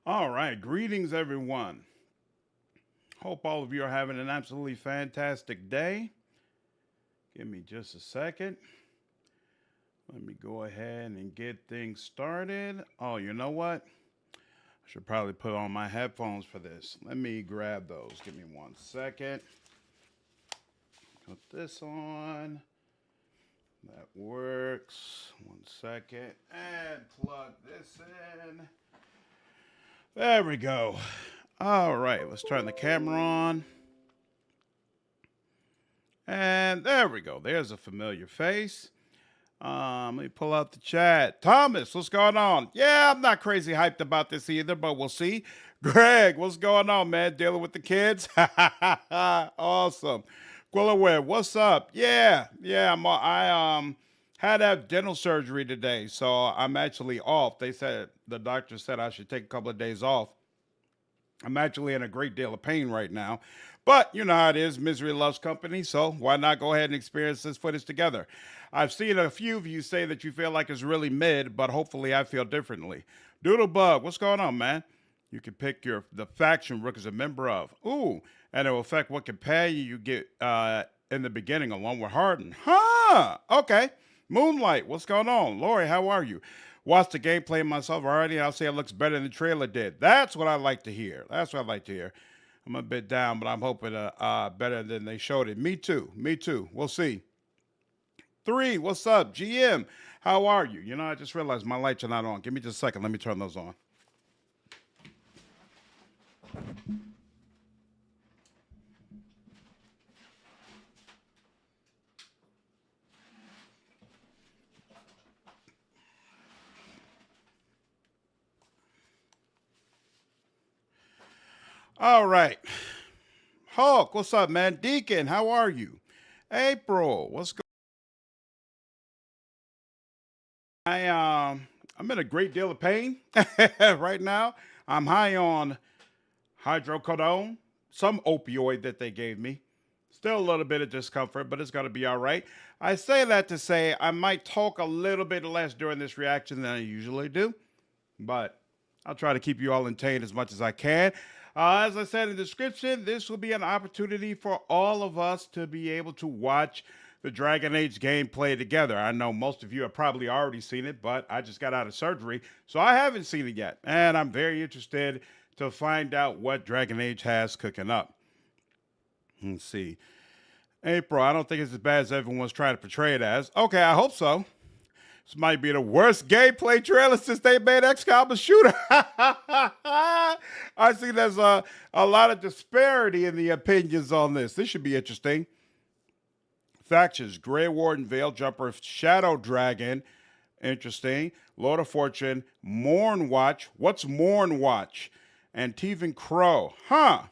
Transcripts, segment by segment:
All right, greetings everyone. Hope all of you are having an absolutely fantastic day. Give me just a second. Let me go ahead and get things started. Oh, you know what? I should probably put on my headphones for this. Let me grab those. Give me 1 second. Put this on. That works. 1 second. And plug this in. There we go. All right, let's turn the camera on. And there we go. There's a familiar face. Let me pull out the chat. Thomas, what's going on? Yeah, I'm not crazy hyped about this either, but we'll see. Greg, what's going on, man? Dealing with the kids? Awesome. Quillaware, what's up? I had to have dental surgery today, so I'm actually off. The doctor said I should take a couple of days off. I'm actually in a great deal of pain right now. But you know how it is, misery loves company, so why not go ahead and experience this footage together? I've seen a few of you say that you feel like it's really mid, but hopefully I feel differently. Doodlebug, what's going on, man? You can pick the faction Rook is a member of. Ooh, and it will affect what companion you get in the beginning along with Harden. Huh, okay. Moonlight, what's going on? Lori, how are you? Watched the gameplay myself already, and I'll say it looks better than the trailer did. That's what I like to hear. I'm a bit down, but I'm hoping better than they showed it. Me too. We'll see. 3, what's up? GM, how are you? You know, I just realized my lights are not on. Give me just a second. Let me turn those on. All right. Hulk, what's up, man? Deacon, how are you? April, what's going on? I'm in a great deal of pain right now. I'm high on hydrocodone, some opioid that they gave me. Still a little bit of discomfort, but it's going to be all right. I say that to say I might talk a little bit less during this reaction than I usually do, but I'll try to keep you all entertained as much as I can. As I said in the description, this will be an opportunity for all of us to be able to watch the Dragon Age gameplay together. I know most of you have probably already seen it, but I just got out of surgery, so I haven't seen it yet. And I'm very interested to find out what Dragon Age has cooking up. Let's see. April, I don't think it's as bad as everyone's trying to portray it as. Okay, I hope so. This might be the worst gameplay trailer since they made XCOM a shooter. I see there's a lot of disparity in the opinions on this. This should be interesting. Factions, Grey Warden, Veil Jumper, Shadow Dragon. Interesting. Lord of Fortune, Morn Watch. What's Morn Watch? And Teven Crow. Huh.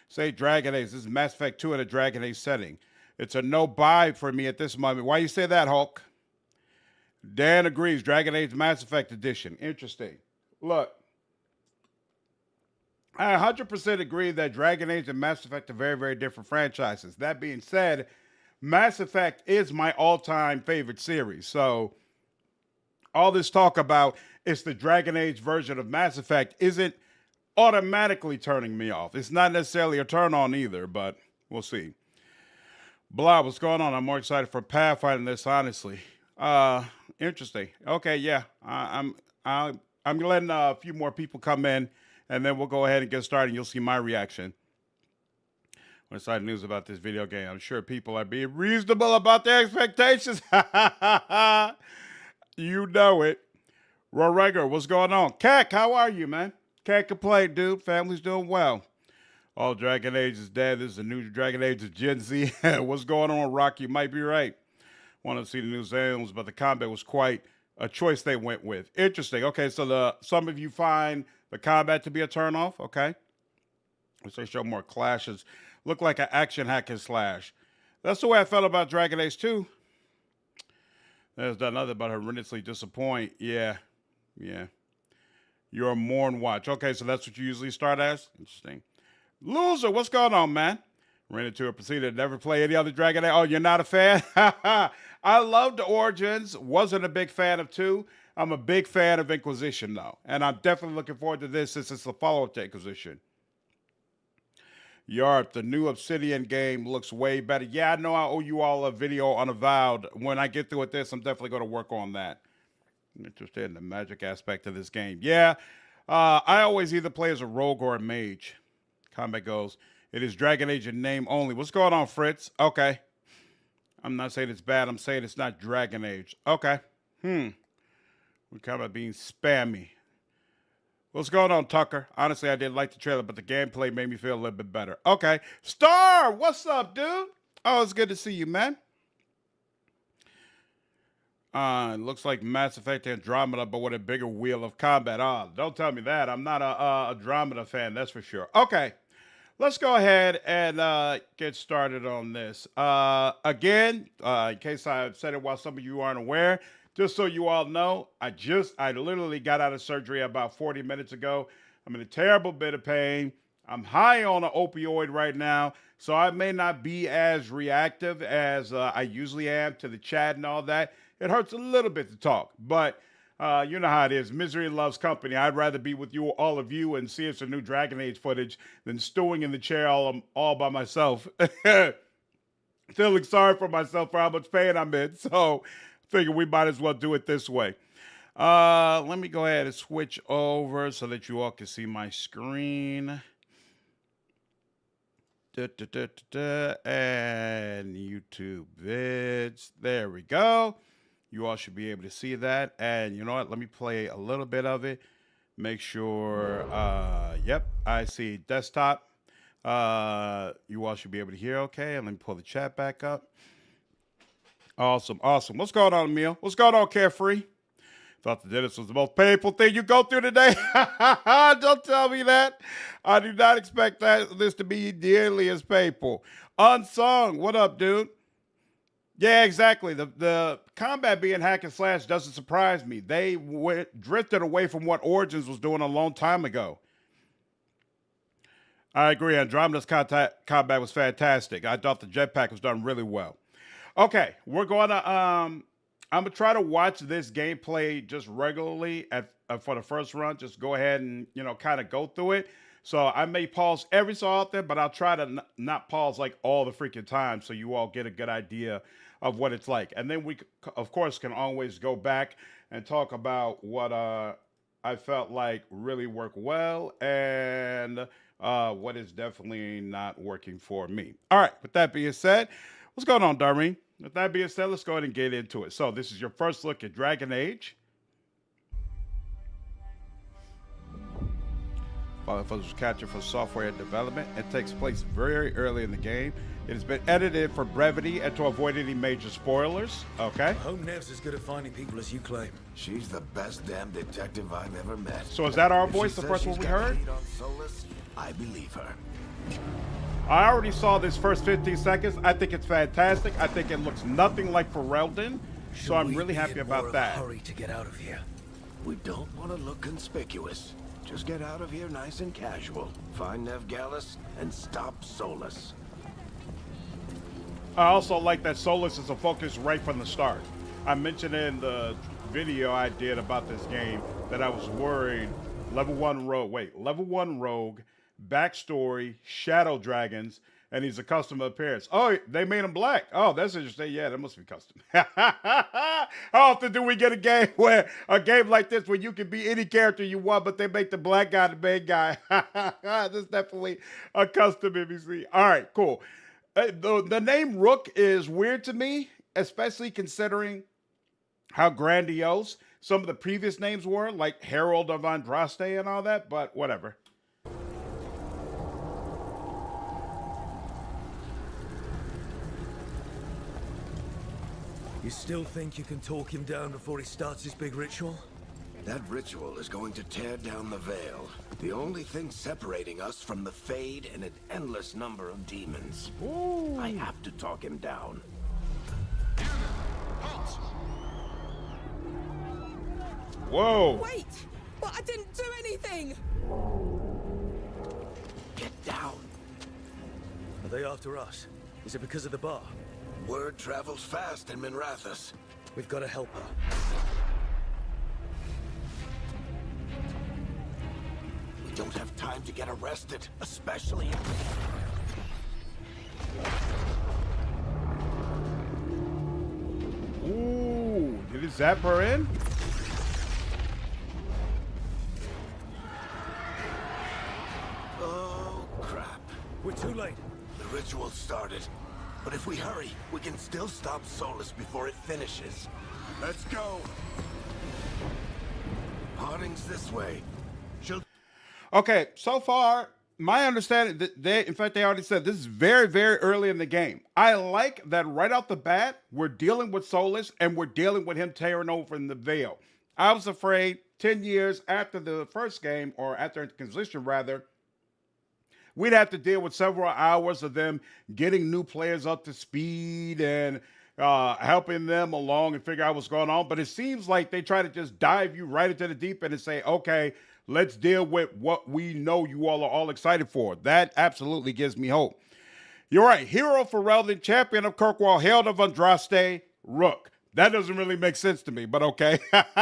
Say Dragon Age. This is Mass Effect 2 in a Dragon Age setting. It's a no buy for me at this moment. Why you say that, Hulk? Dan agrees. Dragon Age Mass Effect Edition. Interesting. Look, I 100% agree that Dragon Age and Mass Effect are very, very different franchises. That being said, Mass Effect is my all-time favorite series. So all this talk about it's the Dragon Age version of Mass Effect isn't automatically turning me off. It's not necessarily a turn on either, but we'll see. Blah, what's going on? I'm more excited for Pathfinder than this, honestly. Interesting. Okay, yeah. I'm letting a few more people come in, and then we'll go ahead and get started. And you'll see my reaction. When I started news about this video game, I'm sure people are being reasonable about their expectations. You know it. Rorega, what's going on? Kek, how are you, man? Can't complain, dude. Family's doing well. All Dragon Age is dead. This is a new Dragon Age of Gen Z. What's going on, Rock? You might be right. Want to see the new Zones, but the combat was quite a choice they went with. Interesting. Okay, so some of you find the combat to be a turnoff. Okay. So they show more clashes. Look like an action hack and slash. That's the way I felt about Dragon Age 2. There's another about horrendously disappoint. Yeah. You're a Morn Watch. Okay, so that's what you usually start as? Interesting. Loser, what's going on, man? Ran into a procedure to never play any other Dragon Age. Oh, you're not a fan? I loved Origins. Wasn't a big fan of 2. I'm a big fan of Inquisition, though. And I'm definitely looking forward to this since it's the follow-up to Inquisition. Yarp, the new Obsidian game looks way better. Yeah, I know I owe you all a video on Avowed. When I get through with this, I'm definitely going to work on that. I'm interested in the magic aspect of this game. Yeah, I always either play as a rogue or a mage. Combat goes, it is Dragon Age in name only. What's going on, Fritz? Okay. I'm not saying it's bad. I'm saying it's not Dragon Age. Okay. We're kind of being spammy. What's going on, Tucker? Honestly, I didn't like the trailer, but the gameplay made me feel a little bit better. Okay. Star, what's up, dude? Oh, it's good to see you, man. It looks like Mass Effect Andromeda, but with a bigger wheel of combat. Oh, don't tell me that. I'm not a Andromeda fan, that's for sure. Okay. Let's go ahead and get started on this. Again, in case I said it while some of you aren't aware, just so you all know, I literally got out of surgery about 40 minutes ago. I'm in a terrible bit of pain. I'm high on an opioid right now, so I may not be as reactive as I usually am to the chat and all that. It hurts a little bit to talk, but you know how it is. Misery loves company. I'd rather be with you, all of you, and see some new Dragon Age footage than stewing in the chair all by myself. Feeling sorry for myself for how much pain I'm in. So figure we might as well do it this way. Let me go ahead and switch over so that you all can see my screen. And YouTube vids. There we go. You all should be able to see that. And you know what? Let me play a little bit of it. Make sure. Yep, I see desktop. You all should be able to hear okay. And let me pull the chat back up. Awesome, awesome. What's going on, Emil? What's going on, Carefree? Thought the dentist was the most painful thing you go through today. Don't tell me that. I do not expect this to be nearly as painful. Unsung, what up, dude? Yeah, exactly. The combat being hack and slash doesn't surprise me. They drifted away from what Origins was doing a long time ago. I agree. Andromeda's combat was fantastic. I thought the jetpack was done really well. Okay, we're going to I'm gonna try to watch this gameplay just regularly for the first run. Just go ahead and kind of go through it. So I may pause every so often, but I'll try to not pause like all the freaking time, so you all get a good idea of what it's like. And then we, of course, can always go back and talk about what I felt like really worked well and what is definitely not working for me. All right. With that being said, what's going on, Darlene? With that being said, let's go ahead and get into it. So this is your first look at Dragon Age. Final Fantasy was captured for software development. It takes place very early in the game. It has been edited for brevity and to avoid any major spoilers. Okay. I hope Nev's as good at finding people as you claim. She's the best damn detective I've ever met. So is that our voice, the first one we heard? Solas, I believe her. I already saw this first 15 seconds. I think it's fantastic. I think it looks nothing like Ferelden. So I'm really happy about that. Hurry to get out of here. We don't want to look conspicuous. Just get out of here nice and casual. Find Nev Gallus and stop Solas. I also like that Solas is a focus right from the start. I mentioned in the video I did about this game that I was worried level 1 rogue, backstory, shadow dragons, and he's a custom appearance. Oh, they made him black. Oh, that's interesting. Yeah, that must be custom. How often do we get a game like this where you can be any character you want, but they make the black guy the main guy? That's definitely a custom NPC. All right, cool. The name Rook is weird to me, especially considering how grandiose some of the previous names were, like Herald of Andraste and all that, but whatever. You still think you can talk him down before he starts his big ritual? That ritual is going to tear down the veil. The only thing separating us from the Fade and an endless number of demons. Ooh. I have to talk him down. Whoa. Wait! But I didn't do anything! Get down. Are they after us? Is it because of the bar? Word travels fast in Minrathous. We've got to help her. don't have time to get arrested, especially... Ooh, did it zap her in? Oh, crap. We're too late. The ritual started. But if we hurry, we can still stop Solas before it finishes. Let's go. Harding's this way. She'll... Okay, so far, my understanding that in fact, they already said this is very, very early in the game. I like that right off the bat, we're dealing with Solas and we're dealing with him tearing over in the Veil. I was afraid 10 years after the first game, or after Inquisition rather, we'd have to deal with several hours of them getting new players up to speed and helping them along and figure out what's going on. But it seems like they try to just dive you right into the deep end and say, okay, let's deal with what we know you all are all excited for. That absolutely gives me hope. You're right. Hero for Ferelden, champion of Kirkwall, Herald of Andraste, Rook. That doesn't really make sense to me, but okay. It's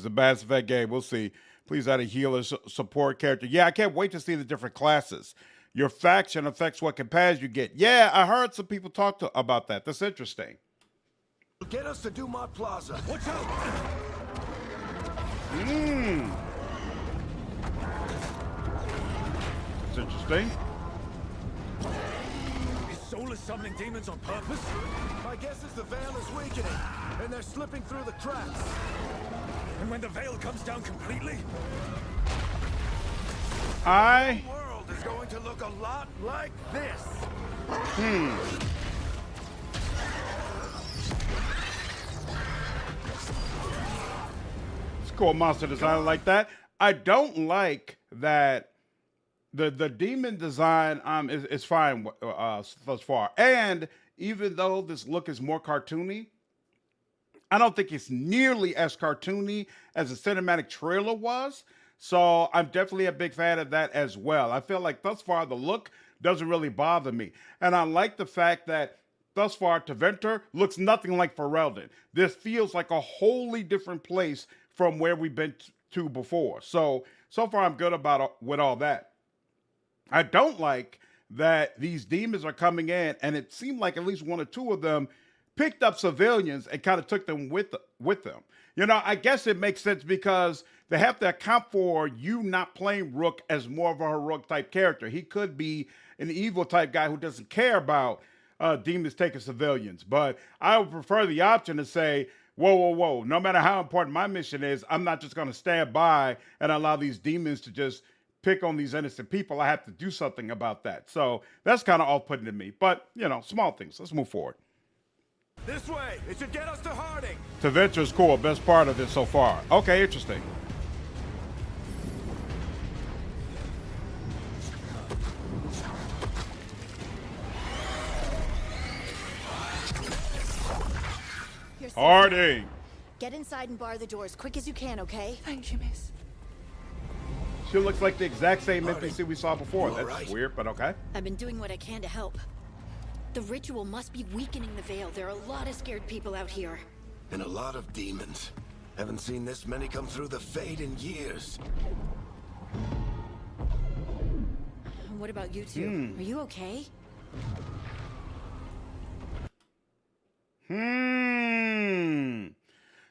a Mass Effect game. We'll see. Please add a healer support character. Yeah, I can't wait to see the different classes. Your faction affects what companions you get. Yeah, I heard some people talk about that. That's interesting. Get us to Dumont Plaza. Watch out! That's interesting. Is Solas summoning demons on purpose? My guess is the Veil is weakening, and they're slipping through the cracks. And when the Veil comes down completely? The world is going to look a lot like this. It's cool monster design like that. I don't like that the demon design is fine thus far. And even though this look is more cartoony, I don't think it's nearly as cartoony as the cinematic trailer was. So I'm definitely a big fan of that as well. I feel like thus far the look doesn't really bother me. And I like the fact that thus far Tevinter looks nothing like Ferelden. This feels like a wholly different place from where we've been to before. So far I'm good with all that. I don't like that these demons are coming in, and it seemed like at least one or two of them picked up civilians and kind of took them with them. You know, I guess it makes sense because they have to account for you not playing Rook as more of a heroic type character. He could be an evil type guy who doesn't care about demons taking civilians. But I would prefer the option to say, whoa. No matter how important my mission is, I'm not just going to stand by and allow these demons to just pick on these innocent people. I have to do something about that. So that's kind of off-putting to me. But, you know, small things. Let's move forward. This way. It should get us to Harding. Tevinter's cool. Best part of this so far. Okay, interesting. Harding. Get inside and bar the doors quick as you can, okay? Thank you, miss. She looks like the exact same Harding, NPC we saw before. you all That's right? weird, but okay. I've been doing what I can to help. The ritual must be weakening the Veil. There are a lot of scared people out here. And a lot of demons. Haven't seen this many come through the Fade in years. What about you two? Are you okay?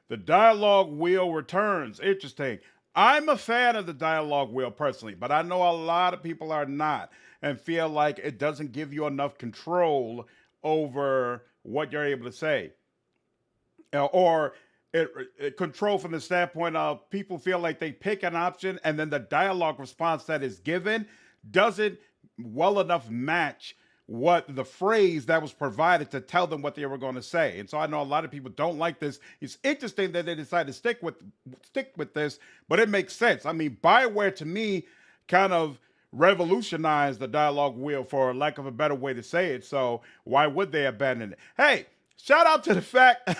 The dialogue wheel returns. Interesting. I'm a fan of the dialogue wheel personally, but I know a lot of people are not and feel like it doesn't give you enough control over what you're able to say. Or it control from the standpoint of people feel like they pick an option and then the dialogue response that is given doesn't well enough match what the phrase that was provided to tell them what they were going to say. And so I know a lot of people don't like this. It's interesting that they decided to stick with this, but it makes sense. I mean, BioWare to me kind of revolutionized the dialogue wheel, for lack of a better way to say it. So why would they abandon it? Hey, shout out to the fact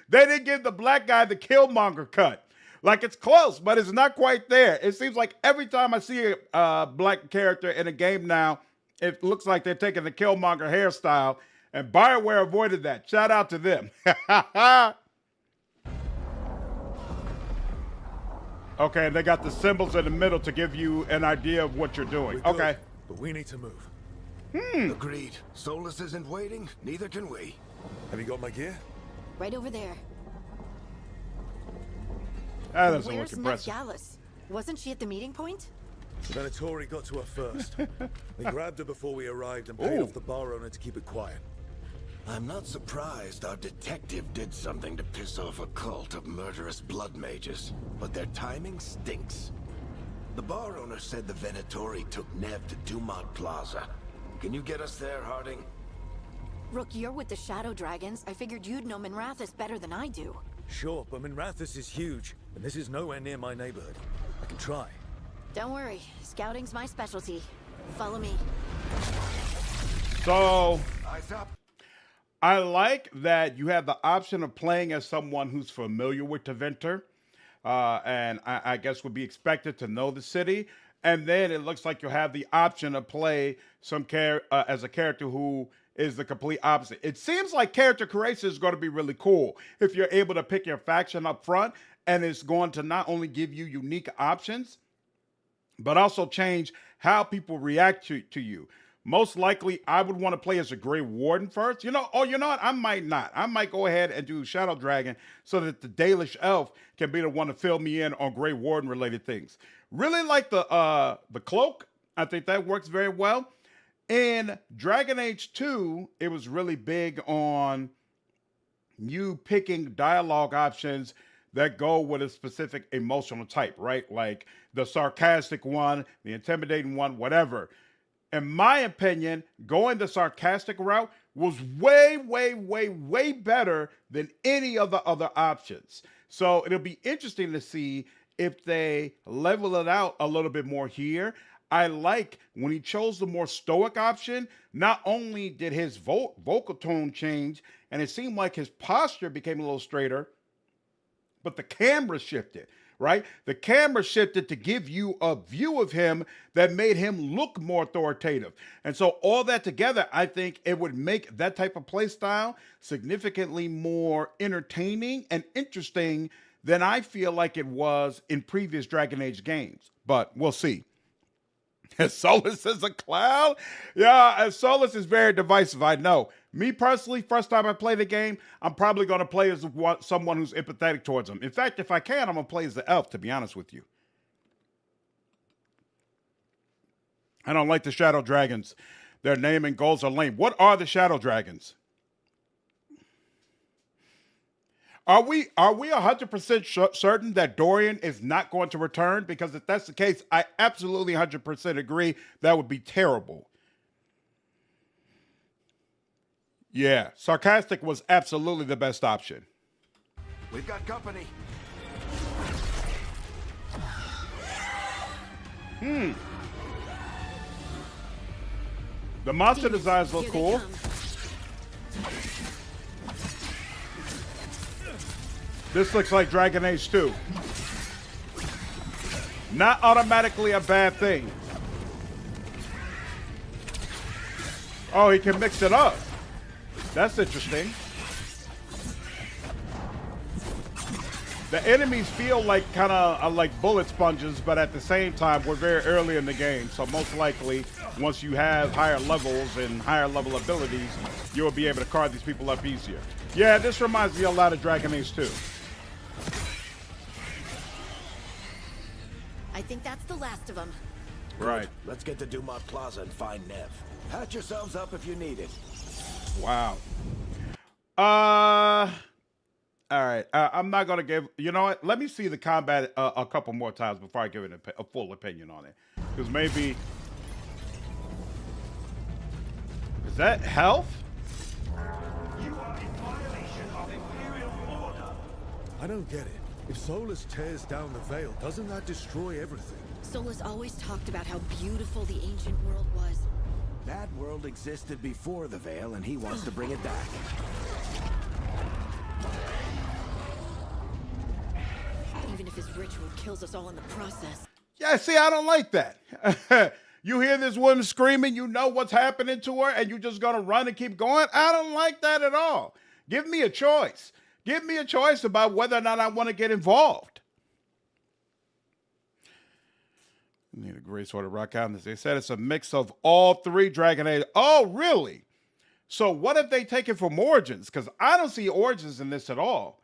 they didn't give the black guy the Killmonger cut. Like, it's close, but it's not quite there. It seems like every time I see a black character in a game now, it looks like they're taking the Killmonger hairstyle, and BioWare avoided that. Shout out to them. Okay, and they got the symbols in the middle to give you an idea of what you're doing. We're good, Okay. but we need to move. Agreed. Solas isn't waiting, neither can we. Have you got my gear? Right over there. That doesn't Where's look impressive. Nefgalis? Wasn't she at the meeting point? The Venatori got to her first. They grabbed her before we arrived and paid Ooh. off the bar owner to keep it quiet. I'm not surprised our detective did something to piss off a cult of murderous blood mages, but their timing stinks. The bar owner said the Venatori took Nev to Dumont Plaza. Can you get us there, Harding? Rook, you're with the Shadow Dragons. I figured you'd know Minrathis better than I do. Sure, but Minrathis is huge, and this is nowhere near my neighborhood. I can try. Don't worry, scouting's my specialty. Follow me. So Eyes up. I like that you have the option of playing as someone who's familiar with Deventer, and I guess would be expected to know the city. And then it looks like you'll have the option to play as a character who is the complete opposite. It seems like character creation is going to be really cool if you're able to pick your faction up front, and it's going to not only give you unique options, but also change how people react to you. Most likely, I would want to play as a Grey Warden first. You know what? I might not. I might go ahead and do Shadow Dragon so that the Dalish Elf can be the one to fill me in on Grey Warden related things. Really like the cloak. I think that works very well. In Dragon Age 2, it was really big on you picking dialogue options that go with a specific emotional type, right? Like the sarcastic one, the intimidating one, whatever. In my opinion, going the sarcastic route was way, way, way, way better than any of the other options. So it'll be interesting to see if they level it out a little bit more here. I like when he chose the more stoic option, not only did his vocal tone change and it seemed like his posture became a little straighter, but the camera shifted, right? The camera shifted to give you a view of him that made him look more authoritative. And so all that together, I think it would make that type of play style significantly more entertaining and interesting than I feel like it was in previous Dragon Age games. But we'll see. Solas is a clown? Yeah, Solas is very divisive, I know. Me personally, first time I play the game, I'm probably going to play as someone who's empathetic towards him. In fact, if I can, I'm going to play as the elf, to be honest with you. I don't like the Shadow Dragons. Their name and goals are lame. What are the Shadow Dragons? Are we 100% certain that Dorian is not going to return? Because if that's the case, I absolutely 100% agree that would be terrible. Yeah, sarcastic was absolutely the best option. We've got company. The monster designs look Here they cool. come. This looks like Dragon Age 2. Not automatically a bad thing. Oh, he can mix it up. That's interesting. The enemies feel like kind of like bullet sponges, but at the same time, we're very early in the game. So most likely, once you have higher levels and higher level abilities, you'll be able to carve these people up easier. Yeah, this reminds me a lot of Dragon Age 2. I think that's the last of them. Right. Let's get to Dumont Plaza and find Nev. Patch yourselves up if you need it. Wow. All right. I'm not gonna give. You know what? Let me see the combat a couple more times before I give it a full opinion on it. Because maybe is that health? You are in violation of Imperial order. I don't get it. If Solas tears down the Veil, doesn't that destroy everything? Solas always talked about how beautiful the ancient world was. That world existed before the Veil, and he wants to bring it back. Even if his ritual kills us all in the process. Yeah. See, I don't like that. You hear this woman screaming, you know what's happening to her, and you're just gonna run and keep going. I don't like that at all. Give me a choice. Give me a choice about whether or not I want to get involved. Need a great sort of rock out. They said it's a mix of all three Dragon Age. Oh, really? So what if they take it from Origins? Because I don't see Origins in this at all.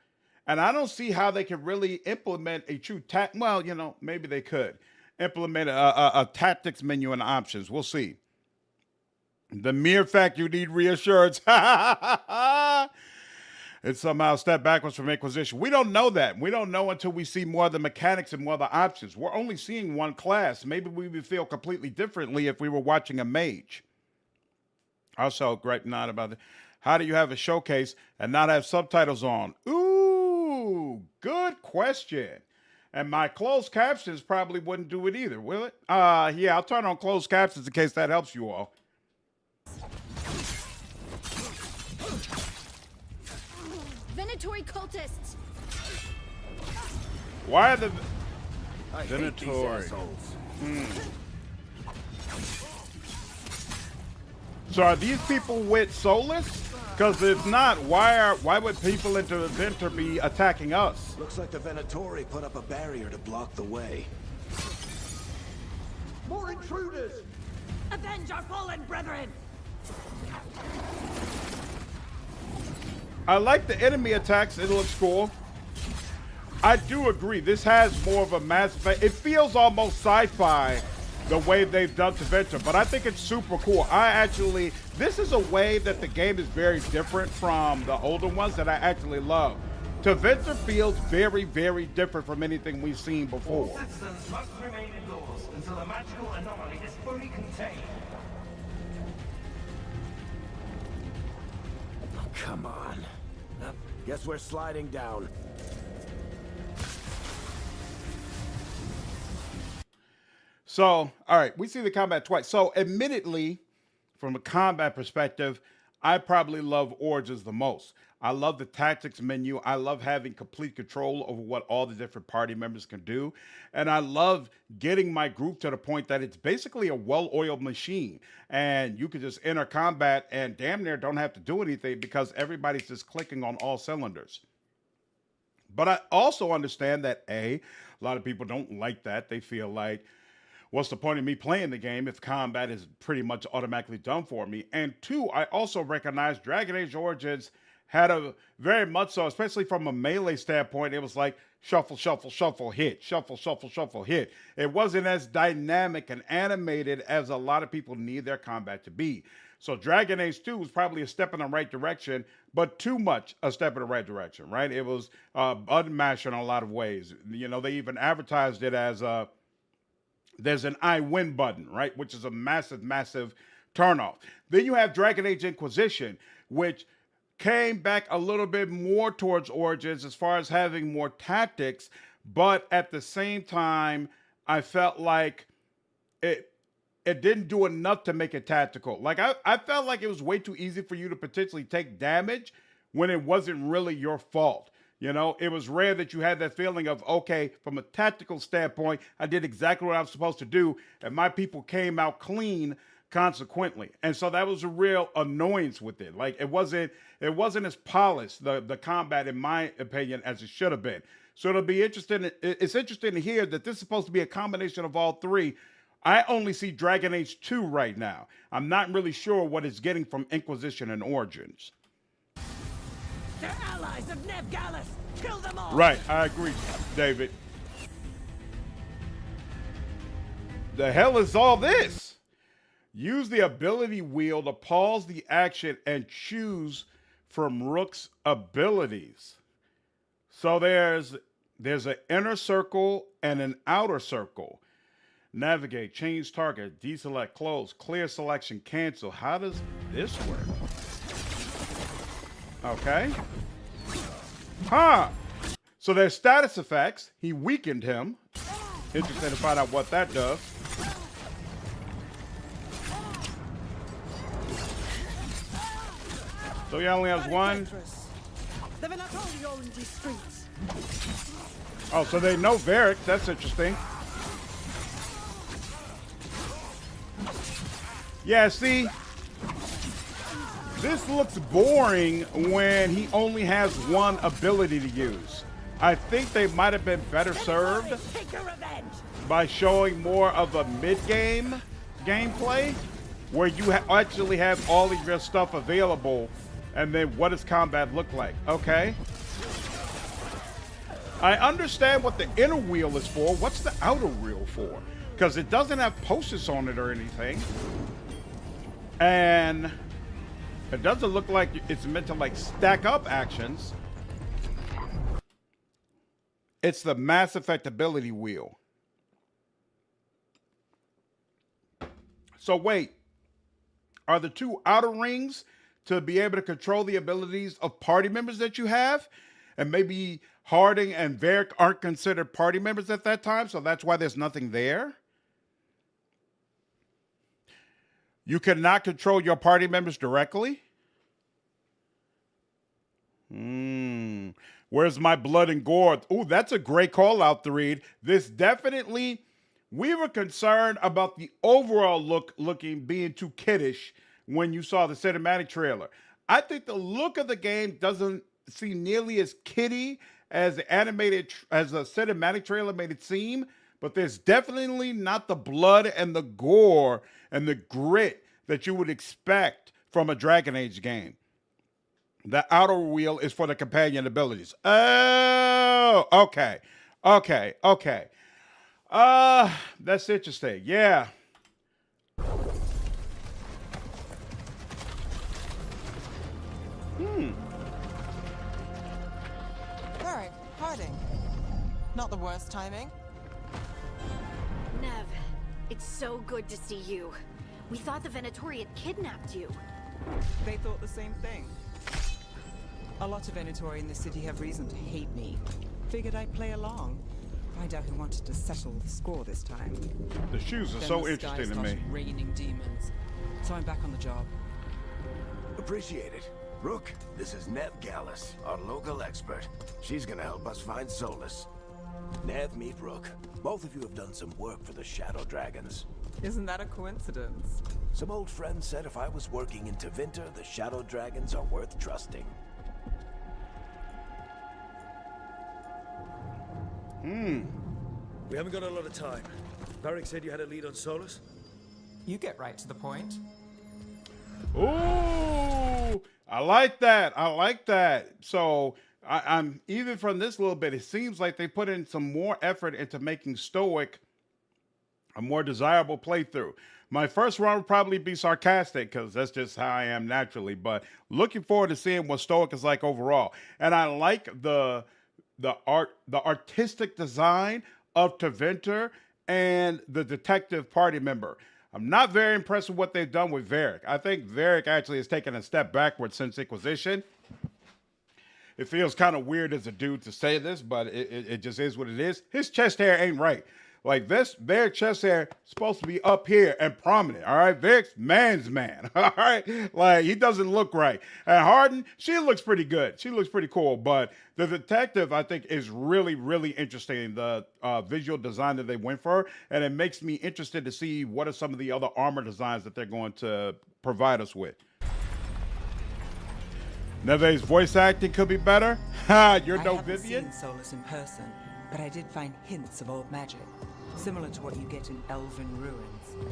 And I don't see how they can really implement a true well, you know, maybe they could implement a tactics menu and options. We'll see. The mere fact you need reassurance. It's somehow a step backwards from Inquisition. We don't know that. We don't know until we see more of the mechanics and more of the options. We're only seeing one class. Maybe we would feel completely differently if we were watching a mage. Also, great not about it. How do you have a showcase and not have subtitles on? Ooh, good question. And my closed captions probably wouldn't do it either, will it? Yeah, I'll turn on closed captions in case that helps you all. Venatori cultists. Why are the I hate these assholes. So are these people with Solas? Because if not, why would people into Ventor be attacking us? Looks like the Venatori put up a barrier to block the way. More intruders! Avenge our fallen brethren! I like the enemy attacks. It looks cool. I do agree. This has more of a Mass Effect. It feels almost sci-fi the way they've done to Venture, but I think it's super cool. This is a way that the game is very different from the older ones that I actually love. To Venture feels very, very different from anything we've seen before. All citizens must remain indoors until the magical anomaly is fully contained. Oh, come on. Guess we're sliding down. So, all right, we see the combat twice. So, admittedly, from a combat perspective, I probably love Origins the most. I love the tactics menu. I love having complete control over what all the different party members can do. And I love getting my group to the point that it's basically a well-oiled machine. And you can just enter combat and damn near don't have to do anything because everybody's just clicking on all cylinders. But I also understand that, A lot of people don't like that. They feel like, what's the point of me playing the game if combat is pretty much automatically done for me? And two, I also recognize Dragon Age Origins had a very much so, especially from a melee standpoint, it was like shuffle, shuffle, shuffle, hit, shuffle, shuffle, shuffle, hit. It wasn't as dynamic and animated as a lot of people need their combat to be. So Dragon Age 2 was probably a step in the right direction, but too much a step in the right direction, right? It was button mashing in a lot of ways. You know, they even advertised it as there's an I win button, right? Which is a massive, massive turnoff. Then you have Dragon Age Inquisition, which came back a little bit more towards Origins as far as having more tactics, but at the same time, I felt like it didn't do enough to make it tactical. Like I felt like it was way too easy for you to potentially take damage when it wasn't really your fault. You know, it was rare that you had that feeling of, okay, from a tactical standpoint, I did exactly what I was supposed to do, and my people came out clean consequently. And so that was a real annoyance with it. Like it wasn't as polished, the combat, in my opinion, as it should have been. So it'll be interesting. It's interesting to hear that this is supposed to be a combination of all three. I only see Dragon Age 2 right now. I'm not really sure what it's getting from Inquisition and Origins. They're allies of Nev Gallus! Kill them all! Right, I agree, David. The hell is all this? Use the ability wheel to pause the action and choose from Rook's abilities. So there's an inner circle and an outer circle. Navigate, change target, deselect, close, clear selection, cancel. How does this work? Okay. Huh. So there's status effects. He weakened him. Interesting to find out what that does. So he only has one. The Venatori own these streets. Oh, so they know Varric. That's interesting. Yeah, see, this looks boring when he only has one ability to use. I think they might have been better served Take your revenge! by showing more of a mid-game gameplay where you actually have all of your stuff available, and then what does combat look like? Okay. I understand what the inner wheel is for. What's the outer wheel for? Because it doesn't have posts on it or anything. And it doesn't look like it's meant to like stack up actions. It's the Mass Effect ability wheel. So wait, are the two outer rings to be able to control the abilities of party members that you have? And maybe Harding and Varric aren't considered party members at that time, so that's why there's nothing there? You cannot control your party members directly? Where's my blood and gore? Ooh, that's a great call out to read. This definitely, we were concerned about the overall looking being too kiddish when you saw the cinematic trailer. I think the look of the game doesn't seem nearly as kiddie as the animated, as the cinematic trailer made it seem, but there's definitely not the blood and the gore and the grit that you would expect from a Dragon Age game. The outer wheel is for the companion abilities. Oh, okay. That's interesting. Yeah. Varric, Harding. Not the worst timing. Nev, it's so good to see you. We thought the Venatori had kidnapped you. They thought the same thing. A lot of Venatori in the city have reason to hate me. Figured I'd play along. Find out who wanted to settle the score this time. The shoes are Then so the interesting sky to me. started raining demons. So I'm back on the job. Appreciate it. Rook, this is Nev Gallus, our local expert. She's gonna help us find Solas. Nev, meet Rook. Both of you have done some work for the Shadow Dragons. Isn't that a coincidence? Some old friends said if I was working in Tevinter, the Shadow Dragons are worth trusting. We haven't got a lot of time. Varric said you had a lead on Solas? You get right to the point. Ooh, I like that. So I'm even from this little bit, it seems like they put in some more effort into making Stoic a more desirable playthrough. My first run would probably be sarcastic because that's just how I am naturally, but looking forward to seeing what Stoic is like overall. And I like the artistic design of Tevinter and the detective party member. I'm not very impressed with what they've done with Varric. I think Varric actually has taken a step backwards since Inquisition. It feels kind of weird as a dude to say this, but it just is what it is. His chest hair ain't right. Like this, Varric's chest hair is supposed to be up here and prominent, all right? Varric's man's man, all right? Like, he doesn't look right. And Hardin, she looks pretty good. She looks pretty cool, but the detective, I think, is really, really interesting, the visual design that they went for, and it makes me interested to see what are some of the other armor designs that they're going to provide us with. Neve's voice acting could be better. Ha, you're no Vivian? I haven't seen Solas in person, but I did find hints of old magic. Similar to what you get in Elven ruins.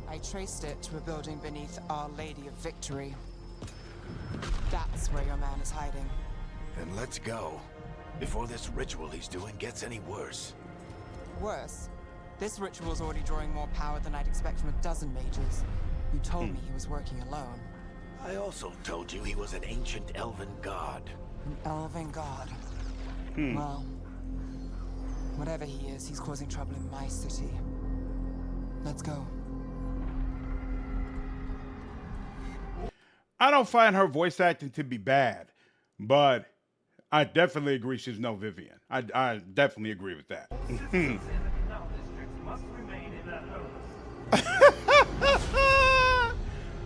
I traced it to a building beneath Our Lady of Victory. That's where your man is hiding. Then let's go. Before this ritual he's doing gets any worse. Worse, this ritual's already drawing more power than I'd expect from a dozen mages. You told me he was working alone. I also told you he was an ancient elven god. An elven god. Well, whatever he is, he's causing trouble in my city. Let's go. I don't find her voice acting to be bad, but I definitely agree she's no Vivian. I definitely agree with that.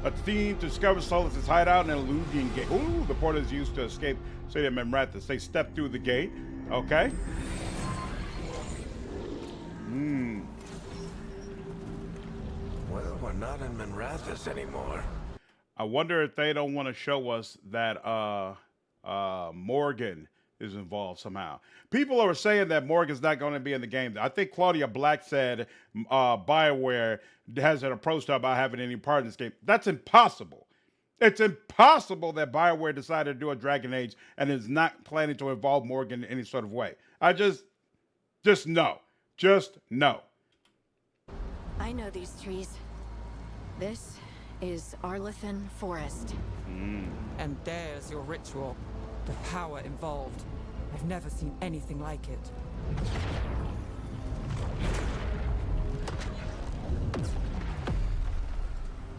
A team discovers Solas' hideout in an Eludian gate. Ooh, the portals used to escape City of Memrathis. They step through the gate. Okay. Well, we're not in Memrathis anymore. I wonder if they don't want to show us that Morgan is involved somehow. People are saying that Morgan's not going to be in the game. I think Claudia Black said BioWare hasn't approached her about having any part in this game. That's impossible. It's impossible that BioWare decided to do a Dragon Age and is not planning to involve Morgan in any sort of way. I just no. Just no. I know these trees. This is Arlethan Forest. And there's your ritual. The power involved. I've never seen anything like it.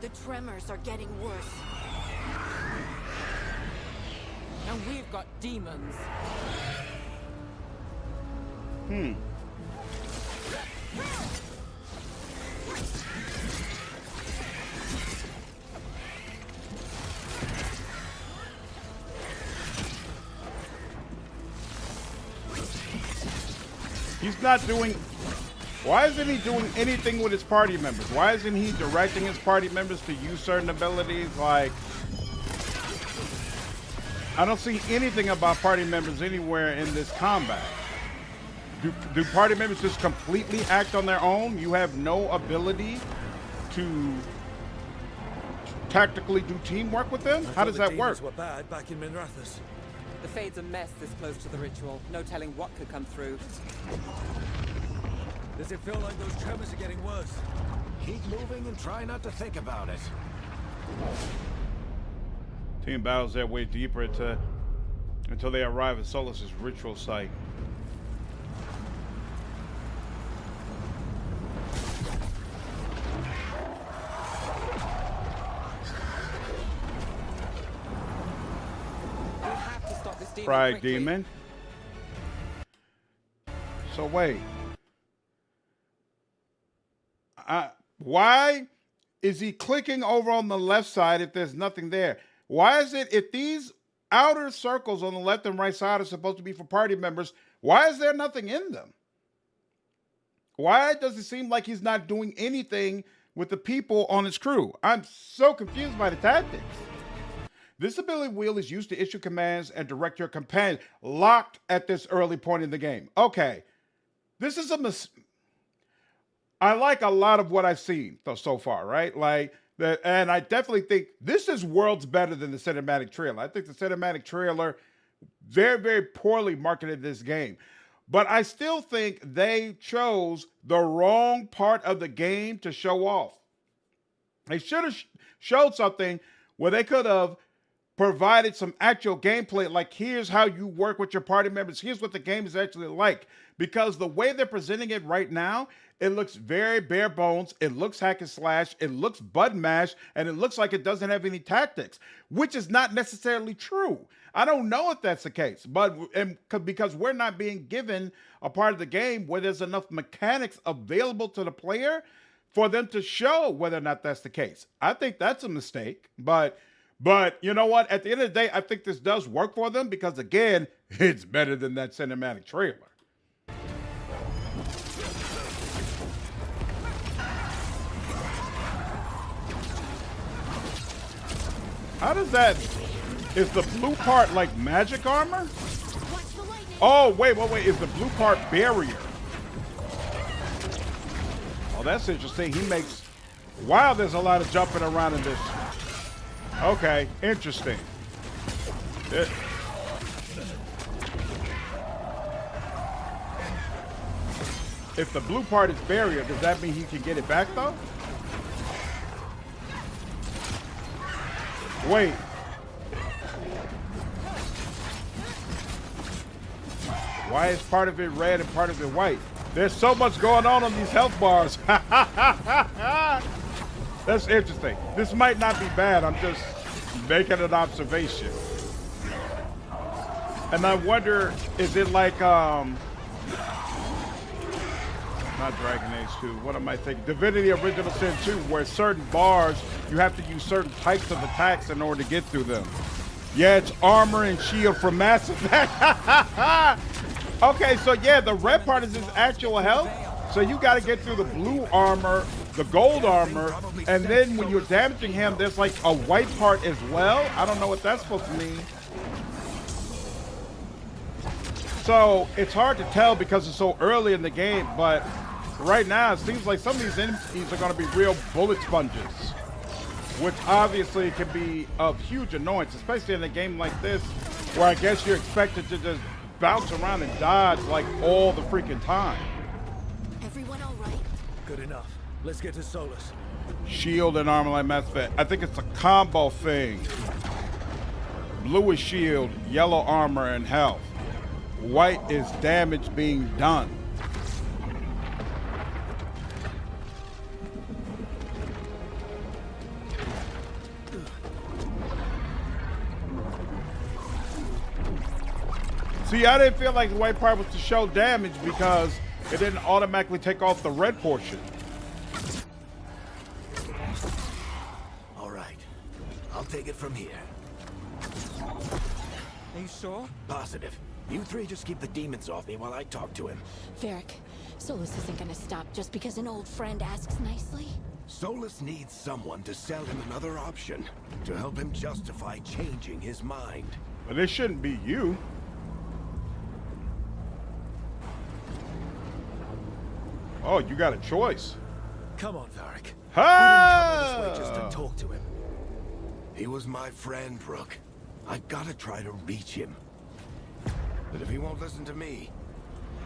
The tremors are getting worse. And we've got demons. He's not doing... Why isn't he doing anything with his party members? Why isn't he directing his party members to use certain abilities? Like, I don't see anything about party members anywhere in this combat. Do party members just completely act on their own? You have no ability to tactically do teamwork with them? How does that work? Were bad back in Minrathous. The Fade's a mess this close to the ritual. No telling what could come through. Does it feel like those tremors are getting worse? Keep moving and try not to think about it. Team battles their way deeper until they arrive at Solas' ritual site. We have to stop this demon Pride quickly. demon. So wait. Why is he clicking over on the left side if there's nothing there? Why is it if these outer circles on the left and right side are supposed to be for party members, why is there nothing in them? Why does it seem like he's not doing anything with the people on his crew? I'm so confused by the tactics. This ability wheel is used to issue commands and direct your companion, locked at this early point in the game. Okay, this is a I like a lot of what I've seen so far, right? Like that, and I definitely think this is worlds better than the cinematic trailer. I think the cinematic trailer very, very poorly marketed this game. But I still think they chose the wrong part of the game to show off. They should have showed something where they could have provided some actual gameplay, like here's how you work with your party members, here's what the game is actually like. Because the way they're presenting it right now, it looks very bare bones, it looks hack and slash, it looks button mash, and it looks like it doesn't have any tactics, which is not necessarily true. I don't know if that's the case, but because we're not being given a part of the game where there's enough mechanics available to the player for them to show whether or not that's the case. I think that's a mistake, but you know what? At the end of the day, I think this does work for them because, again, it's better than that cinematic trailer. How does that... Is the blue part like magic armor? Oh, wait. Is the blue part barrier? Oh, that's interesting. He makes... Wow, there's a lot of jumping around in this. Okay, interesting. If the blue part is barrier, does that mean he can get it back, though? Wait. Why is part of it red and part of it white? There's so much going on these health bars. That's interesting. This might not be bad. I'm just making an observation. And I wonder, is it like, not Dragon Age 2, what am I thinking? Divinity Original Sin 2, where certain bars, you have to use certain types of attacks in order to get through them. Yeah, it's armor and shield from Mass Effect. Okay, so yeah, the red part is his actual health. So you got to get through the blue armor, the gold armor, and then when you're damaging him, there's like a white part as well. I don't know what that's supposed to mean. So it's hard to tell because it's so early in the game, but right now it seems like some of these enemies are going to be real bullet sponges, which obviously can be of huge annoyance, especially in a game like this, where I guess you're expected to just bounce around and dodge like all the freaking time. Everyone all right? Good enough. Let's get to Solas. Shield and armor like Mass Effect. I think it's a combo thing. Blue is shield, yellow armor and health. White is damage being done. See, I didn't feel like the white part was to show damage because it didn't automatically take off the red portion. All right. I'll take it from here. Are you sure? Positive. You three just keep the demons off me while I talk to him. Varric, Solas isn't gonna stop just because an old friend asks nicely. Solas needs someone to sell him another option, to help him justify changing his mind. But it shouldn't be you. Oh, you got a choice. Come on, Varric. Ha! We didn't come all this way just to talk to him. He was my friend, Rook. I gotta try to reach him. But if he won't listen to me,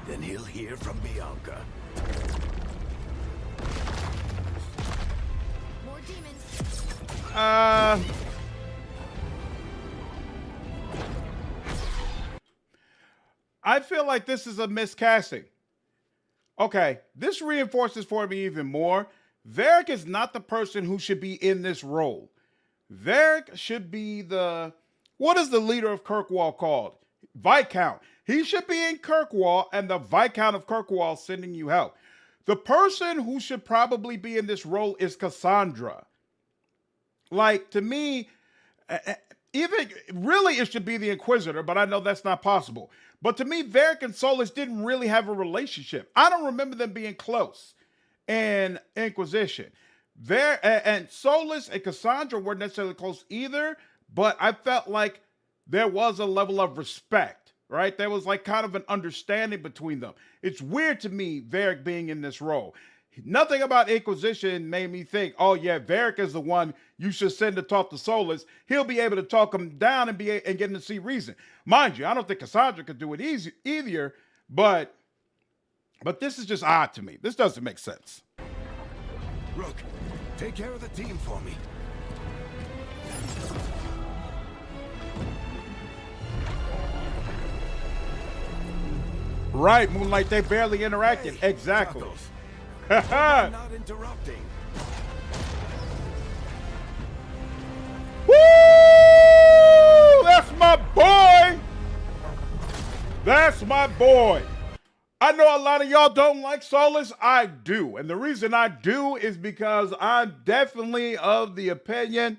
then he'll hear from Bianca. More demons. I feel like this is a miscasting. Okay, this reinforces for me even more. Varric is not the person who should be in this role. Varric should be the... What is the leader of Kirkwall called? Viscount. He should be in Kirkwall and the Viscount of Kirkwall sending you help. The person who should probably be in this role is Cassandra. Like, to me, even really it should be the Inquisitor, but I know that's not possible. But to me, Varric and Solas didn't really have a relationship. I don't remember them being close in Inquisition. And Solas and Cassandra weren't necessarily close either, but I felt like there was a level of respect, right? There was like kind of an understanding between them. It's weird to me, Varric being in this role. Nothing about Inquisition made me think, oh yeah, Varric is the one you should send to talk to Solas. He'll be able to talk him down and get him to see reason. Mind you, I don't think Cassandra could do it either, but this is just odd to me. This doesn't make sense. Rook, take care of the team for me. Right, Moonlight, they barely interacted. Hey, exactly. I'm not interrupting. Woo! That's my boy! That's my boy. I know a lot of y'all don't like Solas. I do. And the reason I do is because I'm definitely of the opinion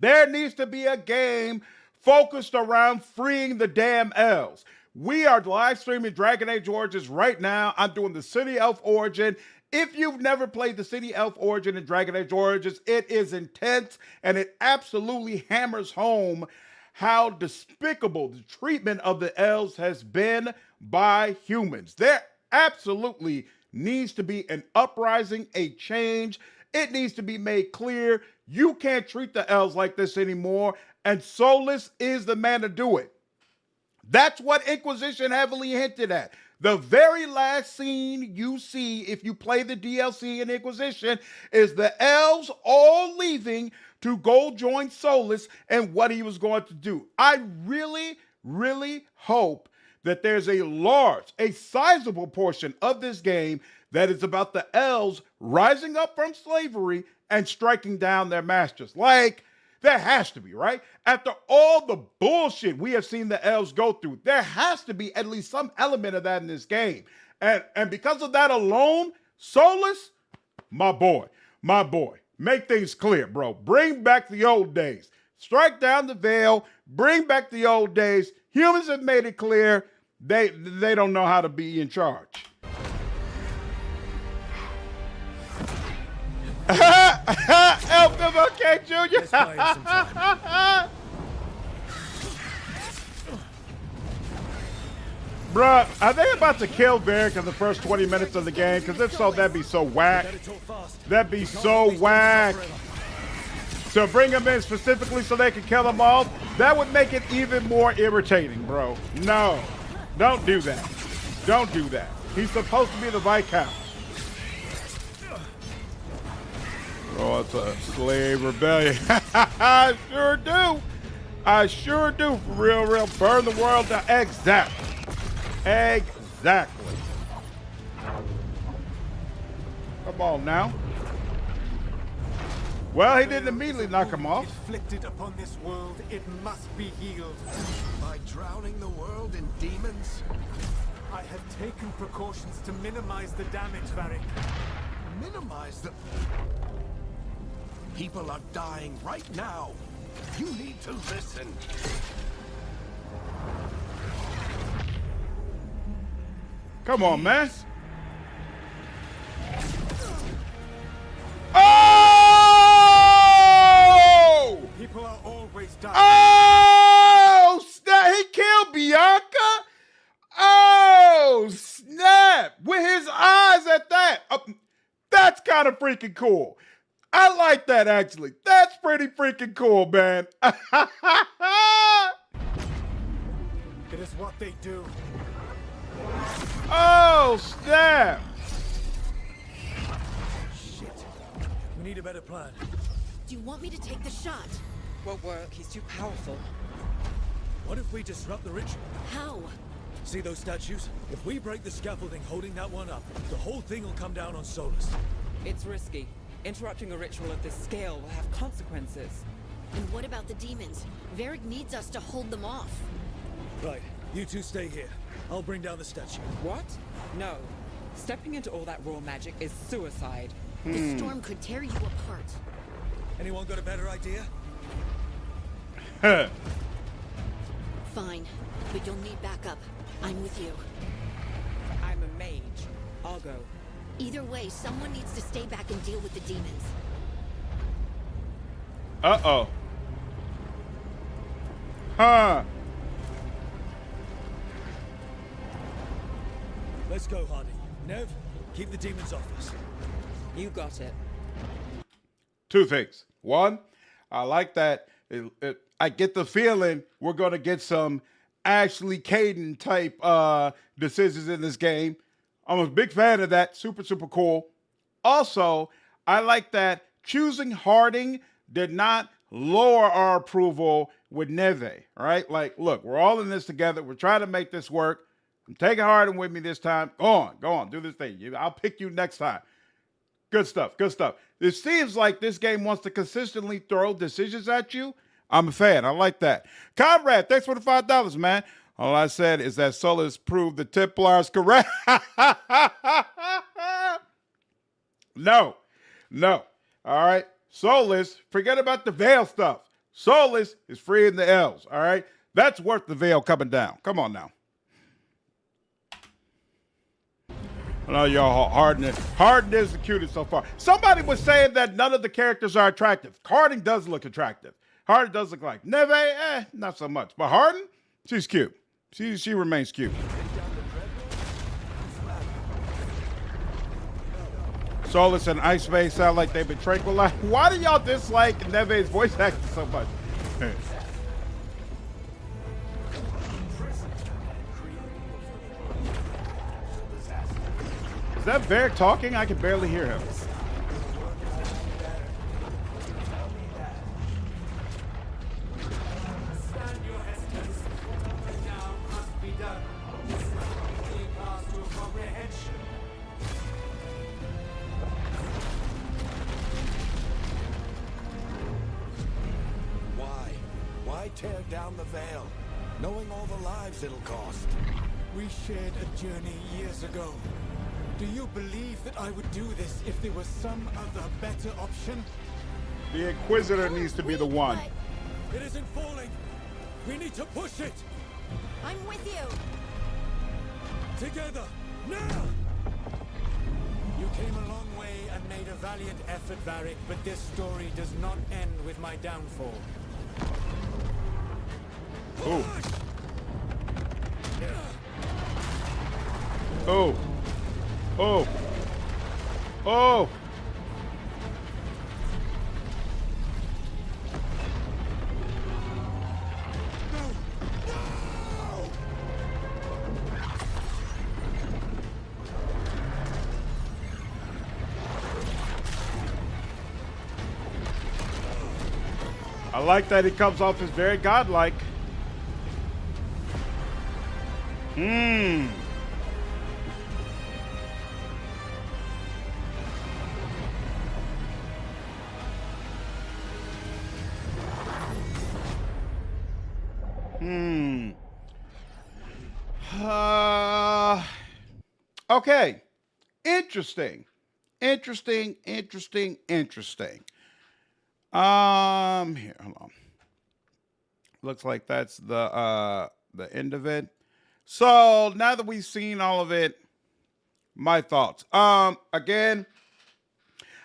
there needs to be a game focused around freeing the damn elves. We are live streaming Dragon Age Origins right now. I'm doing the City Elf Origin. If you've never played the City Elf Origin in Dragon Age Origins, it is intense and it absolutely hammers home how despicable the treatment of the elves has been by humans. There absolutely needs to be an uprising, a change. It needs to be made clear you can't treat the elves like this anymore, and Solas is the man to do it. That's what Inquisition heavily hinted at. The very last scene you see if you play the DLC in Inquisition is the elves all leaving to go join Solas and what he was going to do. I really, really hope that there's a sizable portion of this game that is about the elves rising up from slavery and striking down their masters. Like, there has to be, right? After all the bullshit we have seen the elves go through, there has to be at least some element of that in this game. And because of that alone, Solas, my boy. Make things clear, bro. Bring back the old days. Strike down the veil. Bring back the old days. Humans have made it clear they don't know how to be in charge. Elf MLK Jr. Let's buy him some time. Bruh, are they about to kill Varric in the first 20 minutes of the game? Because if so, that'd be so whack. That'd be so whack. So bring him in specifically so they can kill him off. That would make it even more irritating, bro. No, don't do that. Don't do that. He's supposed to be the Viscount. Oh, it's a slave rebellion. I sure do. I sure do. For real. Burn the world down. Exactly. Exactly. Come on now. Well, he didn't immediately knock him off. Inflicted upon this world, it must be healed. By drowning the world in demons? I have taken precautions to minimize the damage, Varric. Minimize the... People are dying right now. You need to listen. Come on, man. Oh! People are always dying. Oh, snap. He killed Bianca? Oh, snap. With his eyes at that. That's kind of freaking cool. I like that, actually. That's pretty freaking cool, man. It is what they do. Oh, snap. Shit. We need a better plan. Do you want me to take the shot? Won't work. He's too powerful. What if we disrupt the ritual? How? See those statues? If we break the scaffolding holding that one up, the whole thing will come down on Solas. It's risky. Interrupting a ritual of this scale will have consequences. And what about the demons? Varric needs us to hold them off. Right. You two stay here. I'll bring down the statue. What? No. Stepping into all that raw magic is suicide. The storm could tear you apart. Anyone got a better idea? Fine, but you'll need backup. I'm with you. I'm a mage. I'll go. Either way, someone needs to stay back and deal with the demons. Uh-oh. Huh. Let's go, Hardy. Nev, keep the demons off us. You got it. Two things. One, I like that. I get the feeling we're going to get some Ashley Caden type decisions in this game. I'm a big fan of that. Super, super cool. Also, I like that choosing Harding did not lower our approval with Neve, right? Like, look, we're all in this together. We're trying to make this work. I'm taking Harding with me this time. Go on, do this thing. I'll pick you next time. Good stuff. It seems like this game wants to consistently throw decisions at you. I'm a fan. I like that. Conrad, thanks for the $5, man. All I said is that Solas proved the Templars correct. No. All right. Solas, forget about the veil stuff. Solas is freeing the elves. All right. That's worth the veil coming down. Come on now. I know y'all Harden is the cutest so far. Somebody was saying that none of the characters are attractive. Harding does look attractive. Harding does look like Neve, not so much. But Harding, she's cute. She remains cute. Solas and Ice Bay sound like they've been tranquilized. Why do y'all dislike Neve's voice acting so much? Is that Varric talking? I can barely hear him. Why tear down the veil, knowing all the lives it'll cost? We shared a journey years ago. Do you believe that I would do this if there was some other better option? The Inquisitor needs to be the one. It isn't falling. We need to push it. I'm with you. Together, now! You came a long way and made a valiant effort, Varric, but this story does not end with my downfall. Ooh. Oh. Oh. Oh. I like that he comes off as very godlike. Hmm. Okay. Interesting. Interesting. Here, hold on. Looks like that's the end of it. So now that we've seen all of it, my thoughts. Again,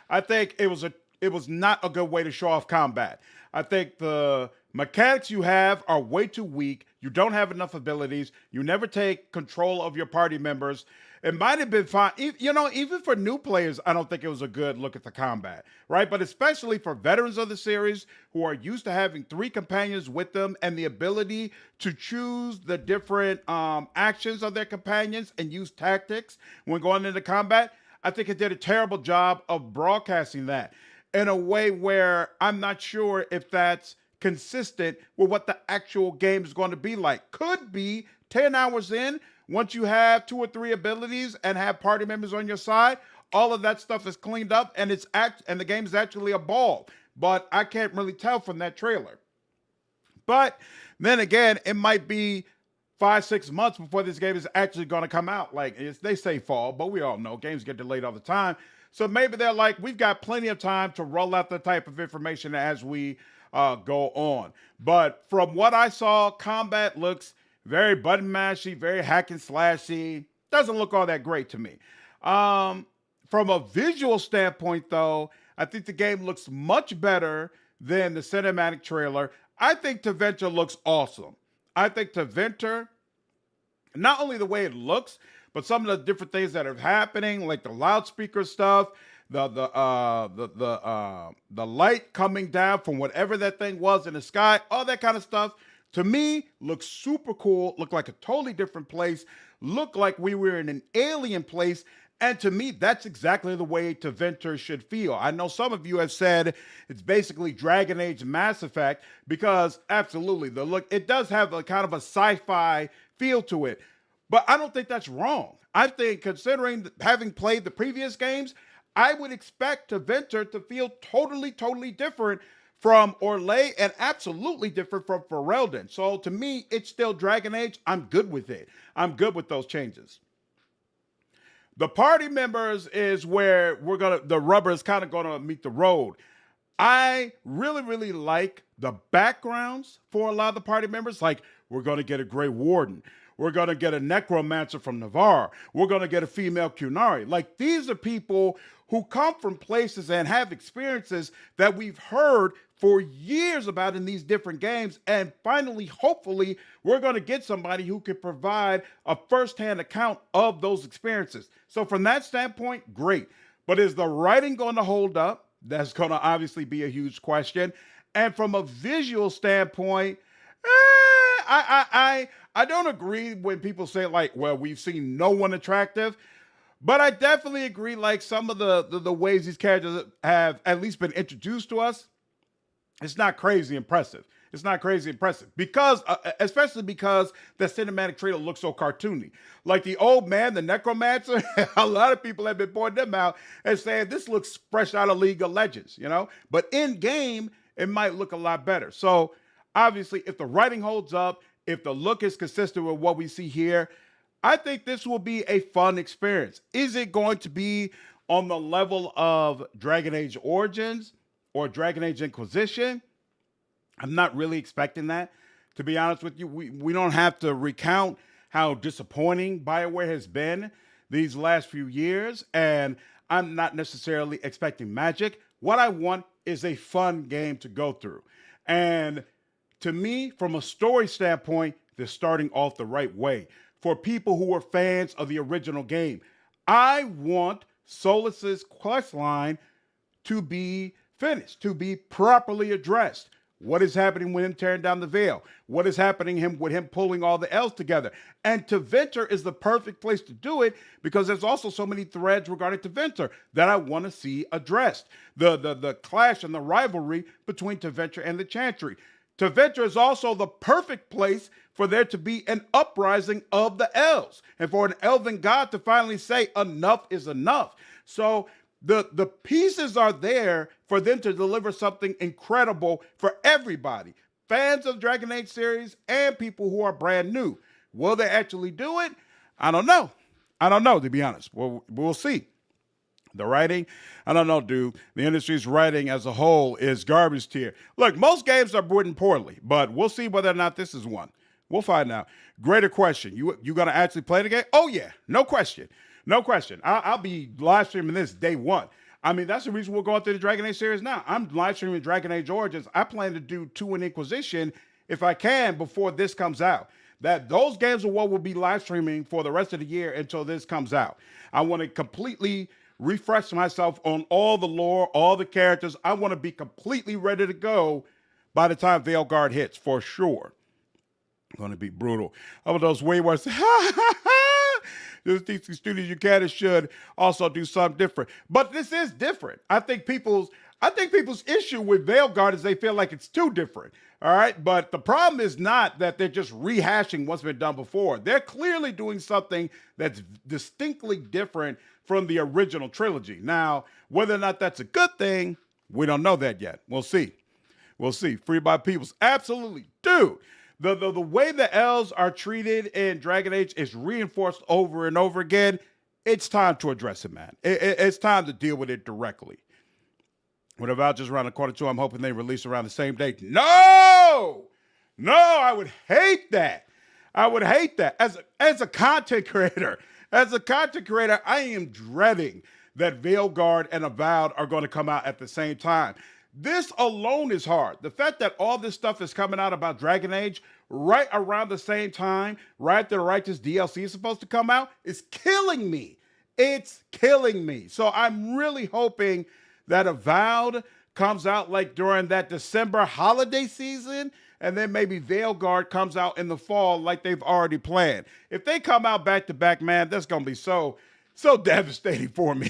I think it was not a good way to show off combat. I think the mechanics you have are way too weak. You don't have enough abilities. You never take control of your party members. It might have been fine. You know, even for new players, I don't think it was a good look at the combat, right? But especially for veterans of the series who are used to having 3 companions with them and the ability to choose the different actions of their companions and use tactics when going into combat, I think it did a terrible job of broadcasting that in a way where I'm not sure if that's consistent with what the actual game is going to be like. Could be 10 hours in, once you have 2 or 3 abilities and have party members on your side, all of that stuff is cleaned up and the game is actually a ball. But I can't really tell from that trailer. But then again, it might be 5-6 months before this game is actually going to come out. Like they say fall, but we all know games get delayed all the time. So maybe they're like, we've got plenty of time to roll out the type of information as we go on. But from what I saw, combat looks very button mashy, very hack and slashy. Doesn't look all that great to me. From a visual standpoint, though, I think the game looks much better than the cinematic trailer. I think Tevinter looks awesome. I think Tevinter, not only the way it looks, but some of the different things that are happening, like the loudspeaker stuff, the light coming down from whatever that thing was in the sky, all that kind of stuff, to me, looks super cool, looked like a totally different place, looked like we were in an alien place, and to me, that's exactly the way Tevinter should feel. I know some of you have said it's basically Dragon Age Mass Effect, because absolutely, it does have a kind of a sci-fi feel to it, but I don't think that's wrong. I think, considering having played the previous games, I would expect Tevinter to feel totally different from Orlais and absolutely different from Ferelden. So to me, it's still Dragon Age. I'm good with it. I'm good with those changes. The party members is where the rubber is kind of gonna meet the road. I really like the backgrounds for a lot of the party members. Like, we're gonna get a Grey Warden. We're going to get a necromancer from Navarre. We're going to get a female Qunari. Like, these are people who come from places and have experiences that we've heard for years about in these different games. And finally, hopefully, we're going to get somebody who can provide a firsthand account of those experiences. So from that standpoint, great. But is the writing going to hold up? That's going to obviously be a huge question. And from a visual standpoint, I don't agree when people say, like, well, we've seen no one attractive, but I definitely agree, like, some of the ways these characters have at least been introduced to us, it's not crazy impressive. It's not crazy impressive because, especially because the cinematic trailer looks so cartoony. Like the old man, the necromancer, a lot of people have been pointing them out and saying this looks fresh out of League of Legends, you know? But in game, it might look a lot better. So obviously, if the writing holds up, if the look is consistent with what we see here, I think this will be a fun experience. Is it going to be on the level of Dragon Age Origins or Dragon Age Inquisition? I'm not really expecting that, to be honest with you. We don't have to recount how disappointing BioWare has been these last few years, and I'm not necessarily expecting magic. What I want is a fun game to go through. And to me, from a story standpoint, they're starting off the right way. for people who were fans of the original game. I want Solas's quest line to be finished, to be properly addressed. What is happening with him tearing down the veil? What is happening with him pulling all the elves together? And Tevinter is the perfect place to do it because there's also so many threads regarding Tevinter that I want to see addressed. The clash and the rivalry between Tevinter and the Chantry. Tevinter is also the perfect place for there to be an uprising of the elves and for an elven god to finally say enough is enough. So the pieces are there for them to deliver something incredible for everybody, fans of Dragon Age series and people who are brand new. Will they actually do it? I don't know. I don't know, to be honest. We'll see. The writing, I don't know, dude. The industry's writing as a whole is garbage tier. Look, most games are written poorly, but we'll see whether or not this is one. We'll find out. Greater question. You going to actually play the game? Oh, yeah. No question. No question. I'll be live streaming this day one. I mean, that's the reason we're going through the Dragon Age series now. I'm live streaming Dragon Age Origins. I plan to do 2 in Inquisition if I can before this comes out. Those games are what we'll be live streaming for the rest of the year until this comes out. I want to completely refresh myself on all the lore, all the characters. I want to be completely ready to go by the time Veilguard hits, for sure. Going to be brutal. How about those waywards? Just teach the students you can and should also do something different. But this is different. I think people's issue with Veilguard is they feel like it's too different. All right. But the problem is not that they're just rehashing what's been done before. They're clearly doing something that's distinctly different from the original trilogy. Now, whether or not that's a good thing, we don't know that yet. We'll see. We'll see. Free by Peoples. Absolutely. Dude. The way the elves are treated in Dragon Age is reinforced over and over again. It's time to address it, man. It's time to deal with it directly. With Avowed just around the corner, too, I'm hoping they release around the same date. No! No, I would hate that. I would hate that. As a content creator, I am dreading that Veilguard and Avowed are going to come out at the same time. This alone is hard. The fact that all this stuff is coming out about Dragon Age right around the same time, right after the Righteous DLC is supposed to come out, is killing me. It's killing me. So I'm really hoping that Avowed comes out like during that December holiday season, and then maybe Veilguard comes out in the fall like they've already planned. If they come out back to back, man, that's going to be so devastating for me.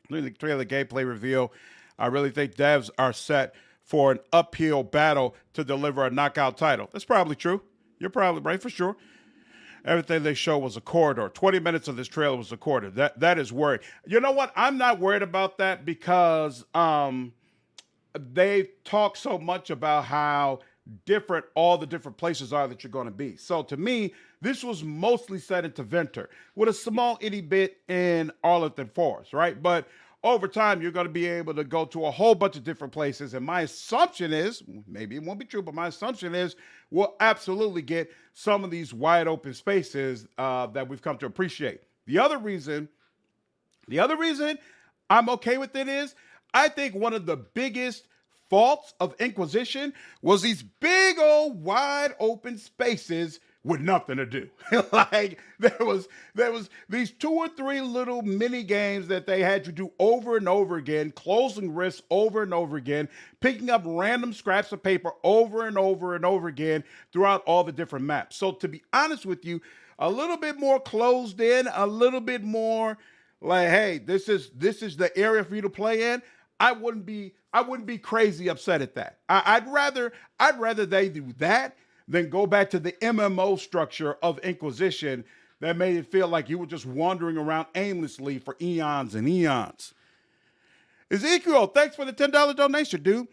During the trailer gameplay reveal, I really think devs are set for an uphill battle to deliver a knockout title. That's probably true. You're probably right, for sure. Everything they show was a corridor. 20 minutes of this trailer was a corridor. That is worried. You know what? I'm not worried about that because they talk so much about how different all the different places are that you're going to be. So to me, this was mostly set into Tevinter with a small itty bit in Arlington Forest, right? But over time, you're going to be able to go to a whole bunch of different places. And my assumption is, maybe it won't be true, but my assumption is we'll absolutely get some of these wide open spaces that we've come to appreciate. The other reason I'm okay with it is I think one of the biggest faults of Inquisition was these big old wide open spaces with nothing to do. Like there was these 2 or 3 little mini games that they had to do over and over again, closing risks over and over again, picking up random scraps of paper over and over and over again throughout all the different maps. So to be honest with you, a little bit more closed in, a little bit more like, hey, this is the area for you to play in. I wouldn't be crazy upset at that. I'd rather they do that than go back to the MMO structure of Inquisition that made it feel like you were just wandering around aimlessly for eons and eons. Ezekiel, thanks for the $10 donation, dude.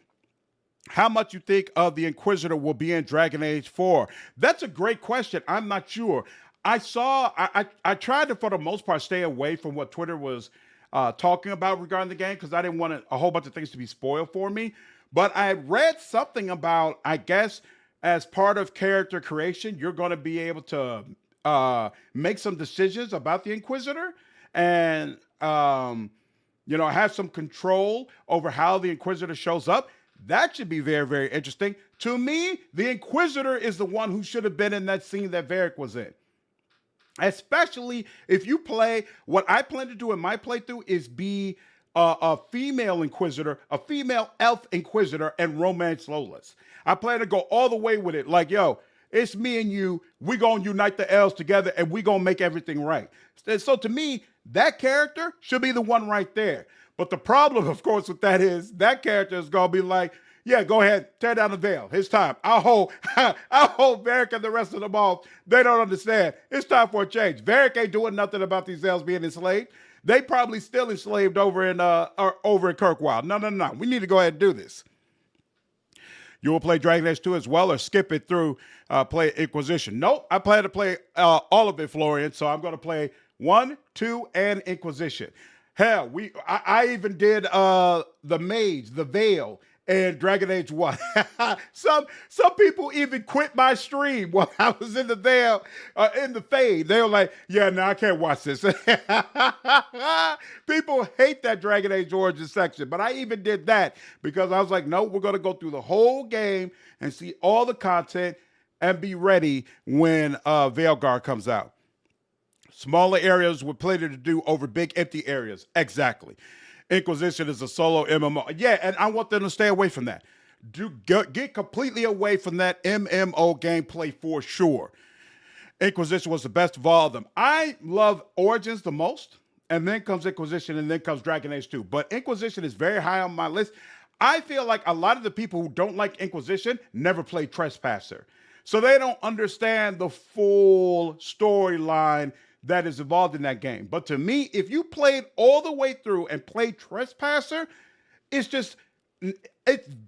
How much you think of the Inquisitor will be in Dragon Age 4? That's a great question. I'm not sure. I tried to, for the most part, stay away from what Twitter was talking about regarding the game because I didn't want a whole bunch of things to be spoiled for me. But I read something about, I guess, as part of character creation, you're going to be able to make some decisions about the Inquisitor and, have some control over how the Inquisitor shows up. That should be very, very interesting. To me, the Inquisitor is the one who should have been in that scene that Varric was in. Especially if you play, what I plan to do in my playthrough is be a female Inquisitor, a female elf Inquisitor, and romance Solas. I plan to go all the way with it. Like, yo, it's me and you. We gonna unite the elves together, and we gonna make everything right. So to me, that character should be the one right there. But the problem, of course, with that is that character is gonna be like, yeah, go ahead, tear down the veil. It's time. I'll hold Varric and the rest of them off. They don't understand. It's time for a change. Varric ain't doing nothing about these elves being enslaved. They probably still enslaved over in Kirkwall. No. We need to go ahead and do this. You will play Dragon Age 2 as well, or skip it through play Inquisition? Nope, I plan to play all of it, Florian. So I'm going to play 1, 2, and Inquisition. Hell, I even did the Mage, the Veil, and Dragon Age 1. Some people even quit my stream while I was in the Veil, in the Fade. They were like, yeah, no, I can't watch this. People hate that Dragon Age Origins section, but I even did that because I was like, no, we're going to go through the whole game and see all the content and be ready when Veilguard comes out. Smaller areas with plenty to do over big empty areas. Exactly. Inquisition is a solo MMO. Yeah, and I want them to stay away from that. Get completely away from that MMO gameplay for sure. Inquisition was the best of all of them. I love Origins the most, and then comes Inquisition, and then comes Dragon Age 2. But Inquisition is very high on my list. I feel like a lot of the people who don't like Inquisition never played Trespasser. So they don't understand the full storyline that is involved in that game. But to me, if you played all the way through and played Trespasser, it's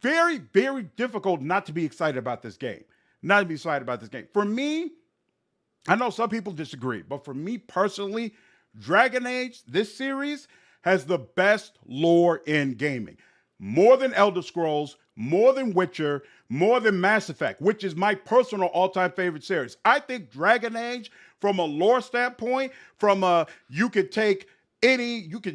very, very difficult not to be excited about this game. For me, I know some people disagree, but for me personally, Dragon Age, this series, has the best lore in gaming. More than Elder Scrolls, more than Witcher, more than Mass Effect, which is my personal all-time favorite series. I think Dragon Age, from a lore standpoint, you could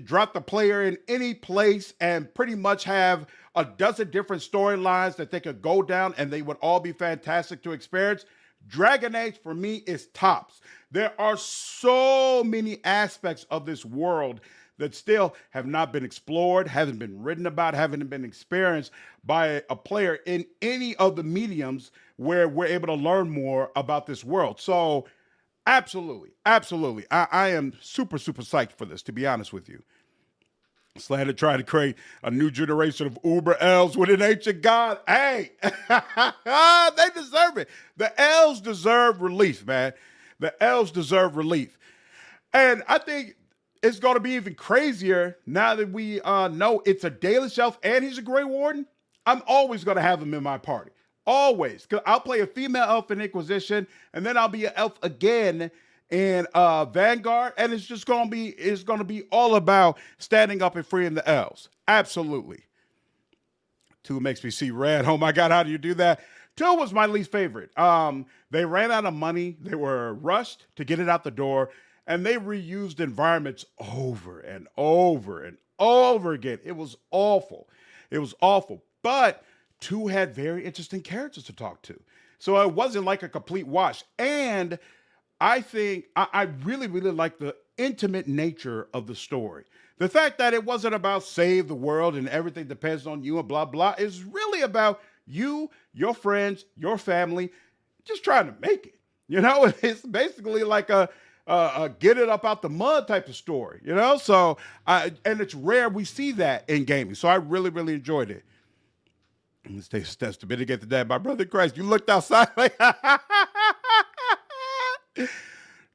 drop the player in any place and pretty much have a dozen different storylines that they could go down and they would all be fantastic to experience. Dragon Age, for me, is tops. There are so many aspects of this world that still have not been explored, haven't been written about, haven't been experienced by a player in any of the mediums where we're able to learn more about this world. So absolutely. I am super, super psyched for this, to be honest with you. Slayer tried to create a new generation of Uber elves with an ancient god. Hey, they deserve it. The elves deserve relief, man. The elves deserve relief. And I think it's going to be even crazier now that we know it's a Daily Shelf and he's a Grey Warden. I'm always going to have him in my party. Always. Because I'll play a female elf in Inquisition, and then I'll be an elf again in Vanguard, and it's going to be all about standing up and freeing the elves. Absolutely. 2 makes me see red. Oh my God, how do you do that? 2 was my least favorite. They ran out of money. They were rushed to get it out the door, and they reused environments over and over and over again. It was awful. But 2 had very interesting characters to talk to. So it wasn't like a complete wash. And I think I really, really like the intimate nature of the story. The fact that it wasn't about save the world and everything depends on you and blah, blah, is really about you, your friends, your family, just trying to make it. You know, it's basically like a get it up out the mud type of story, you know? So, and it's rare we see that in gaming. So I really, really enjoyed it. Let's take steps to mitigate the dead. My brother in Christ, you looked outside like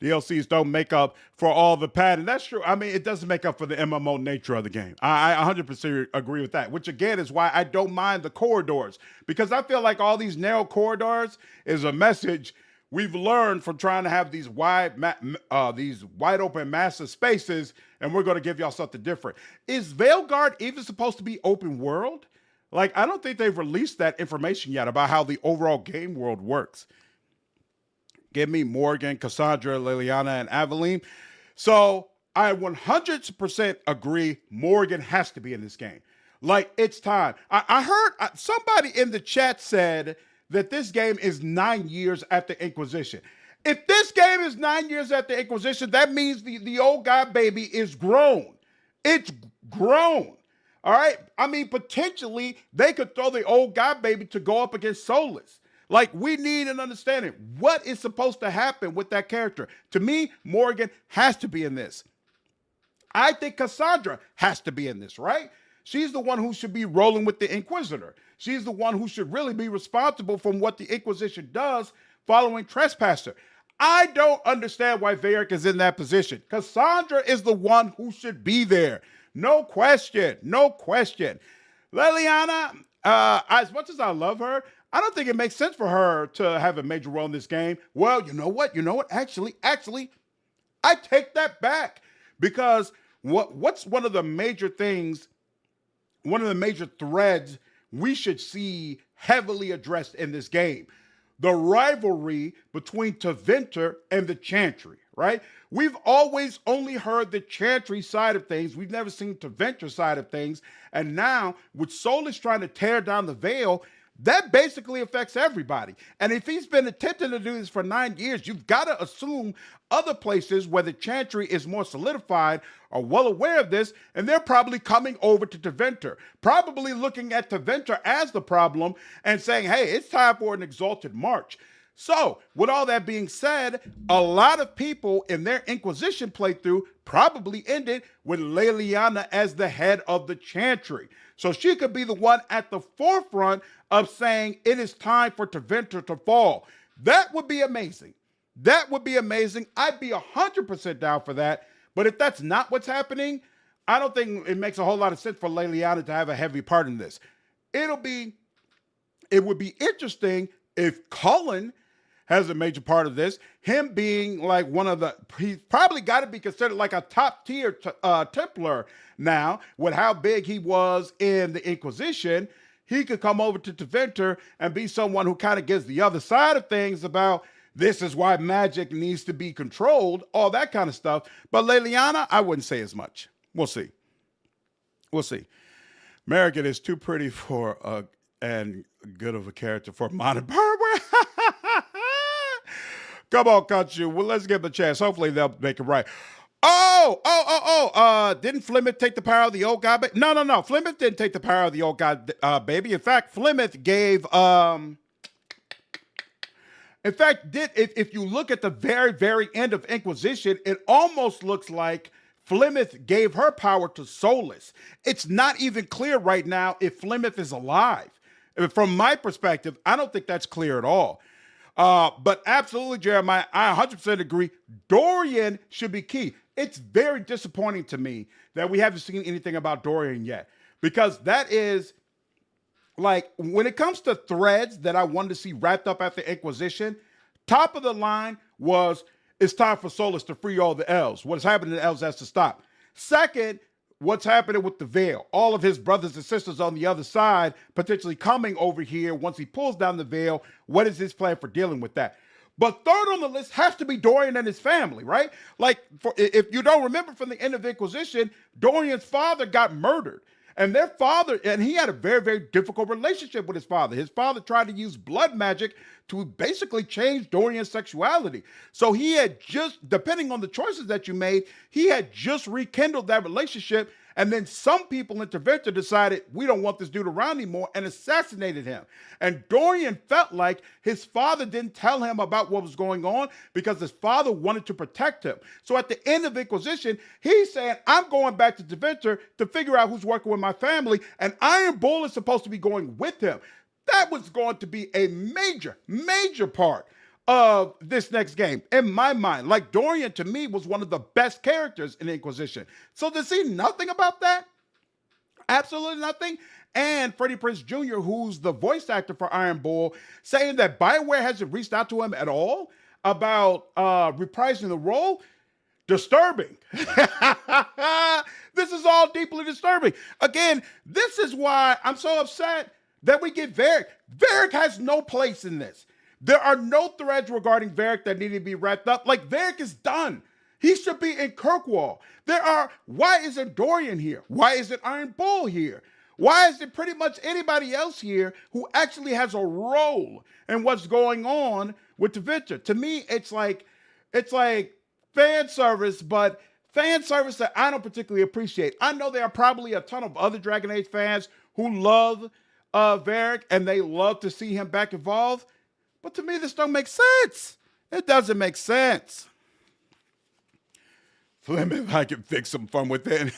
DLCs don't make up for all the padding. That's true. I mean, it doesn't make up for the MMO nature of the game. I 100% agree with that, which again is why I don't mind the corridors, because I feel like all these narrow corridors is a message we've learned from trying to have these wide open massive spaces, and we're going to give y'all something different. Is Veilguard even supposed to be open world? Like, I don't think they've released that information yet about how the overall game world works. Give me Morgan, Cassandra, Liliana, and Aveline. So I 100% agree Morgan has to be in this game. Like, it's time. I heard somebody in the chat said that this game is 9 years after Inquisition. If this game is 9 years after Inquisition, that means the old god baby is grown. It's grown. All right? I mean, potentially, they could throw the old god baby to go up against Solas. Like, we need an understanding. What is supposed to happen with that character? To me, Morgan has to be in this. I think Cassandra has to be in this, right? She's the one who should be rolling with the Inquisitor. She's the one who should really be responsible for what the Inquisition does following Trespasser. I don't understand why Veilguard is in that position. Cassandra is the one who should be there. No question. No question. Leliana, as much as I love her, I don't think it makes sense for her to have a major role in this game. Well, you know what? Actually, I take that back. Because what's one of the major things, one of the major threads we should see heavily addressed in this game? The rivalry between Tevinter and the Chantry, right? We've always only heard the Chantry side of things. We've never seen Tevinter side of things. And now, with Solas trying to tear down the veil, that basically affects everybody. And if he's been attempting to do this for 9 years, you've got to assume other places where the Chantry is more solidified are well aware of this, and they're probably coming over to Tevinter, probably looking at Tevinter as the problem and saying, hey, it's time for an exalted march. So, with all that being said, a lot of people in their Inquisition playthrough probably ended with Leliana as the head of the Chantry. So she could be the one at the forefront of saying it is time for Tevinter to fall. That would be amazing. That would be amazing. I'd be 100% down for that. But if that's not what's happening, I don't think it makes a whole lot of sense for Leliana to have a heavy part in this. It would be interesting if Cullen has a major part of this. Him being like he's probably got to be considered like a top tier Templar now with how big he was in the Inquisition. He could come over to Tevinter and be someone who kind of gives the other side of things about this is why magic needs to be controlled, all that kind of stuff. But Leliana, I wouldn't say as much. We'll see. We'll see. Merrigan is too pretty for and good of a character for modern Bioware. Come on, Kachu. Well, let's give them a chance. Hopefully they'll make it right. Didn't Flemeth take the power of the old god? No. Flemeth didn't take the power of the old god, baby. In fact, Flemeth gave, if you look at the very, very end of Inquisition, it almost looks like Flemeth gave her power to Solas. It's not even clear right now if Flemeth is alive. From my perspective, I don't think that's clear at all. But absolutely, Jeremiah, I 100% agree. Dorian should be key. It's very disappointing to me that we haven't seen anything about Dorian yet. Because that is, like, when it comes to threads that I wanted to see wrapped up after Inquisition, top of the line was, it's time for Solas to free all the elves. What's happening to the elves has to stop. Second, what's happening with the veil? All of his brothers and sisters on the other side potentially coming over here once he pulls down the veil. What is his plan for dealing with that? But third on the list has to be Dorian and his family, right? Like, if you don't remember from the end of Inquisition, Dorian's father got murdered. And their father, and he had a very, very difficult relationship with his father. His father tried to use blood magic to basically change Dorian's sexuality. So he had just, depending on the choices that you made, he had just rekindled that relationship. And then some people in Tevinter decided, we don't want this dude around anymore, and assassinated him. And Dorian felt like his father didn't tell him about what was going on because his father wanted to protect him. So at the end of Inquisition, he's saying, I'm going back to Tevinter to figure out who's working with my family, and Iron Bull is supposed to be going with him. That was going to be a major, major part of this next game, in my mind. Like, Dorian, to me, was one of the best characters in Inquisition. So to see nothing about that, absolutely nothing, and Freddie Prinze Jr., who's the voice actor for Iron Bull, saying that BioWare hasn't reached out to him at all about reprising the role, disturbing. This is all deeply disturbing. Again, this is why I'm so upset that we get Varric. Varric has no place in this. There are no threads regarding Varric that need to be wrapped up. Like, Varric is done. He should be in Kirkwall. Why isn't Dorian here? Why isn't Iron Bull here? Why is there pretty much anybody else here who actually has a role in what's going on with the Venture? To me, it's like fan service, but fan service that I don't particularly appreciate. I know there are probably a ton of other Dragon Age fans who love Varric and they love to see him back involved, but to me, this don't make sense. It doesn't make sense. Flim, if I can fix some fun within.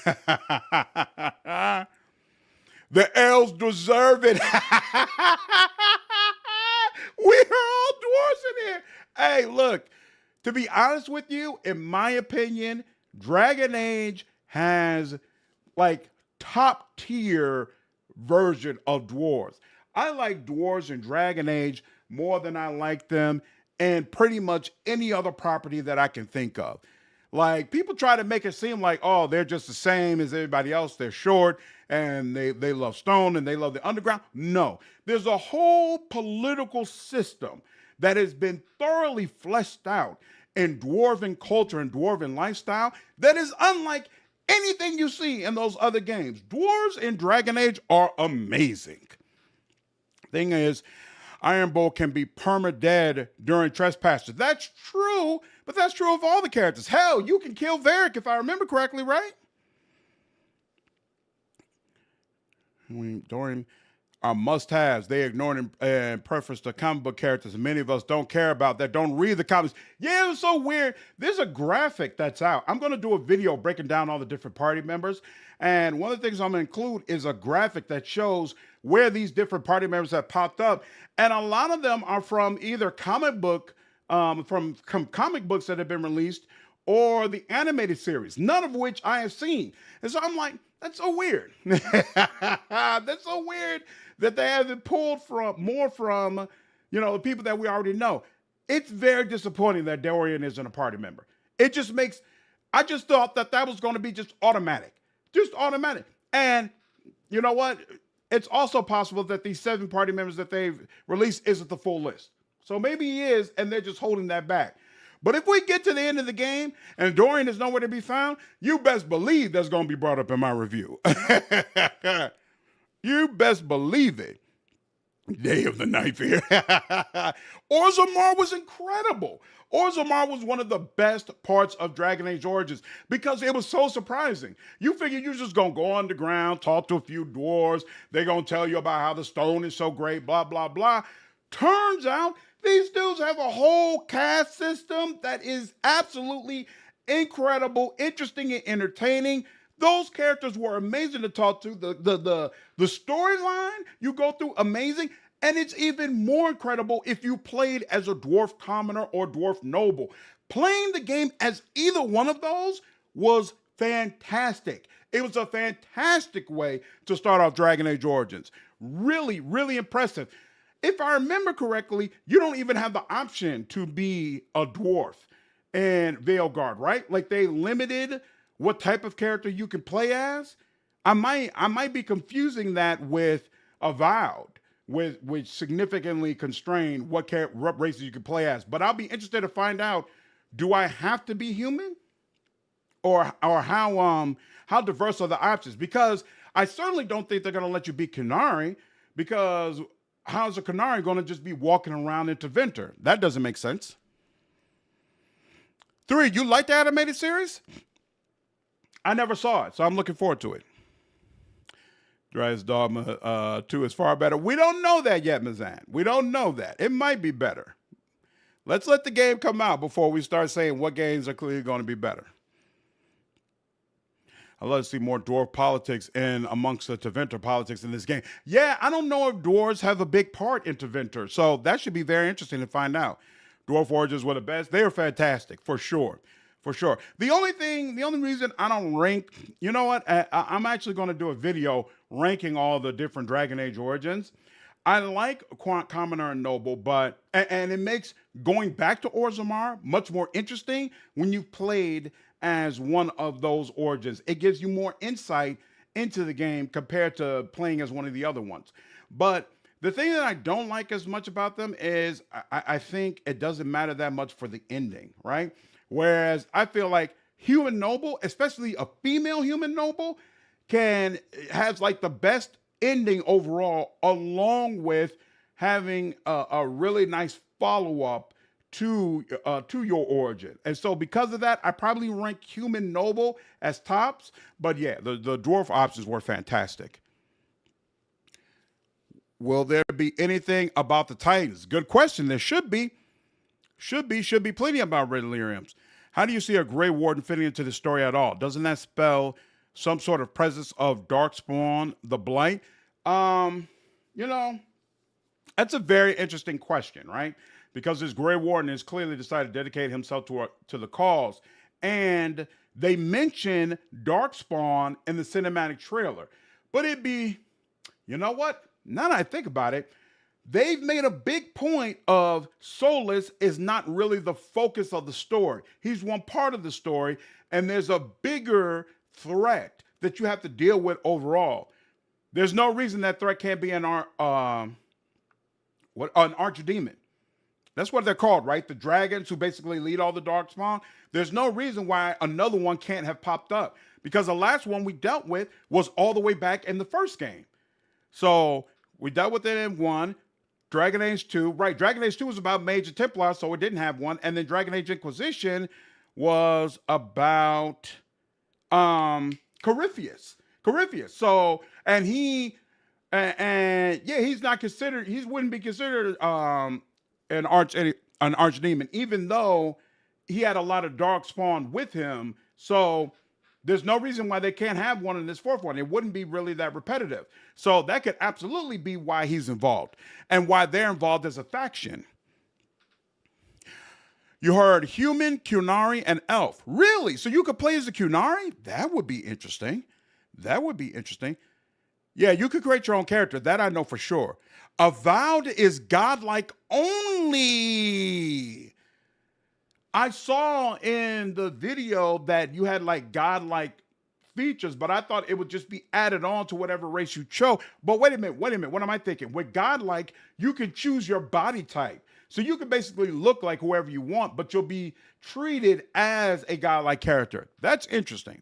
The elves deserve it. We are all dwarves in here. Hey, look, to be honest with you, in my opinion, Dragon Age has like top tier version of dwarves. I like dwarves in Dragon Age more than I like them in pretty much any other property that I can think of. Like, people try to make it seem like, oh, they're just the same as everybody else. They're short and they love stone and they love the underground. No, there's a whole political system that has been thoroughly fleshed out in Dwarven culture and Dwarven lifestyle that is unlike anything you see in those other games. Dwarves in Dragon Age are amazing. Thing is, Iron Bull can be perma-dead during trespasses. That's true, but that's true of all the characters. Hell, you can kill Varric if I remember correctly, right? During our must-haves, they ignored in preference to comic book characters, and many of us don't care about that, don't read the comics. Yeah, it was so weird. There's a graphic that's out. I'm going to do a video breaking down all the different party members, and one of the things I'm going to include is a graphic that shows where these different party members have popped up, and a lot of them are from either comic books that have been released or the animated series, none of which I have seen. And so I'm like, that's so weird. That's so weird that they haven't pulled from the people that we already know. It's very disappointing that Dorian isn't a party member. It just makes, I just thought that was going to be just automatic. And you know what? It's also possible that these 7 party members that they've released isn't the full list. So maybe he is, and they're just holding that back. But if we get to the end of the game and Dorian is nowhere to be found, you best believe that's going to be brought up in my review. You best believe it. Day of the Knife here. Orzammar was incredible. Orzammar was one of the best parts of Dragon Age Origins because it was so surprising. You figure you're just going to go underground, talk to a few dwarves. They're going to tell you about how the stone is so great, blah, blah, blah. Turns out these dudes have a whole caste system that is absolutely incredible, interesting, and entertaining. Those characters were amazing to talk to. The storyline you go through, amazing. And it's even more incredible if you played as a dwarf commoner or dwarf noble. Playing the game as either one of those was fantastic. It was a fantastic way to start off Dragon Age Origins. Really, really impressive. If I remember correctly, you don't even have the option to be a dwarf in Veilguard, right? Like, they limited what type of character you can play as. I might be confusing that with Avowed, which significantly constrained what races you can play as. But I'll be interested to find out, do I have to be human? Or how diverse are the options? Because I certainly don't think they're going to let you be Qunari, because how's a Qunari going to just be walking around into Venter? That doesn't make sense. 3, you like the animated series? I never saw it, so I'm looking forward to it. Dryas Dogma 2 is far better. We don't know that yet, Mazan. We don't know that. It might be better. Let's let the game come out before we start saying what games are clearly going to be better. I'd love to see more dwarf politics in amongst the Tevinter politics in this game. Yeah, I don't know if dwarves have a big part in Tevinter, so that should be very interesting to find out. Dwarf Origins were the best. They are fantastic, for sure. For sure. The only reason I don't rank, you know what? I'm actually going to do a video ranking all the different Dragon Age Origins. I like Commoner and Noble, and it makes going back to Orzammar much more interesting when you've played as one of those origins. It gives you more insight into the game compared to playing as one of the other ones. But the thing that I don't like as much about them is I think it doesn't matter that much for the ending, right? Whereas I feel like human noble, especially a female human noble, has like the best ending overall, along with having a really nice follow-up to your origin. And so because of that, I probably rank Human Noble as tops. But yeah, the dwarf options were fantastic. Will there be anything about the Titans? Good question. There should be. Should be plenty about Red Lyriums. How do you see a Grey Warden fitting into the story at all? Doesn't that spell some sort of presence of Darkspawn, the Blight? You know, that's a very interesting question, right? Because this Grey Warden has clearly decided to dedicate himself to the cause. And they mention Darkspawn in the cinematic trailer. But it'd be, you know what? Now that I think about it, they've made a big point of Solas is not really the focus of the story. He's one part of the story, and there's a bigger threat that you have to deal with overall. There's no reason that threat can't be an archdemon. That's what they're called, right? The dragons who basically lead all the Darkspawn. There's no reason why another one can't have popped up, because the last one we dealt with was all the way back in the first game. So we dealt with it in 1. Dragon Age 2, right? Dragon Age 2 was about Mage Templar, so it didn't have one. And then Dragon Age Inquisition was about Corypheus. So, and yeah, he's not considered, he wouldn't be considered an archdemon, even though he had a lot of Darkspawn with him. So there's no reason why they can't have one in this fourth one. It wouldn't be really that repetitive. So that could absolutely be why he's involved and why they're involved as a faction. You heard human, Qunari, and elf. Really? So you could play as a Qunari? That would be interesting. Yeah, you could create your own character. That I know for sure. Avowed is godlike only. I saw in the video that you had like godlike features, but I thought it would just be added on to whatever race you chose. But wait a minute. What am I thinking? With godlike, you can choose your body type. So you can basically look like whoever you want, but you'll be treated as a godlike character. That's interesting.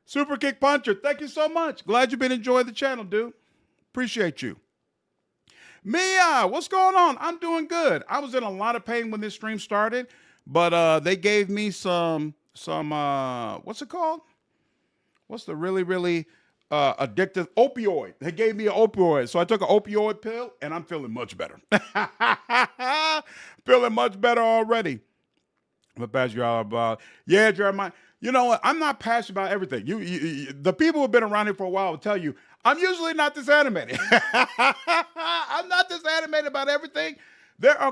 Super Kick Puncher, thank you so much. Glad you've been enjoying the channel, dude. Appreciate you. Mia, what's going on? I'm doing good. I was in a lot of pain when this stream started, but they gave me some what's it called? What's the really addictive opioid? They gave me an opioid. So I took an opioid pill and I'm feeling much better. Feeling much better already. I'm gonna pass you all about. Yeah, Jeremiah. You know what? I'm not passionate about everything. The people who've been around here for a while will tell you, I'm usually not this animated. I'm not this animated about everything. There are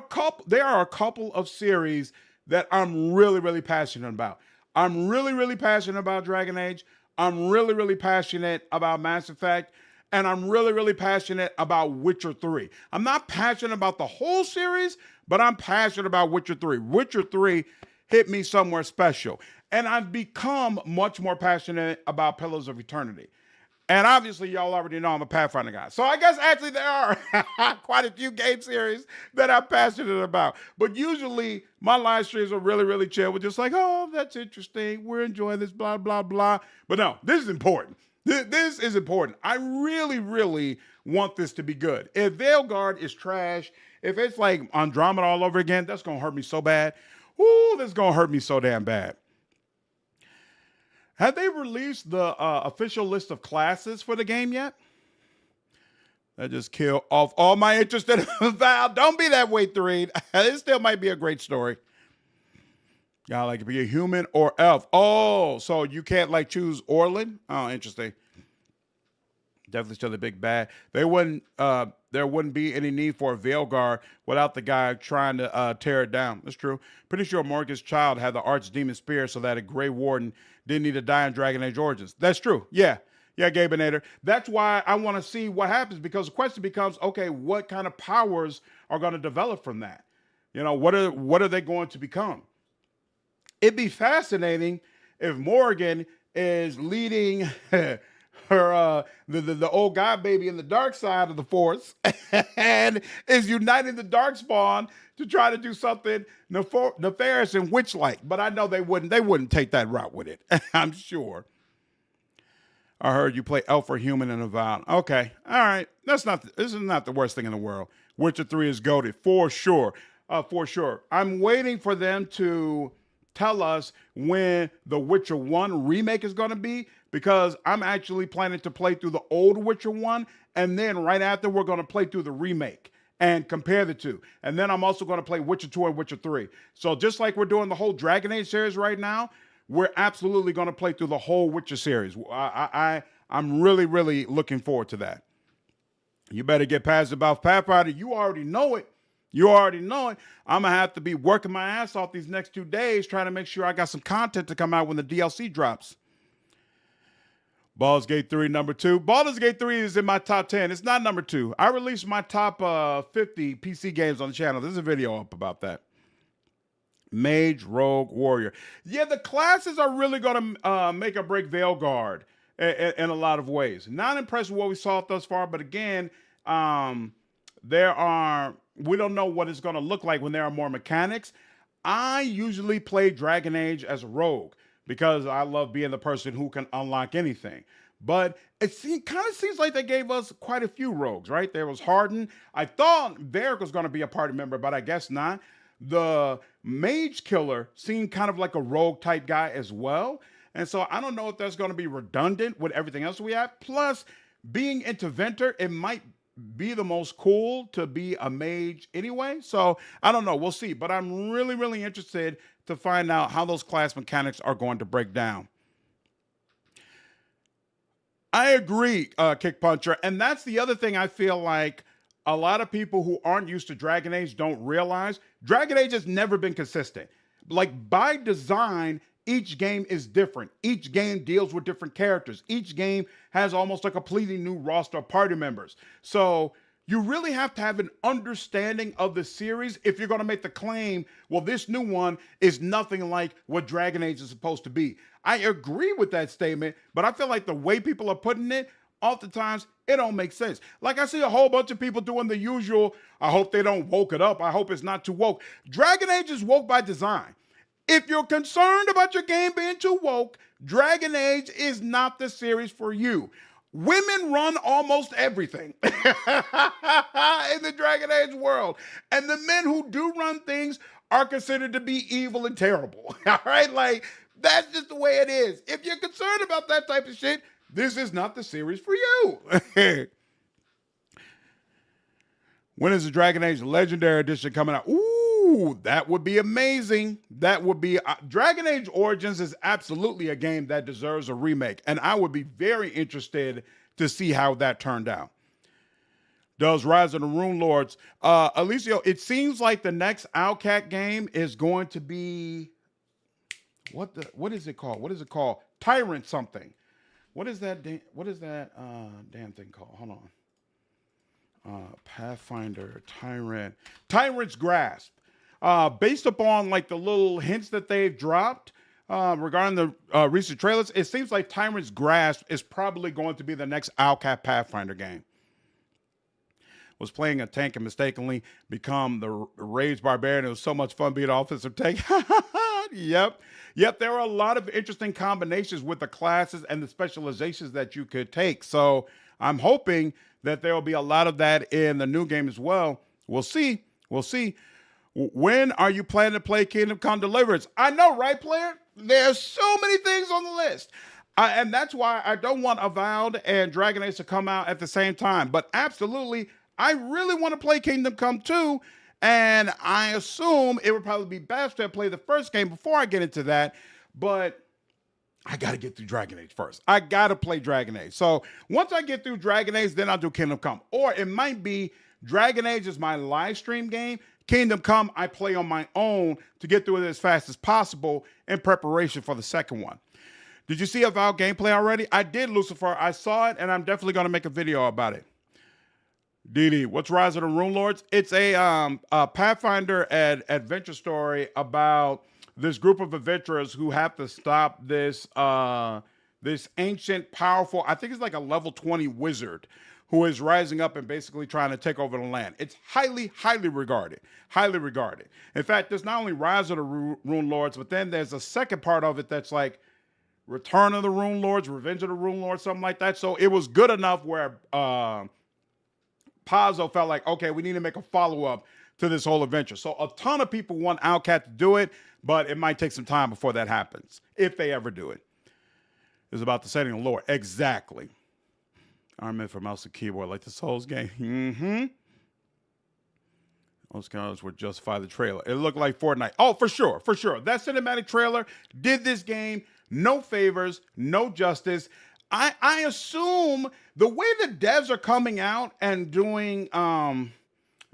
a couple of series that I'm really passionate about. I'm really passionate about Dragon Age. I'm really passionate about Mass Effect. And I'm really passionate about Witcher 3. I'm not passionate about the whole series, but I'm passionate about Witcher 3. Witcher 3 hit me somewhere special. And I've become much more passionate about Pillars of Eternity. And obviously, y'all already know I'm a Pathfinder guy. So I guess actually there are quite a few game series that I'm passionate about. But usually, my live streams are really chill. We're just like, oh, that's interesting. We're enjoying this, blah, blah, blah. But no, this is important. This is important. I really want this to be good. If Veilguard is trash, if it's like Andromeda all over again, that's going to hurt me so bad. Ooh, that's going to hurt me so damn bad. Have they released the official list of classes for the game yet? That just killed off all my interest in Val. Don't be that way, Threed. It still might be a great story. Y'all like to be a human or elf. Oh, so you can't like choose Orlin? Oh, interesting. Definitely still a big bad. There wouldn't be any need for a Veilguard without the guy trying to tear it down. That's true. Pretty sure Morgan's child had the Archdemon Spear so that a Grey Warden didn't need to die in Dragon Age Origins. That's true. Yeah, Gabenator. That's why I want to see what happens, because the question becomes, okay, what kind of powers are going to develop from that? You know, what are they going to become? It'd be fascinating if Morgan is leading her the old god baby in the dark side of the Force and is uniting the Darkspawn to try to do something nefarious and witch-like. But I know they wouldn't take that route with it. I'm sure. I heard you play elf or human in Avowed. Okay, all right. This is not the worst thing in the world. Witcher 3 is goated for sure. For sure. I'm waiting for them to tell us when the Witcher 1 remake is going to be, because I'm actually planning to play through the old Witcher 1, and then right after we're going to play through the remake and compare the two. And then I'm also going to play Witcher 2 and Witcher 3. So just like we're doing the whole Dragon Age series right now, we're absolutely going to play through the whole Witcher series. I'm really, really looking forward to that. You better get past about Pathfinder. You already know it. You already know it. I'm going to have to be working my ass off these next 2 days trying to make sure I got some content to come out when the DLC drops. Baldur's Gate 3, number 2. Baldur's Gate 3 is in my top 10. It's not number 2. I released my top 50 PC games on the channel. There's a video up about that. Mage, Rogue, Warrior. Yeah, the classes are really going to make or break Veilguard in a lot of ways. Not impressed with what we saw thus far, but again, we don't know what it's going to look like when there are more mechanics. I usually play Dragon Age as a rogue because I love being the person who can unlock anything. But it kind of seems like they gave us quite a few rogues, right? There was Harden. I thought Varric was going to be a party member, but I guess not. The Mage Killer seemed kind of like a rogue type guy as well. And so I don't know if that's going to be redundant with everything else we have. Plus, being Interventor, it might be the most cool to be a mage anyway. So I don't know. We'll see. But I'm really, really interested to find out how those class mechanics are going to break down. I agree, Kick Puncher. And that's the other thing I feel like a lot of people who aren't used to Dragon Age don't realize. Dragon Age has never been consistent. Like, by design, each game is different. Each game deals with different characters. Each game has almost a completely new roster of party members. So you really have to have an understanding of the series if you're going to make the claim, well, this new one is nothing like what Dragon Age is supposed to be. I agree with that statement, but I feel like the way people are putting it, oftentimes, it don't make sense. Like, I see a whole bunch of people doing the usual, I hope they don't woke it up. I hope it's not too woke. Dragon Age is woke by design. If you're concerned about your game being too woke, Dragon Age is not the series for you. Women run almost everything in the Dragon Age world. And the men who do run things are considered to be evil and terrible. All right? Like, that's just the way it is. If you're concerned about that type of shit, this is not the series for you. When is the Dragon Age Legendary Edition coming out? Ooh, that would be amazing. That would be... Dragon Age Origins is absolutely a game that deserves a remake, and I would be very interested to see how that turned out. Does Rise of the Rune Lords... Alicio, it seems like the next Outcat game is going to be... What is it called? What is it called? Tyrant something. What is that damn thing called? Hold on. Pathfinder, Tyrant's Grasp. Based upon like the little hints that they've dropped regarding the recent trailers, it seems like Tyrant's Grasp is probably going to be the next Outcat Pathfinder game. Was playing a tank and mistakenly become the Rage Barbarian. It was so much fun being an offensive tank. Yep, there are a lot of interesting combinations with the classes and the specializations that you could take. So I'm hoping that there will be a lot of that in the new game as well. We'll see. When are you planning to play Kingdom Come Deliverance? I know, right, player? There's so many things on the list. And that's why I don't want Avowed and Dragon Age to come out at the same time. But absolutely, I really want to play Kingdom Come 2. And I assume it would probably be best to play the first game before I get into that. But I got to get through Dragon Age first. I got to play Dragon Age. So once I get through Dragon Age, then I'll do Kingdom Come. Or it might be Dragon Age is my live stream game. Kingdom Come, I play on my own to get through it as fast as possible in preparation for the second one. Did you see Avowed gameplay already? I did, Lucifer. I saw it, and I'm definitely going to make a video about it. DD, what's Rise of the Rune Lords? It's a Pathfinder adventure story about this group of adventurers who have to stop this this ancient, powerful, I think it's like a level 20 wizard who is rising up and basically trying to take over the land. It's highly, highly regarded. Highly regarded. In fact, there's not only Rise of the Rune Lords, but then there's a second part of it that's like Return of the Rune Lords, Revenge of the Rune Lords, something like that. So it was good enough where Pazzo felt like, okay, we need to make a follow-up to this whole adventure. So a ton of people want Outcat to do it, but it might take some time before that happens, if they ever do it. It's about the setting of lore. Exactly. I'm in for mouse and keyboard like the Souls game. Mm-hmm. Those guys would justify the trailer. It looked like Fortnite. Oh, for sure, for sure. That cinematic trailer did this game no favors, no justice. I assume the way the devs are coming out and doing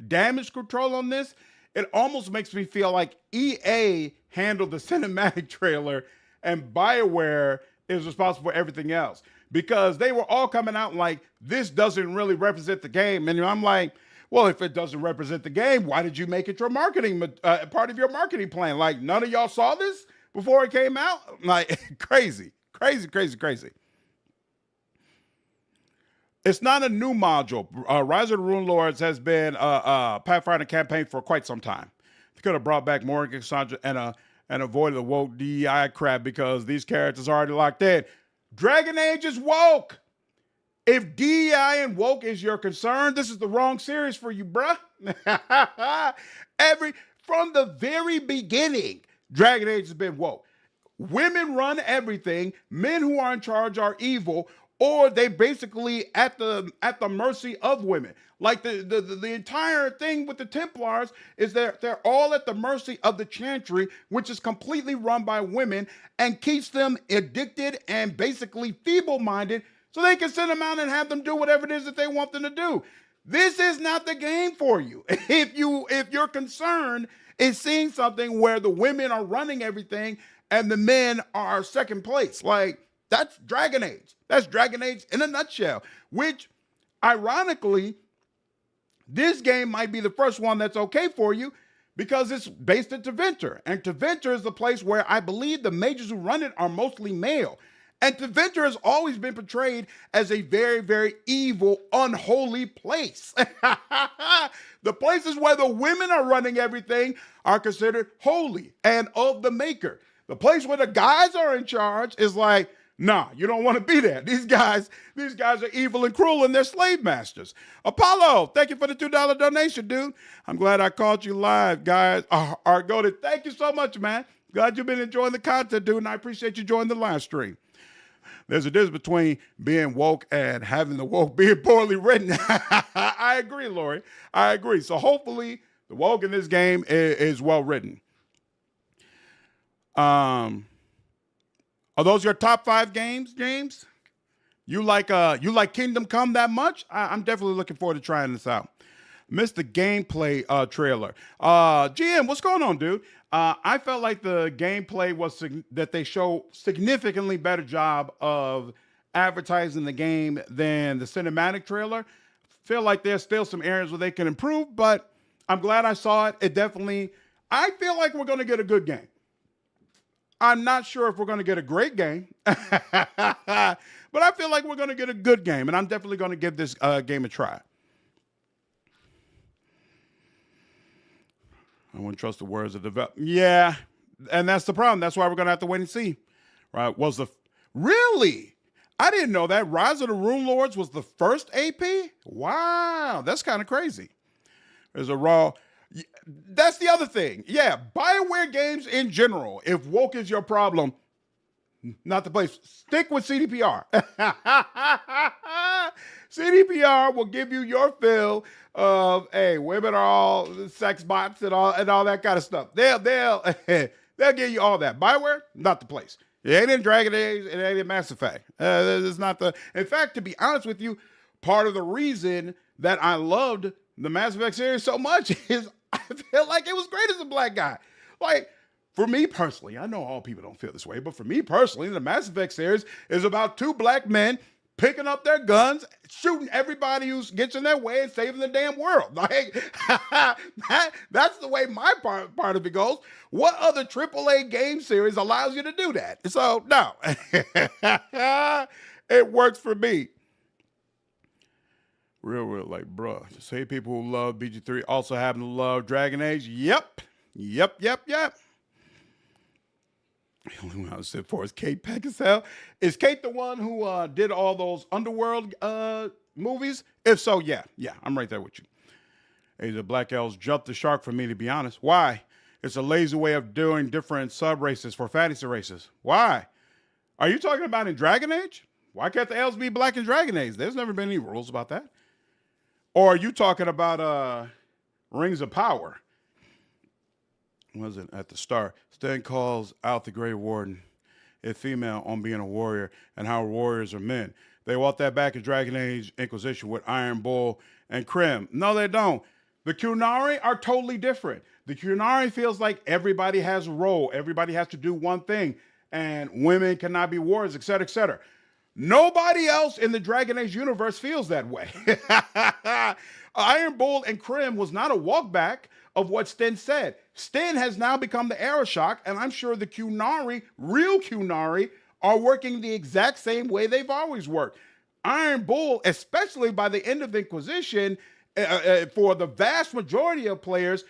damage control on this, it almost makes me feel like EA handled the cinematic trailer and BioWare is responsible for everything else. Because they were all coming out like, this doesn't really represent the game. And I'm like, well, if it doesn't represent the game, why did you make it your marketing part of your marketing plan? Like, none of y'all saw this before it came out? Like, crazy, crazy, crazy, crazy. It's not a new module. Rise of the Rune Lords has been a Pathfinder campaign for quite some time. They could have brought back Morgan, Cassandra, and avoided the woke DEI crap because these characters are already locked in. Dragon Age is woke. If DEI and woke is your concern, this is the wrong series for you, bruh. From the very beginning, Dragon Age has been woke. Women run everything. Men who are in charge are evil, or they basically at the mercy of women. Like the entire thing with the Templars is they're all at the mercy of the Chantry, which is completely run by women and keeps them addicted and basically feeble-minded so they can send them out and have them do whatever it is that they want them to do. This is not the game for you. If your concern is seeing something where the women are running everything and the men are second place, like that's Dragon Age. That's Dragon Age in a nutshell, which ironically, this game might be the first one that's okay for you because it's based in Tevinter. And Tevinter is the place where I believe the mages who run it are mostly male. And Tevinter has always been portrayed as a very, very evil, unholy place. The places where the women are running everything are considered holy and of the maker. The place where the guys are in charge is like, nah, you don't want to be there. These guys are evil and cruel and they're slave masters. Apollo, thank you for the $2 donation, dude. I'm glad I caught you live, guys. Argoted, thank you so much, man. Glad you've been enjoying the content, dude, and I appreciate you joining the live stream. There's a difference between being woke and having the woke being poorly written. I agree, Lori. I agree. So hopefully the woke in this game is well written. Are those your top 5 games, James? You like Kingdom Come that much? I'm definitely looking forward to trying this out. Missed the gameplay trailer. GM, what's going on, dude? I felt like the gameplay was that they show significantly better job of advertising the game than the cinematic trailer. Feel like there's still some areas where they can improve, but I'm glad I saw it. I feel like we're going to get a good game. I'm not sure if we're going to get a great game, but I feel like we're going to get a good game, and I'm definitely going to give this game a try. I wouldn't trust the words of development. Yeah, and that's the problem. That's why we're going to have to wait and see. Right? Really? I didn't know that. Rise of the Rune Lords was the first AP? Wow, that's kind of crazy. There's a raw... That's the other thing. Yeah, BioWare games in general, if woke is your problem, not the place. Stick with CDPR. CDPR will give you your fill of, hey, women are all sex bots and all that kind of stuff. They'll give you all that. BioWare, not the place. It ain't in Dragon Age, it ain't in Mass Effect. It's not the... In fact, to be honest with you, part of the reason that I loved the Mass Effect series so much is I feel like it was great as a black guy. Like, for me personally, I know all people don't feel this way, but for me personally, the Mass Effect series is about 2 black men picking up their guns, shooting everybody who gets in their way and saving the damn world. Like, that's the way my part of it goes. What other AAA game series allows you to do that? So, no. It works for me. Real, like, bruh. Just say people who love BG3 also happen to love Dragon Age. Yep. The only one I was sit for is Kate Beckinsale. Is Kate the one who did all those Underworld movies? If so, yeah, I'm right there with you. Hey, the Black Elves jumped the shark for me, to be honest. Why? It's a lazy way of doing different sub-races for fantasy races. Why? Are you talking about in Dragon Age? Why can't the elves be black in Dragon Age? There's never been any rules about that. Or are you talking about Rings of Power? Was it at the start? Stan calls out the Grey Warden, a female, on being a warrior and how warriors are men. They want that back in Dragon Age Inquisition with Iron Bull and Krim. No, they don't. The Qunari are totally different. The Qunari feels like everybody has a role. Everybody has to do one thing. And women cannot be warriors, et cetera, et cetera. Nobody else in the Dragon Age universe feels that way. Iron Bull and Krim was not a walkback of what Sten said. Sten has now become the Arashok, and I'm sure the Qunari, real Qunari, are working the exact same way they've always worked. Iron Bull, especially by the end of the Inquisition, for the vast majority of players,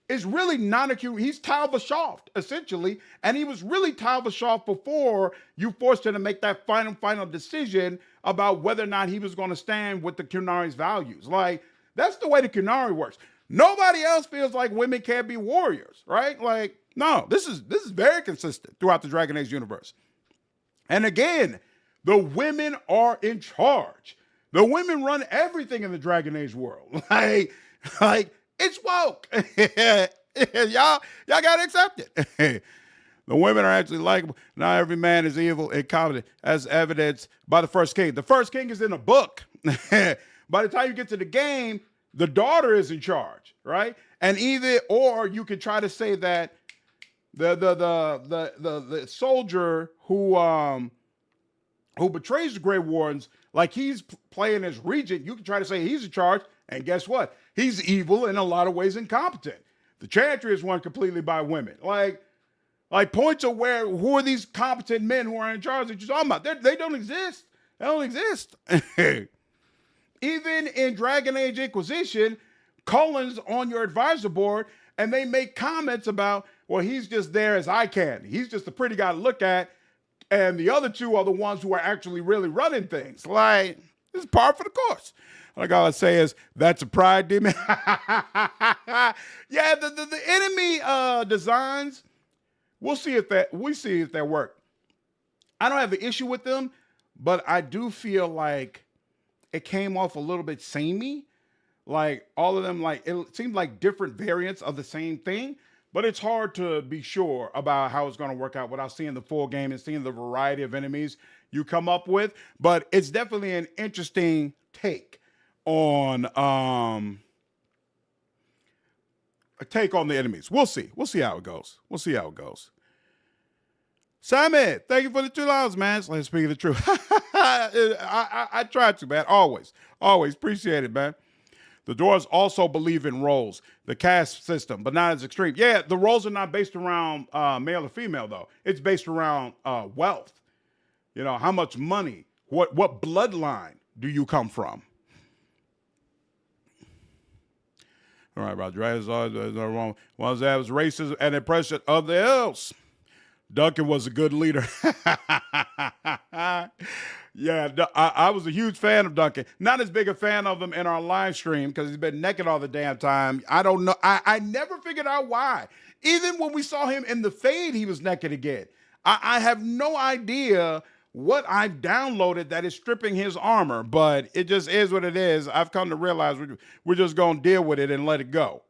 is really not a Q. He's Tal Vashoft, essentially, and he was really Tal Vashoft before you forced him to make that final decision about whether or not he was going to stand with the Qunari's values. Like, that's the way the Qunari works. Nobody else feels like women can't be warriors, right? Like, no, this is very consistent throughout the Dragon Age universe. And again, the women are in charge. The women run everything in the Dragon Age world. Like it's woke. y'all gotta accept it. The women are actually likable. Not every man is evil and competent, as evidenced by the first king. The first king is in a book. By the time you get to the game, the daughter is in charge, right? And or you could try to say that the soldier who betrays the Grey Wardens, like he's playing as regent, you can try to say he's in charge, and guess what? He's evil and in a lot of ways incompetent. The Chantry is run completely by women. Like points of who are these competent men who are in charge that you're talking about? They don't exist. They don't exist. Even in Dragon Age Inquisition, Cullen's on your advisor board, and they make comments about, well, he's just there as eye candy. He's just a pretty guy to look at, and the other two are the ones who are actually really running things. Like, this is par for the course. All I gotta say is, that's a pride demon. Yeah, the enemy designs, we see if they work. I don't have an issue with them, but I do feel like it came off a little bit samey. Like all of them, like it seemed like different variants of the same thing, but it's hard to be sure about how it's going to work out without seeing the full game and seeing the variety of enemies you come up with. But it's definitely an interesting take on a take on the enemies. We'll see. We'll see how it goes. We'll see how it goes. Simon, thank you for the $2, man. Let's speak the truth. I try to, man. Always appreciate it, man. The Dwarves also believe in roles, the caste system, but not as extreme. Yeah, the roles are not based around male or female, though. It's based around wealth. You know, how much money, what bloodline do you come from? All right, Roger. There's no wrong. One that was racist and impression of the elves. Duncan was a good leader. Yeah, I was a huge fan of Duncan. Not as big a fan of him in our live stream because he's been naked all the damn time. I don't know. I never figured out why. Even when we saw him in the Fade, he was naked again. I have no idea what I've downloaded that is stripping his armor, but it just is what it is. I've come to realize we're just going to deal with it and let it go.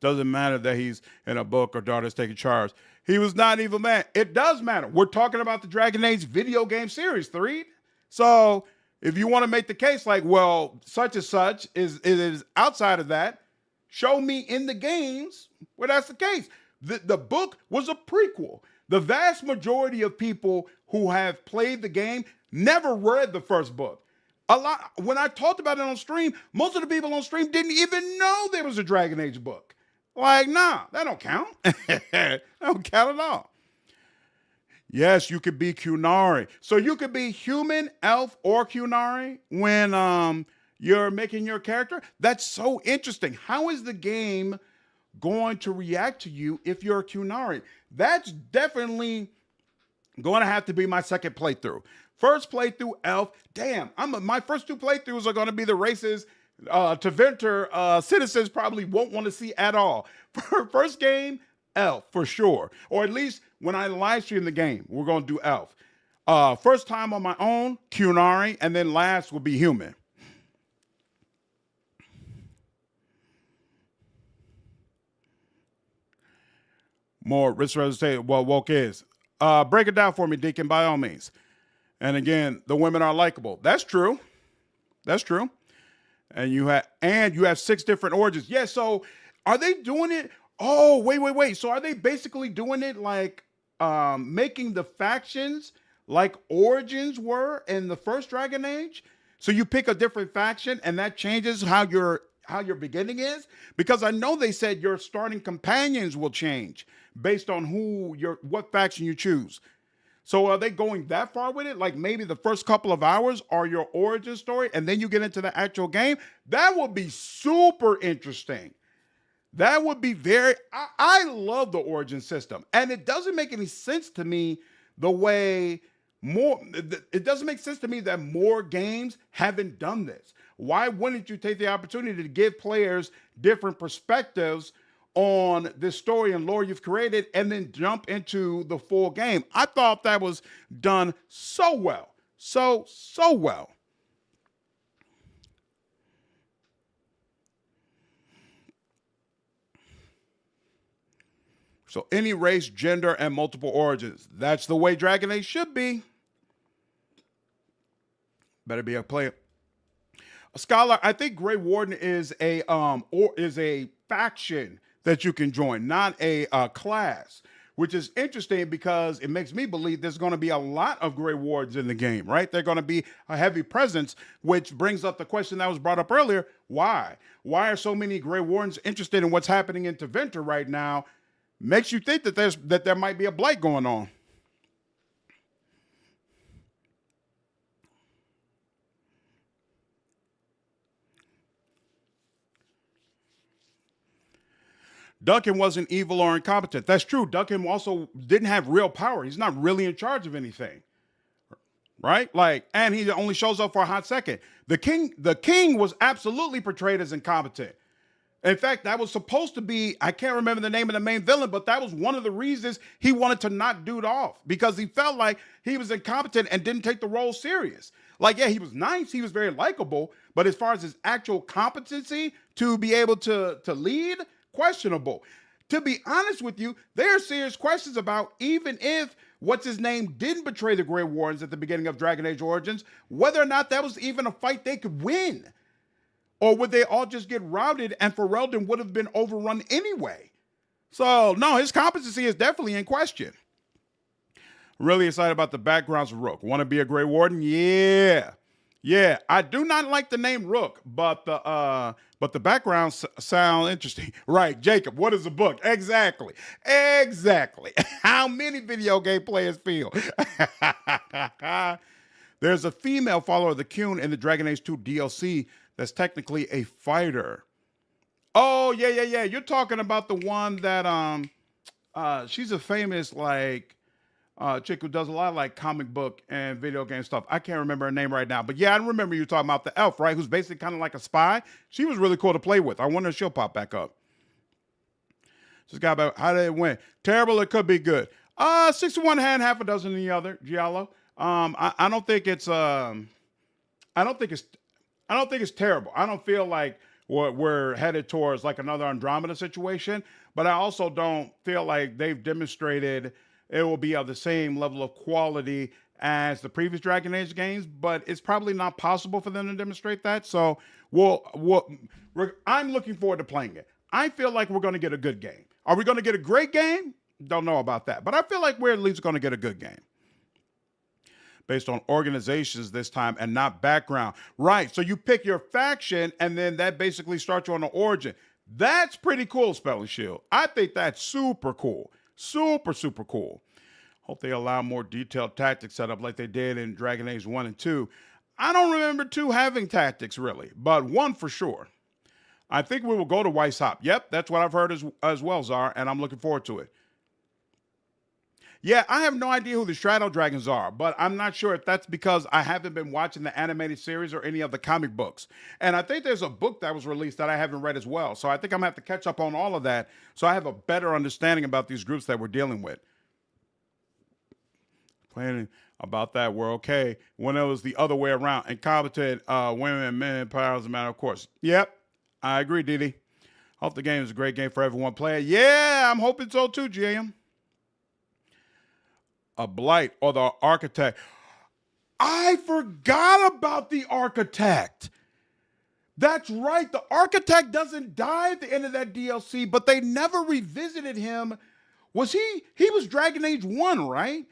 Doesn't matter that he's in a book or daughter's taking charge. He was not evil man. It does matter. We're talking about the Dragon Age video game series, Threed. So if you want to make the case like, well, such and such is outside of that, show me in the games where that's the case. The book was a prequel. The vast majority of people who have played the game never read the first book. When I talked about it on stream, most of the people on stream didn't even know there was a Dragon Age book. Like, nah, that don't count. That don't count at all. Yes, you could be Qunari. So you could be human, elf, or Qunari when you're making your character. That's so interesting. How is the game going to react to you if you're a Qunari? That's definitely going to have to be my second playthrough. First playthrough, Elf. Damn, my first two playthroughs are going to be the races Teventer citizens probably won't want to see at all. First game, Elf, for sure. Or at least when I live stream the game, we're going to do Elf. First time on my own, Qunari, and then last will be human. More Rich Rose say what woke is. Break it down for me, Deacon, by all means. And again, the women are likable. That's true. That's true. And you have 6 different origins. Yeah, so are they doing it? Oh, wait. So are they basically doing it like making the factions like Origins were in the first Dragon Age? So you pick a different faction and that changes how your beginning is? Because I know they said your starting companions will change based on what faction you choose. So are they going that far with it? Like maybe the first couple of hours are your origin story and then you get into the actual game? That would be super interesting. That would be I love the origin system. And it doesn't make any sense to me it doesn't make sense to me that more games haven't done this. Why wouldn't you take the opportunity to give players different perspectives on this story and lore you've created and then jump into the full game? I thought that was done so well. So well. So any race, gender, and multiple origins. That's the way Dragon Age should be. Better be a player. A scholar, I think Grey Warden is a faction that you can join, not a class, which is interesting because it makes me believe there's going to be a lot of Grey Wardens in the game, right? They're going to be a heavy presence, which brings up the question that was brought up earlier. Why? Why are so many Grey Wardens interested in what's happening in Teventer right now? Makes you think that there might be a blight going on. Duncan wasn't evil or incompetent. That's true. Duncan also didn't have real power. He's not really in charge of anything. Right? And he only shows up for a hot second. The king was absolutely portrayed as incompetent. In fact, that was supposed to be, I can't remember the name of the main villain, but that was one of the reasons he wanted to knock dude off because he felt like he was incompetent and didn't take the role serious. Yeah, he was nice. He was very likable. But as far as his actual competency to be able to lead, questionable. To be honest with you, there are serious questions about even if what's-his-name didn't betray the Grey Wardens at the beginning of Dragon Age Origins, whether or not that was even a fight they could win. Or would they all just get routed and Ferelden would have been overrun anyway? So, no, his competency is definitely in question. Really excited about the backgrounds of Rook. Want to be a Grey Warden? Yeah. Yeah, I do not like the name Rook, but the backgrounds sound interesting. Right, Jacob, what is a book? Exactly. How many video game players feel? There's a female follower of the Qun in the Dragon Age 2 DLC that's technically a fighter. Oh, yeah. You're talking about the one that she's a famous chick who does a lot of comic book and video game stuff. I can't remember her name right now, but yeah, I remember you talking about the elf, right? Who's basically kind of like a spy. She was really cool to play with. I wonder if she'll pop back up. Just got about how did it win? Terrible. It could be good. 6 in one hand, half a dozen in the other. Giallo. I don't think it's terrible. I don't feel like we're headed towards another Andromeda situation, but I also don't feel like they've demonstrated it will be of the same level of quality as the previous Dragon Age games, but it's probably not possible for them to demonstrate that. So I'm looking forward to playing it. I feel like we're going to get a good game. Are we going to get a great game? Don't know about that, but I feel like we're at least going to get a good game. Based on organizations this time and not background. Right, so you pick your faction and then that basically starts you on the origin. That's pretty cool, Spelling Shield. I think that's super cool. Super cool. Hope they allow more detailed tactics setup like they did in Dragon Age 1 and 2. I don't remember 2 having tactics really, but 1 for sure. I think we will go to Weiss Hop. Yep, that's what I've heard as well, Czar, and I'm looking forward to it. Yeah, I have no idea who the Shadow Dragons are, but I'm not sure if that's because I haven't been watching the animated series or any of the comic books. And I think there's a book that was released that I haven't read as well. So I think I'm going to have to catch up on all of that so I have a better understanding about these groups that we're dealing with. Planning about that, we're okay. When it was the other way around, incompetent women and men, power as a matter of course. Yep, I agree, Didi. Hope the game is a great game for everyone playing. Yeah, I'm hoping so too, GM. A Blight or the Architect. I forgot about the Architect. That's right. The Architect doesn't die at the end of that DLC, but they never revisited him. Was he was Dragon Age 1, right?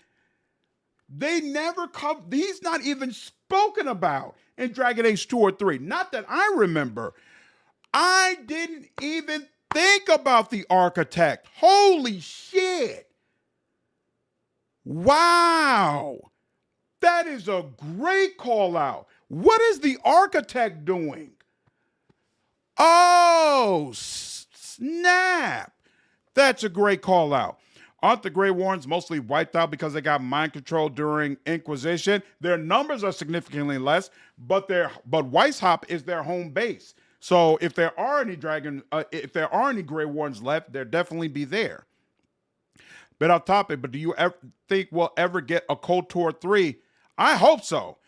They never come. He's not even spoken about in Dragon Age 2 or 3. Not that I remember. I didn't even think about the Architect. Holy shit. Wow, that is a great call out. What is the Architect doing? Oh, snap. That's a great call out. Aren't the Grey Warrens mostly wiped out because they got mind control during Inquisition? Their numbers are significantly less, but Weiss Hop is their home base. So if there are any Grey Warrens left, they'll definitely be there. Bit off topic, but do you ever think we'll ever get a KOTOR 3? I hope so,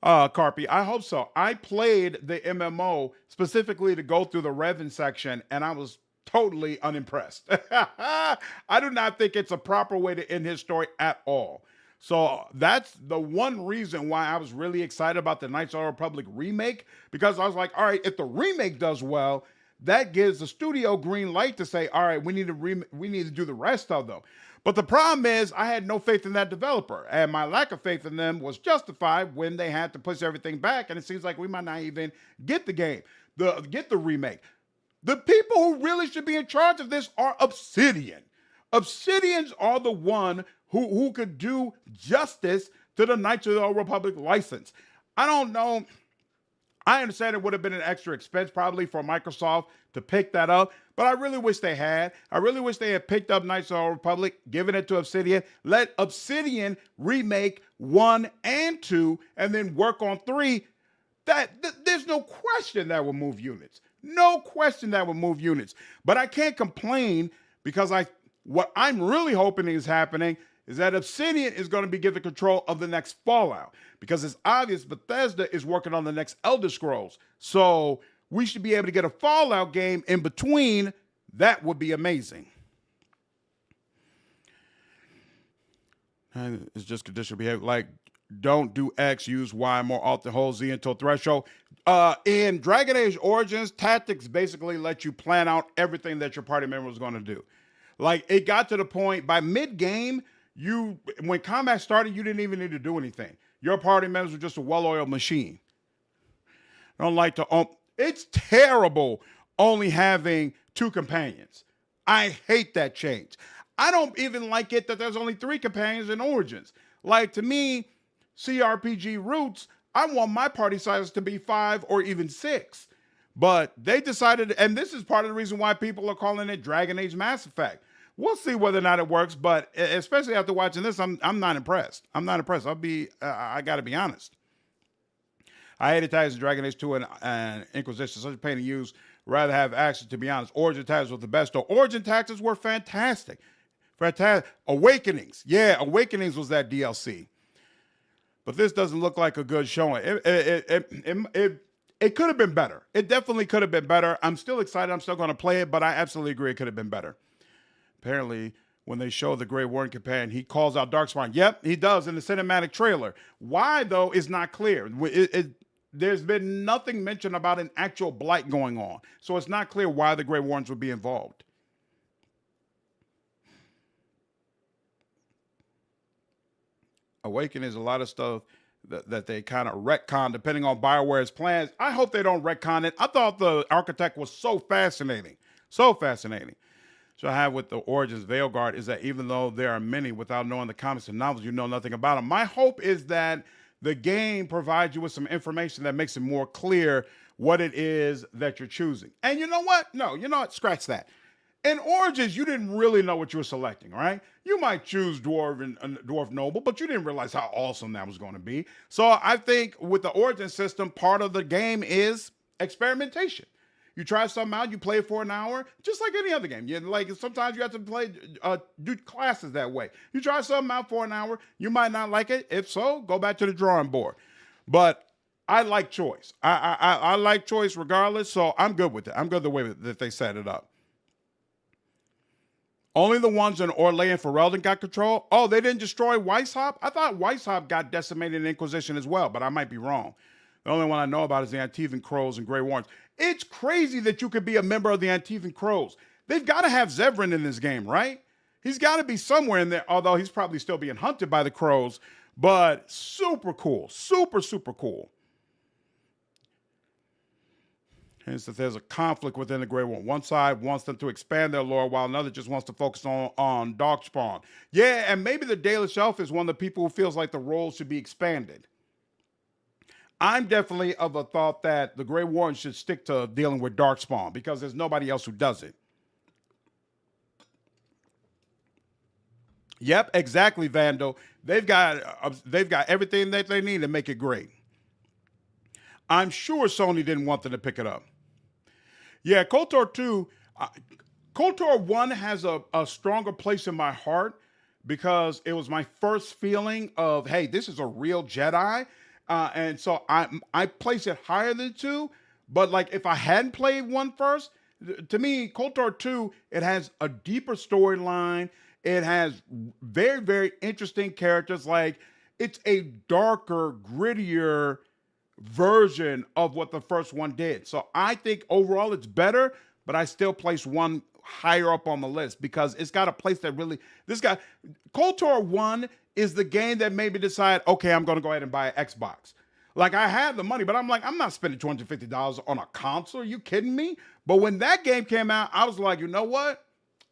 Carpy. I hope so. I played the MMO specifically to go through the Revan section, and I was totally unimpressed. I do not think it's a proper way to end his story at all. So that's the one reason why I was really excited about the Knights of the Republic remake, because I was like, all right, if the remake does well, that gives the studio green light to say, all right, we need to do the rest of them. But the problem is I had no faith in that developer, and my lack of faith in them was justified when they had to push everything back, and it seems like we might not even get the game, get the remake. The people who really should be in charge of this are Obsidian. Obsidians are the one who could do justice to the Knights of the Old Republic license. I don't know. I understand it would have been an extra expense probably for Microsoft to pick that up, but I really wish they had. I really wish they had picked up Knights of the Old Republic, given it to Obsidian, let Obsidian remake 1 and 2, and then work on 3. There's no question that will move units. No question that will move units. But I can't complain because what I'm really hoping is happening is that Obsidian is going to be given control of the next Fallout, because it's obvious Bethesda is working on the next Elder Scrolls. So we should be able to get a Fallout game in between. That would be amazing. It's just conditional behavior. Like, don't do X, use Y more often, hold Z until threshold. In Dragon Age Origins, tactics basically let you plan out everything that your party member was going to do. Like, it got to the point by mid-game, when combat started, you didn't even need to do anything. Your party members were just a well-oiled machine. I don't like to. It's terrible only having 2 companions. I hate that change. I don't even like it that there's only 3 companions in Origins. Like, to me, CRPG roots, I want my party size to be 5 or even 6. But they decided, and this is part of the reason why people are calling it Dragon Age Mass Effect. We'll see whether or not it works, but especially after watching this, I'm not impressed. I'm not impressed. I got to be honest. I hated titles in Dragon Age 2 and Inquisition, such a pain to use. Rather have action, to be honest. Origin tactics was the best, though. Origin tactics were fantastic. Fantastic. Awakenings. Yeah, Awakenings was that DLC. But this doesn't look like a good showing. It could have been better. It definitely could have been better. I'm still excited. I'm still going to play it, but I absolutely agree it could have been better. Apparently, when they show the Grey Warren companion, he calls out Darkspawn. Yep, he does in the cinematic trailer. Why, though, is not clear. There's been nothing mentioned about an actual blight going on. So it's not clear why the Grey Warrens would be involved. Awaken is a lot of stuff that they kind of retcon depending on BioWare's plans. I hope they don't retcon it. I thought the Architect was so fascinating. So fascinating. So I have with the Origins Veilguard is that even though there are many, without knowing the comics and novels, you know nothing about them. My hope is that the game provides you with some information that makes it more clear what it is that you're choosing. And you know what? No, you know what? Scratch that. In Origins, you didn't really know what you were selecting, right? You might choose Dwarf Noble, but you didn't realize how awesome that was going to be. So I think with the Origin system, part of the game is experimentation. You try something out, you play it for an hour, just like any other game. Sometimes you have to do classes that way. You try something out for an hour, you might not like it. If so, go back to the drawing board. But I like choice. I like choice regardless, so I'm good with it. I'm good the way that they set it up. Only the ones in Orlais and Ferelden got control. Oh, they didn't destroy Weishaupt? I thought Weishaupt got decimated in Inquisition as well, but I might be wrong. The only one I know about is the Antivan Crows and Grey Warrens. It's crazy that you could be a member of the Antivan Crows. They've got to have Zevran in this game, right? He's got to be somewhere in there, although he's probably still being hunted by the Crows. But super cool. Super, super cool. Hence, that there's a conflict within the Grey Warren. One side wants them to expand their lore, while another just wants to focus on Darkspawn. Yeah, and maybe the Daily Shelf is one of the people who feels like the role should be expanded. I'm definitely of a thought that the Grey Warren should stick to dealing with Darkspawn because there's nobody else who does it. Yep, exactly, Vandal. They've got everything that they need to make it great. I'm sure Sony didn't want them to pick it up. Yeah, KOTOR 2, KOTOR 1 has a stronger place in my heart because it was my first feeling of, hey, this is a real Jedi. And so I place it higher than 2. But like if I hadn't played 1 first, to me, KOTOR 2, it has a deeper storyline. It has very, very interesting characters. Like it's a darker, grittier version of what the first one did. So I think overall it's better, but I still place 1 higher up on the list because it's got a place that really, KOTOR 1 is the game that made me decide, okay, I'm going to go ahead and buy an Xbox. Like I had the money, but I'm like, I'm not spending $250 on a console. Are you kidding me? But when that game came out, I was like, you know what?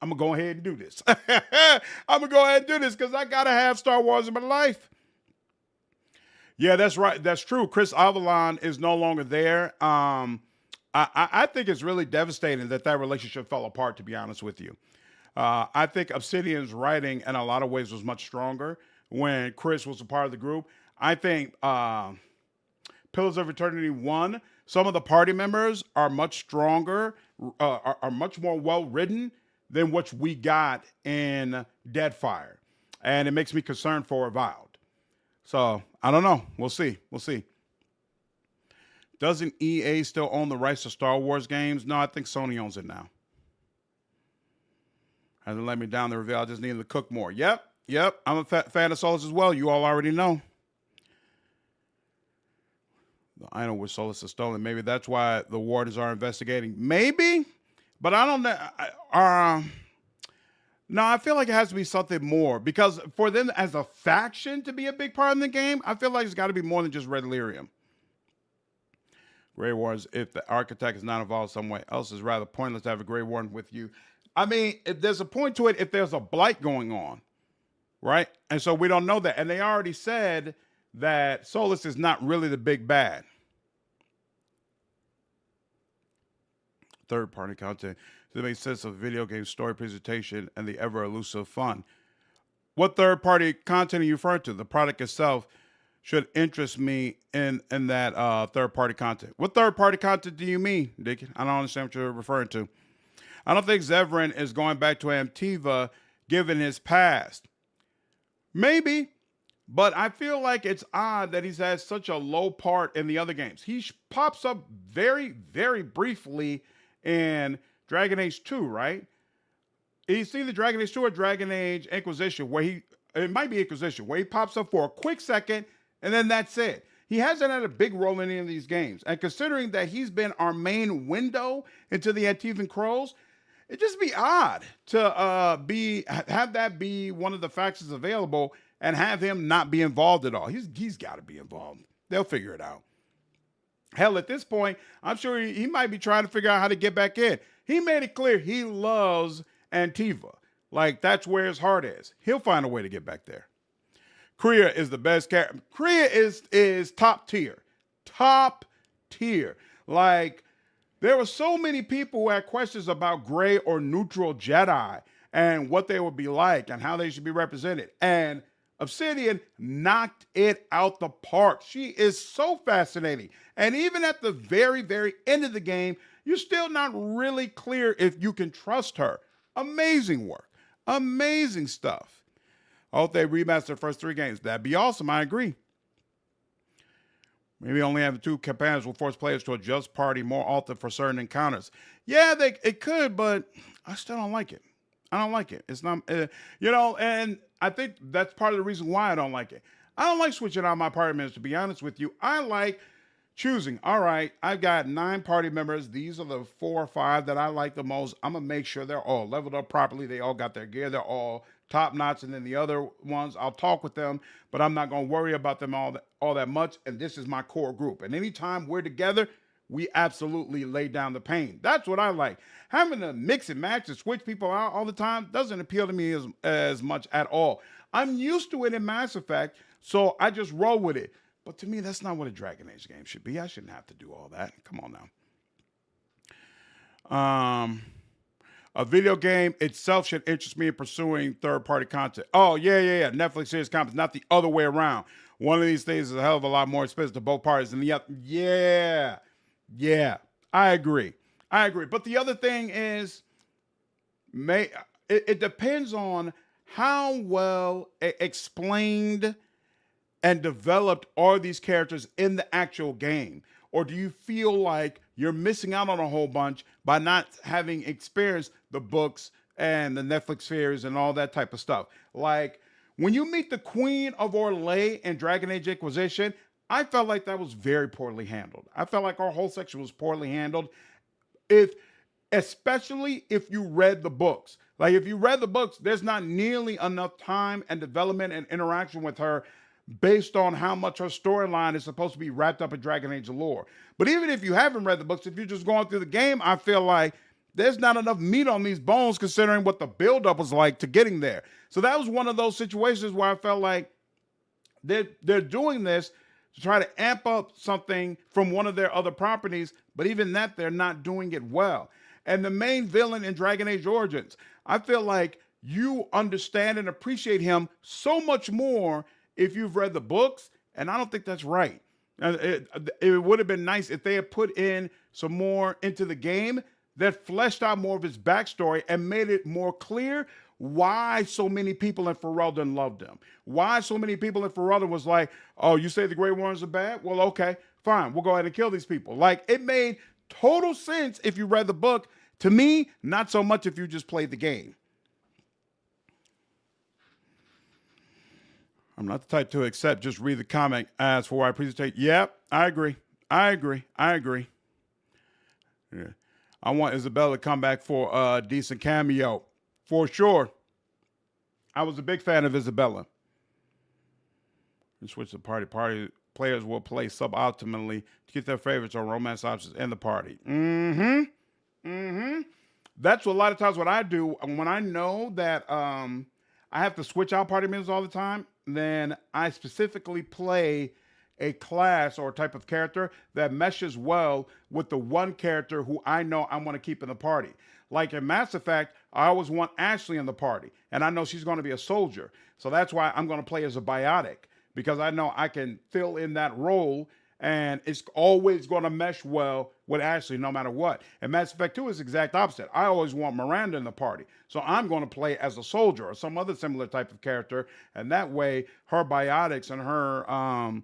I'm going to go ahead and do this. I'm going to go ahead and do this because I got to have Star Wars in my life. Yeah, that's right. That's true. Chris Avalon is no longer there. I think it's really devastating that relationship fell apart, to be honest with you. I think Obsidian's writing in a lot of ways was much stronger when Chris was a part of the group. I think Pillars of Eternity 1, some of the party members are much stronger, are much more well-written than what we got in Deadfire. And it makes me concerned for Avowed. So, I don't know. We'll see. We'll see. Doesn't EA still own the rights to Star Wars games? No, I think Sony owns it now. Hasn't let me down the reveal. I just needed to cook more. Yep. I'm a fan of Solas as well. You all already know. The item with Solas is stolen. Maybe that's why the wardens are investigating. Maybe. But I don't know. No, I feel like it has to be something more because for them as a faction to be a big part of the game, I feel like it's got to be more than just Red Lyrium. Grey Wars, if the architect is not involved some way else, is rather pointless to have a Grey Warden with you. I mean, if there's a point to it if there's a blight going on, right? And so we don't know that. And they already said that Solas is not really the big bad. Third-party content. Does it make sense of video game story presentation and the ever-elusive fun? What third-party content are you referring to? The product itself should interest me in that third-party content. What third-party content do you mean, Dick? I don't understand what you're referring to. I don't think Zevran is going back to Antiva given his past. Maybe, but I feel like it's odd that he's had such a low part in the other games. He pops up very, very briefly in Dragon Age 2, right? It's either Dragon Age 2 or Dragon Age Inquisition, it might be Inquisition, where he pops up for a quick second, and then that's it. He hasn't had a big role in any of these games. And considering that he's been our main window into the Antivan Crows, it'd just be odd to have that be one of the factions available and have him not be involved at all. He's got to be involved. They'll figure it out. Hell, at this point, I'm sure he might be trying to figure out how to get back in. He made it clear he loves Antiva. Like, that's where his heart is. He'll find a way to get back there. Kriya is the best character. Kriya is top tier. Top tier. Like, there were so many people who had questions about gray or neutral Jedi and what they would be like and how they should be represented. And Obsidian knocked it out the park. She is so fascinating. And even at the very, very end of the game, you're still not really clear if you can trust her. Amazing work. Amazing stuff. I hope they remaster the first 3 games. That'd be awesome. I agree. Maybe only having 2 campaigns will force players to adjust party more often for certain encounters. Yeah, it could, but I still don't like it. I don't like it. It's not, and I think that's part of the reason why I don't like it. I don't like switching out my party members, to be honest with you. I like choosing. All right, I've got 9 party members. These are the 4 or 5 that I like the most. I'm going to make sure they're all leveled up properly. They all got their gear. They're all top notch. And then the other ones, I'll talk with them, but I'm not going to worry about them all that much. And this is my core group. And anytime we're together, we absolutely lay down the pain. That's what I like. Having to mix and match and switch people out all the time doesn't appeal to me as much at all. I'm used to it in Mass Effect, so I just roll with it. But to me, that's not what a Dragon Age game should be. I shouldn't have to do all that. Come on now. A video game itself should interest me in pursuing third-party content. Oh, yeah. Netflix series content, not the other way around. One of these things is a hell of a lot more expensive to both parties than the other. Yeah, I agree. But the other thing is, it depends on how well explained and developed are these characters in the actual game. Or do you feel like you're missing out on a whole bunch by not having experienced the books and the Netflix series and all that type of stuff? Like, when you meet the Queen of Orlais in Dragon Age Inquisition, I felt like that was very poorly handled. I felt like our whole section was poorly handled, especially if you read the books. Like, if you read the books, there's not nearly enough time and development and interaction with her based on how much her storyline is supposed to be wrapped up in Dragon Age lore. But even if you haven't read the books, if you're just going through the game, I feel like there's not enough meat on these bones considering what the buildup was like to getting there. So that was one of those situations where I felt like they're doing this to try to amp up something from one of their other properties, but even that, they're not doing it well. And the main villain in Dragon Age Origins, I feel like you understand and appreciate him so much more if you've read the books, and I don't think that's right. It would have been nice if they had put in some more into the game that fleshed out more of his backstory and made it more clear why so many people in Ferelden loved him. Why so many people in Ferelden was like, oh, you say the Grey Warriors are bad? Well, okay, fine. We'll go ahead and kill these people. Like, it made total sense if you read the book. To me, not so much if you just played the game. I'm not the type to accept just read the comic as for why I presentate. Yep, I agree. Yeah. I want Isabella to come back for a decent cameo. For sure. I was a big fan of Isabella. And switch the party. Party players will play suboptimally to get their favorites or romance options in the party. That's a lot of times what I do. When I know that I have to switch out party members all the time, then I specifically play a class or type of character that meshes well with the one character who I know I want to keep in the party. Like in Mass Effect, I always want Ashley in the party, and I know she's going to be a soldier. So that's why I'm going to play as a biotic, because I know I can fill in that role, and it's always going to mesh well with Ashley no matter what. And Mass Effect 2 is the exact opposite. I always want Miranda in the party. So I'm going to play as a soldier or some other similar type of character, and that way her biotics and her...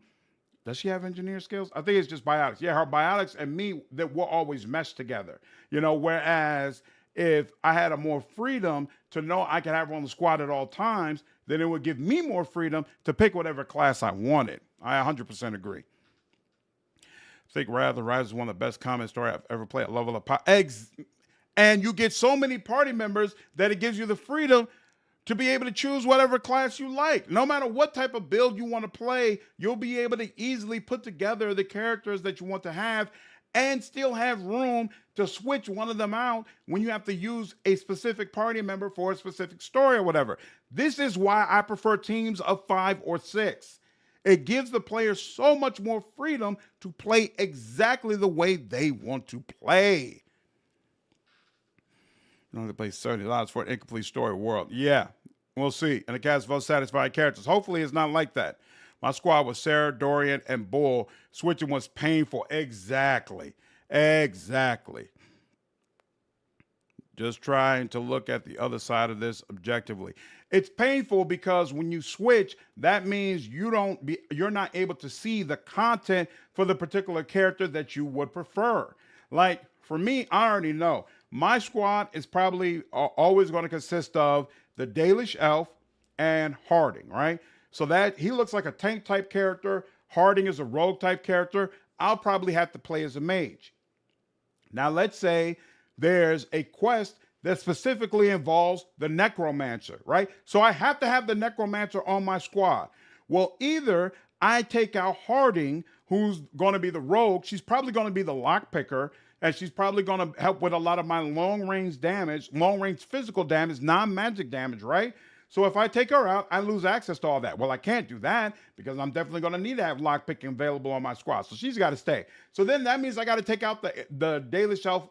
does she have engineer skills? I think it's just biotics. Yeah, her biotics and me, that will always mesh together. You know, whereas if I had a more freedom to know I could have her on the squad at all times, then it would give me more freedom to pick whatever class I wanted. I 100% agree. I think Wrath of the Rise is one of the best combat story I've ever played. Level of power. And you get so many party members that it gives you the freedom to be able to choose whatever class you like. No matter what type of build you want to play, you'll be able to easily put together the characters that you want to have and still have room to switch one of them out when you have to use a specific party member for a specific story or whatever. This is why I prefer teams of 5 or 6. It gives the players so much more freedom to play exactly the way they want to play. You know, they play $70 for an incomplete story world. Yeah, we'll see. And the cast vote satisfied characters. Hopefully it's not like that. My squad was Sarah, Dorian, and Bull. Switching was painful. Exactly. Exactly. Just trying to look at the other side of this objectively. It's painful because when you switch, that means you're not able to see the content for the particular character that you would prefer. Like for me, I already know my squad is probably always going to consist of the Dalish Elf and Harding, right? So that he looks like a tank type character. Harding is a rogue type character. I'll probably have to play as a mage. Now, let's say there's a quest that specifically involves the necromancer, right? So I have to have the necromancer on my squad. Well, either I take out Harding, who's going to be the rogue. She's probably going to be the lockpicker, and she's probably going to help with a lot of my long-range damage, long-range physical damage, non-magic damage, right? So if I take her out, I lose access to all that. Well, I can't do that because I'm definitely going to need to have lockpicking available on my squad. So she's got to stay. So then that means I got to take out the Daily Shelf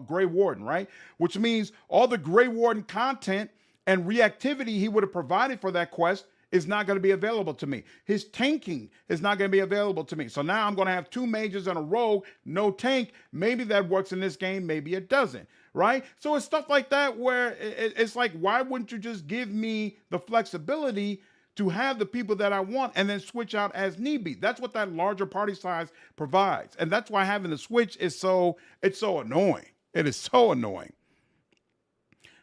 Grey Warden, right? Which means all the Grey Warden content and reactivity he would have provided for that quest is not going to be available to me. His tanking is not going to be available to me. So now I'm going to have two mages and a rogue, no tank. Maybe that works in this game. Maybe it doesn't, right? So it's stuff like that where it's like, why wouldn't you just give me the flexibility to have the people that I want and then switch out as need be? That's what that larger party size provides. And that's why having the switch is so annoying. It is so annoying.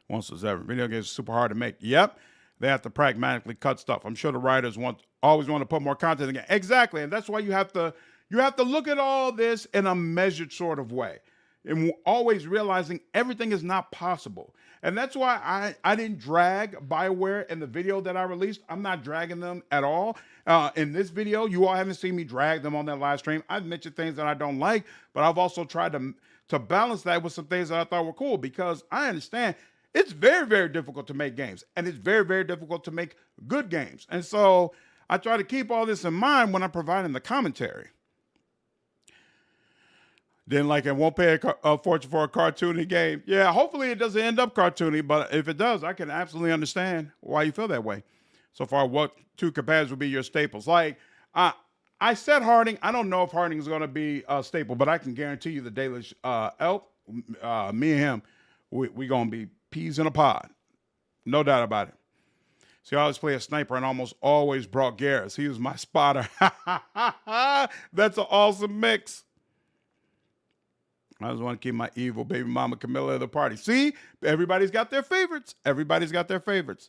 Once as ever, video games are super hard to make. Yep. They have to pragmatically cut stuff. I'm sure the writers always want to put more content again. Exactly. And that's why you have to look at all this in a measured sort of way. And always realizing everything is not possible. And that's why I didn't drag BioWare in the video that I released. I'm not dragging them at all. In this video, you all haven't seen me drag them on that live stream. I've mentioned things that I don't like, but I've also tried to balance that with some things that I thought were cool, because I understand it's very, very difficult to make games, and it's very, very difficult to make good games. And so I try to keep all this in mind when I'm providing the commentary. Then, like, I won't pay a fortune for a cartoony game. Yeah, hopefully it doesn't end up cartoony, but if it does, I can absolutely understand why you feel that way. So far, what two companions would be your staples? Like, I said Harding. I don't know if Harding is going to be a staple, but I can guarantee you the Dalish Elf, me and him, we going to be peas in a pod. No doubt about it. See, I always play a sniper and almost always brought Garrus. He was my spotter. That's an awesome mix. I just want to keep my evil baby mama Camilla at the party. See, everybody's got their favorites. Everybody's got their favorites.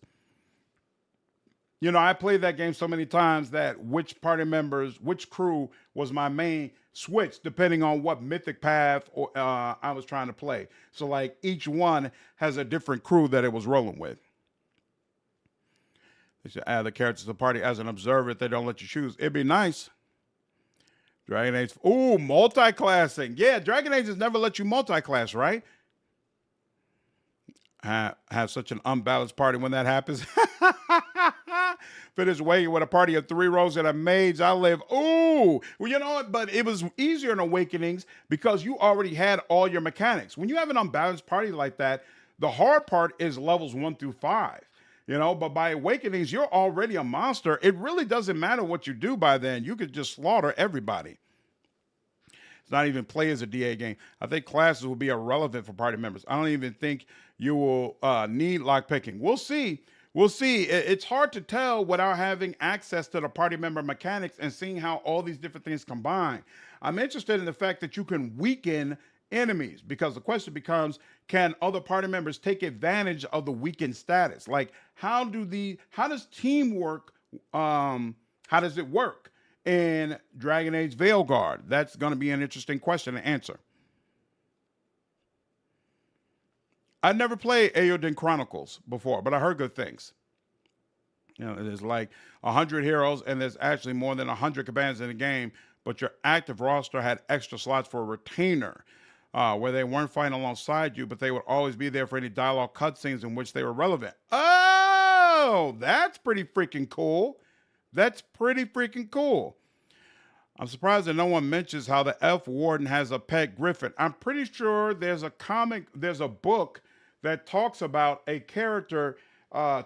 You know, I played that game so many times that which party members, which crew was my main switch, depending on what mythic path I was trying to play. So, like, each one has a different crew that it was rolling with. They should add the characters to the party as an observer if they don't let you choose. It'd be nice. Dragon Age. Ooh, multi-classing. Yeah, Dragon Age has never let you multi-class, right? Have such an unbalanced party when that happens. Finish Awakening with a party of 3 rows and a mage. I live. Ooh, well, you know what? But it was easier in Awakenings because you already had all your mechanics. When you have an unbalanced party like that, the hard part is levels 1 through 5. You know, but by Awakenings, you're already a monster. It really doesn't matter what you do by then. You could just slaughter everybody. It's not even play as a DA game. I think classes will be irrelevant for party members. I don't even think you will need lockpicking. We'll see. We'll see. It's hard to tell without having access to the party member mechanics and seeing how all these different things combine. I'm interested in the fact that you can weaken enemies, because the question becomes, can other party members take advantage of the weakened status? Like, how does teamwork, how does it work in Dragon Age Veilguard? That's going to be an interesting question to answer. I never played Eowyn Chronicles before, but I heard good things. You know, there's like 100 heroes, and there's actually more than 100 companions in the game, but your active roster had extra slots for a retainer, where they weren't fighting alongside you, but they would always be there for any dialogue cutscenes in which they were relevant. Oh, that's pretty freaking cool. That's pretty freaking cool. I'm surprised that no one mentions how the elf warden has a pet griffin. I'm pretty sure there's a book that talks about a character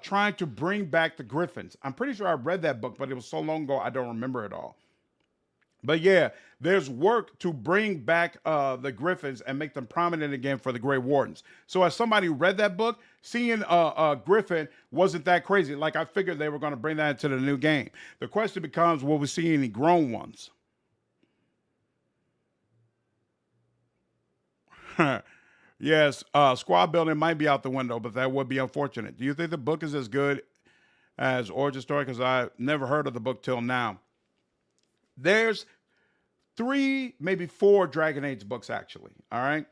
trying to bring back the griffins. I'm pretty sure I read that book, but it was so long ago I don't remember it all. But yeah, there's work to bring back the Griffins and make them prominent again for the Grey Wardens. So as somebody who read that book, seeing a Griffin wasn't that crazy. Like I figured they were going to bring that into the new game. The question becomes, will we see any grown ones? Yes, squad building might be out the window, but that would be unfortunate. Do you think the book is as good as Origin Story? Because I've never heard of the book till now. There's 3, maybe 4 Dragon Age books, actually. All right.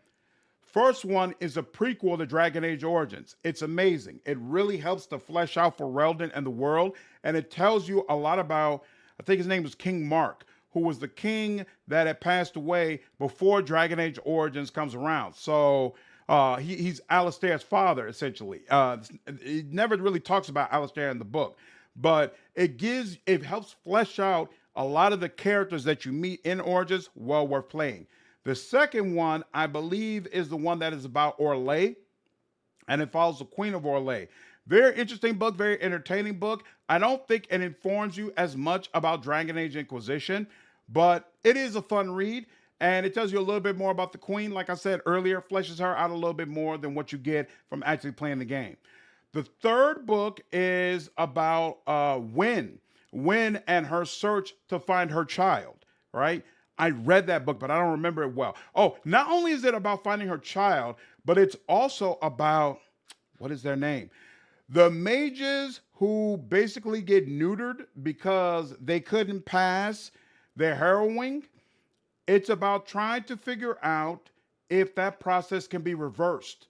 First one is a prequel to Dragon Age Origins. It's amazing. It really helps to flesh out for Ferelden and the world. And it tells you a lot about, I think his name was King Mark, who was the king that had passed away before Dragon Age Origins comes around. So he's Alistair's father, essentially. It never really talks about Alistair in the book, but it helps flesh out a lot of the characters that you meet in Origins, well worth playing. The second one, I believe, is the one that is about Orlais, and it follows the Queen of Orlais. Very interesting book, very entertaining book. I don't think it informs you as much about Dragon Age Inquisition, but it is a fun read, and it tells you a little bit more about the Queen. Like I said earlier, fleshes her out a little bit more than what you get from actually playing the game. The third book is about Wynn and her search to find her child, right? I read that book, but I don't remember it well. Oh, not only is it about finding her child, but it's also about, what is their name? The mages who basically get neutered because they couldn't pass their harrowing. It's about trying to figure out if that process can be reversed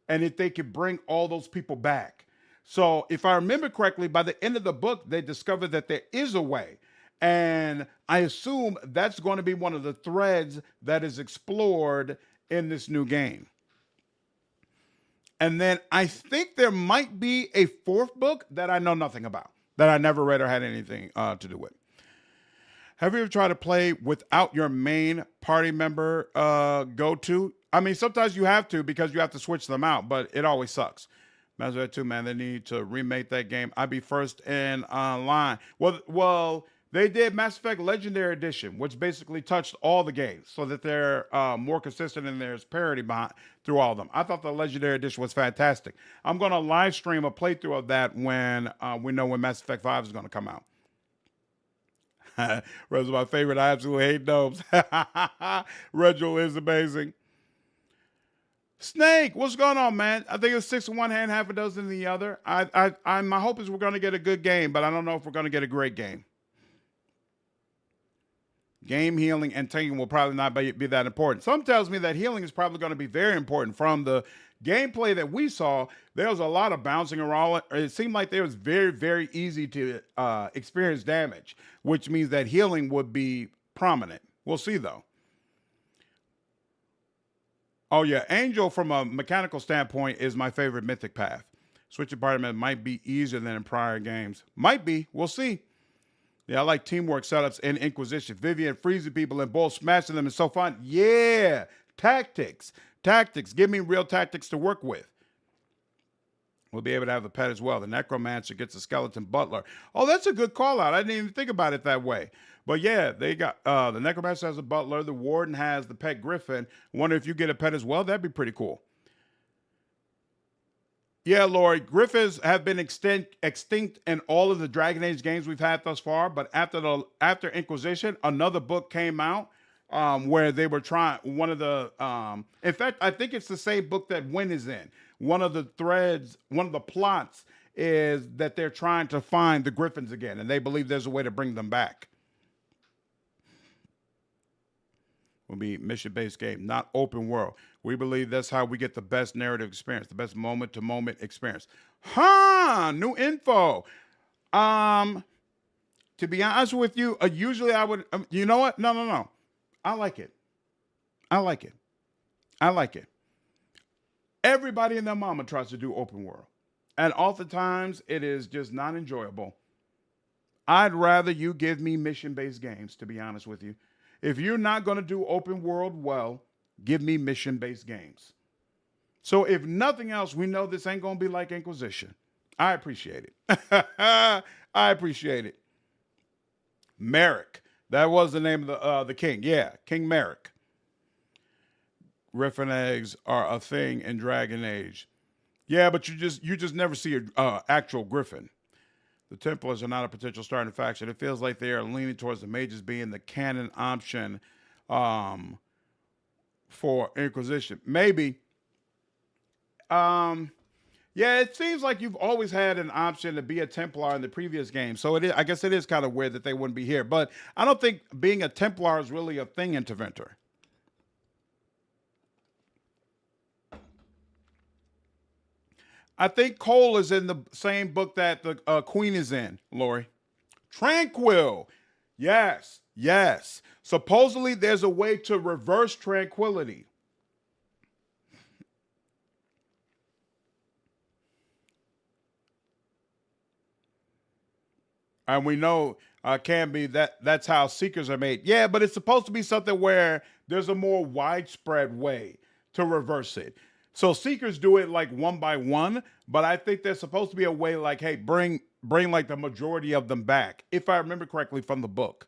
and if they can bring all those people back. So if I remember correctly, by the end of the book, they discovered that there is a way. And I assume that's going to be one of the threads that is explored in this new game. And then I think there might be a 4th book that I know nothing about, that I never read or had anything to do with. Have you ever tried to play without your main party member go to? I mean, sometimes you have to because you have to switch them out, but it always sucks. Mass Effect 2, man, they need to remake that game. I'd be first in line. Well, they did Mass Effect Legendary Edition, which basically touched all the games so that they're more consistent and there's parity through all of them. I thought the Legendary Edition was fantastic. I'm going to live stream a playthrough of that when we know when Mass Effect 5 is going to come out. Red's my favorite. I absolutely hate gnomes. Redjewel is amazing. Snake, what's going on, man? I think it's 6 in one hand, half a dozen in the other. My hope is we're going to get a good game, but I don't know if we're going to get a great game. Game healing and tanking will probably not be that important. Some tells me that healing is probably going to be very important. From the gameplay that we saw, there was a lot of bouncing around. It seemed like it was very, very easy to experience damage, which means that healing would be prominent. We'll see, though. Oh, yeah. Angel, from a mechanical standpoint, is my favorite mythic path. Switching party member might be easier than in prior games. Might be. We'll see. Yeah, I like teamwork setups in Inquisition. Vivian freezing people and both smashing them is so fun. Yeah. Tactics. Tactics. Give me real tactics to work with. We'll be able to have the pet as well. The Necromancer gets a skeleton butler. Oh, that's a good call out. I didn't even think about it that way. But yeah, they got the Necromancer has a butler. The Warden has the pet Griffin. Wonder if you get a pet as well. That'd be pretty cool. Yeah, Lori, Griffins have been extinct in all of the Dragon Age games we've had thus far. But after Inquisition, another book came out where they were trying one of the. In fact, I think it's the same book that Wynn is in. One of the threads, one of the plots is that they're trying to find the Griffins again, and they believe there's a way to bring them back. Will be mission-based game, not open world. We believe that's how we get the best narrative experience, the best moment-to-moment experience. New info. To be honest with you, usually I would, you know what? No. I like it. Everybody and their mama tries to do open world. And oftentimes it is just not enjoyable. I'd rather you give me mission-based games, to be honest with you. If you're not going to do open world well, give me mission-based games. So if nothing else, we know this ain't going to be like Inquisition. I appreciate it. I appreciate it. Merrick. That was the name of the king. Yeah, King Merrick. Griffin eggs are a thing in Dragon Age. Yeah, but you just never see an actual griffin. The Templars are not a potential starting faction. It feels like they are leaning towards the mages being the canon option for Inquisition. Maybe. Yeah, it seems like you've always had an option to be a Templar in the previous game. So it is, I guess it is kind of weird that they wouldn't be here. But I don't think being a Templar is really a thing in Tevinter. I think Cole is in the same book that the Queen is in, Lori. Tranquil. Yes, yes. Supposedly there's a way to reverse tranquility. And we know can be that's how seekers are made. Yeah, but it's supposed to be something where there's a more widespread way to reverse it. So seekers do it like one by one, but I think there's supposed to be a way like, hey, bring like the majority of them back, if I remember correctly from the book.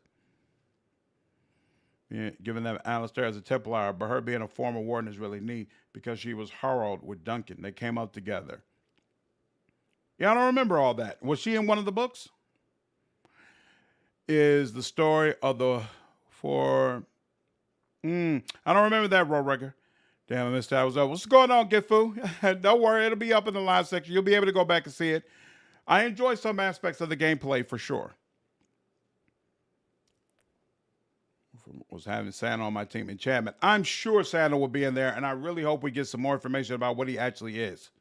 Yeah, given that Alistair as a Templar, but her being a former warden is really neat because she was harrowed with Duncan. They came up together. Yeah, I don't remember all that. Was she in one of the books? Is the story of the four... I don't remember that, Road Wrecker. Damn, I missed that. What's going on, Gifu? Don't worry, it'll be up in the live section. You'll be able to go back and see it. I enjoy some aspects of the gameplay for sure. Was having Santa on my team enchantment. I'm sure Santa will be in there, and I really hope we get some more information about what he actually is.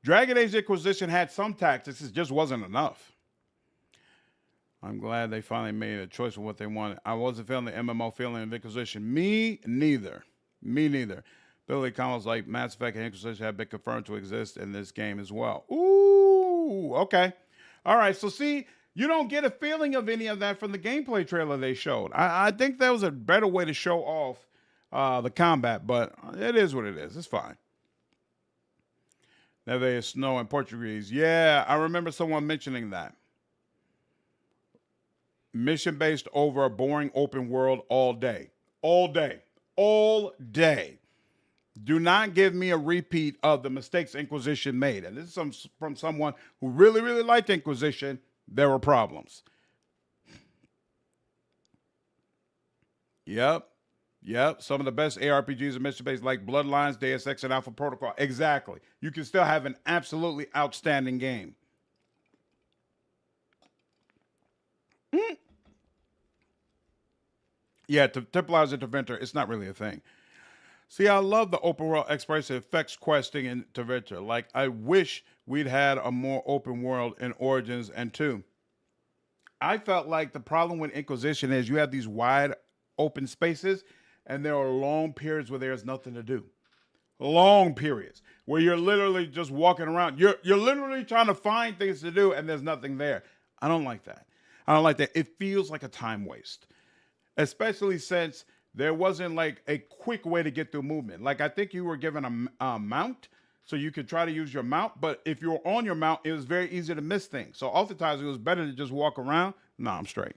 Dragon Age Inquisition had some tactics. It just wasn't enough. I'm glad they finally made a choice of what they wanted. I wasn't feeling the MMO feeling of Inquisition. Me neither. Me neither. Billy comments like Mass Effect and Inquisition have been confirmed to exist in this game as well. Ooh, okay. All right, so see, you don't get a feeling of any of that from the gameplay trailer they showed. I think that was a better way to show off the combat, but it is what it is. It's fine. Neve is snow in Portuguese. Yeah, I remember someone mentioning that. Mission-based over a boring open world all day. All day. All day. Do not give me a repeat of the mistakes Inquisition made. And this is from someone who really, really liked Inquisition. There were problems. Yep. Some of the best ARPGs are mission-based like Bloodlines, Deus Ex, and Alpha Protocol. Exactly. You can still have an absolutely outstanding game. Yeah, Templars and Tevinter, it's not really a thing. See, I love the open world exploration effects questing in Tevinter. Like, I wish we'd had a more open world in Origins and 2. I felt like the problem with Inquisition is you have these wide open spaces, and there are long periods where there's nothing to do. Long periods where you're literally just walking around. You're literally trying to find things to do, and there's nothing there. I don't like that. I don't like that. It feels like a time waste. Especially since there wasn't like a quick way to get through movement. Like I think you were given a mount, so you could try to use your mount. But if you were on your mount, it was very easy to miss things. So oftentimes it was better to just walk around. No, I'm straight.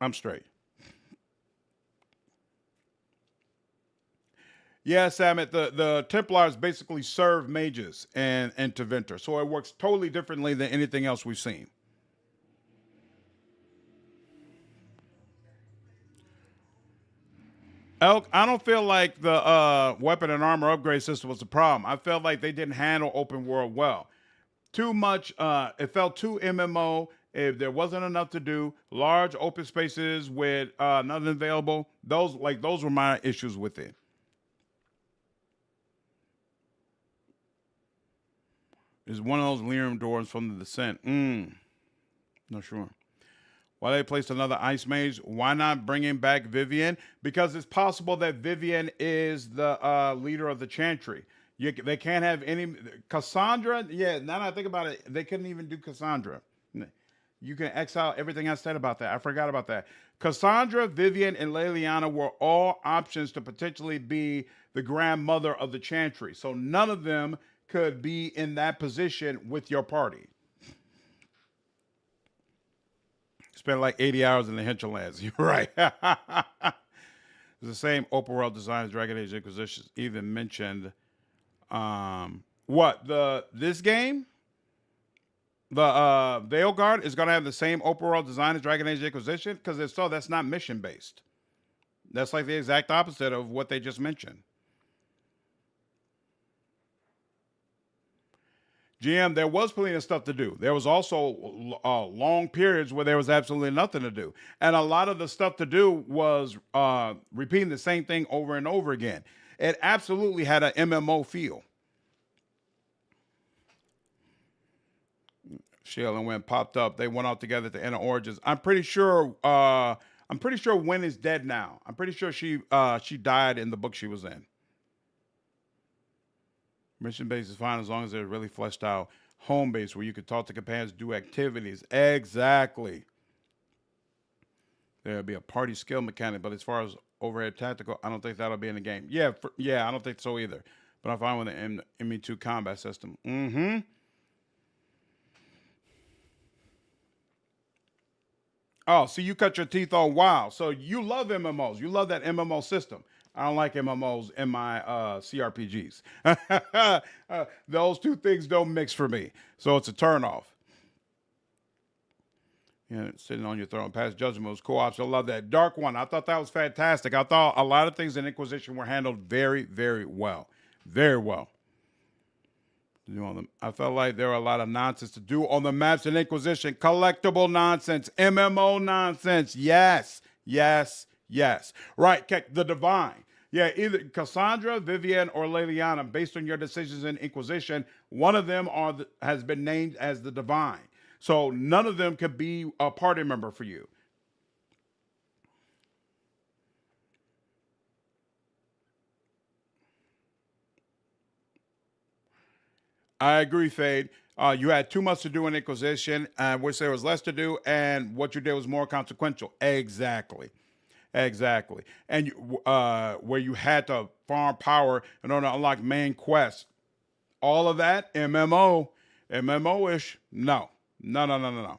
I'm straight. Yeah, Samet, the Templars basically serve mages and Tevinter. So it works totally differently than anything else we've seen. Elk, I don't feel like the weapon and armor upgrade system was the problem. I felt like they didn't handle open world well. Too much, it felt too MMO. If there wasn't enough to do, large open spaces with nothing available, those were my issues with it. Is one of those Lyrium doors from the Descent? Not sure. Why they placed another Ice Mage? Why not bringing back Vivian? Because it's possible that Vivian is the leader of the Chantry. They can't have any Cassandra. Yeah, now that I think about it, they couldn't even do Cassandra. You can X out everything I said about that. I forgot about that. Cassandra, Vivian, and Leliana were all options to potentially be the grandmother of the Chantry. So none of them could be in that position with your party. Spent like 80 hours in the hinterlands. You're right. It's the same open world design as Dragon Age Inquisition. Even mentioned this game? The Veilguard is going to have the same open world design as Dragon Age Inquisition? Because if so, that's not mission based. That's like the exact opposite of what they just mentioned. GM, there was plenty of stuff to do. There was also long periods where there was absolutely nothing to do. And a lot of the stuff to do was repeating the same thing over and over again. It absolutely had an MMO feel. Shale and Wynn popped up. They went out together at the end of Origins. I'm pretty sure Wynn is dead now. I'm pretty sure she died in the book she was in. Mission base is fine as long as they're really fleshed out. Home base where you could talk to companions, do activities. Exactly. There'll be a party skill mechanic, but as far as overhead tactical, I don't think that'll be in the game. Yeah, I don't think so either. But I'm fine with the ME2 combat system. Mm-hmm. Oh, so you cut your teeth on WoW. So you love MMOs. You love that MMO system. I don't like MMOs in my CRPGs. Those two things don't mix for me. So it's a turnoff. Yeah, sitting on your throne. Past Judgment was co-ops. I love that. Dark One. I thought that was fantastic. I thought a lot of things in Inquisition were handled very, very well. Very well. I felt like there were a lot of nonsense to do on the maps in Inquisition. Collectible nonsense. MMO nonsense. Yes. Yes. Yes. Right. The Divine. Yeah, either Cassandra, Vivian, or Leliana, based on your decisions in Inquisition, one of them has been named as the Divine. So none of them could be a party member for you. I agree, Fade. You had too much to do in Inquisition, which there was less to do, and what you did was more consequential. Exactly. And where you had to farm power in order to unlock main quests. All of that, MMO-ish. No. It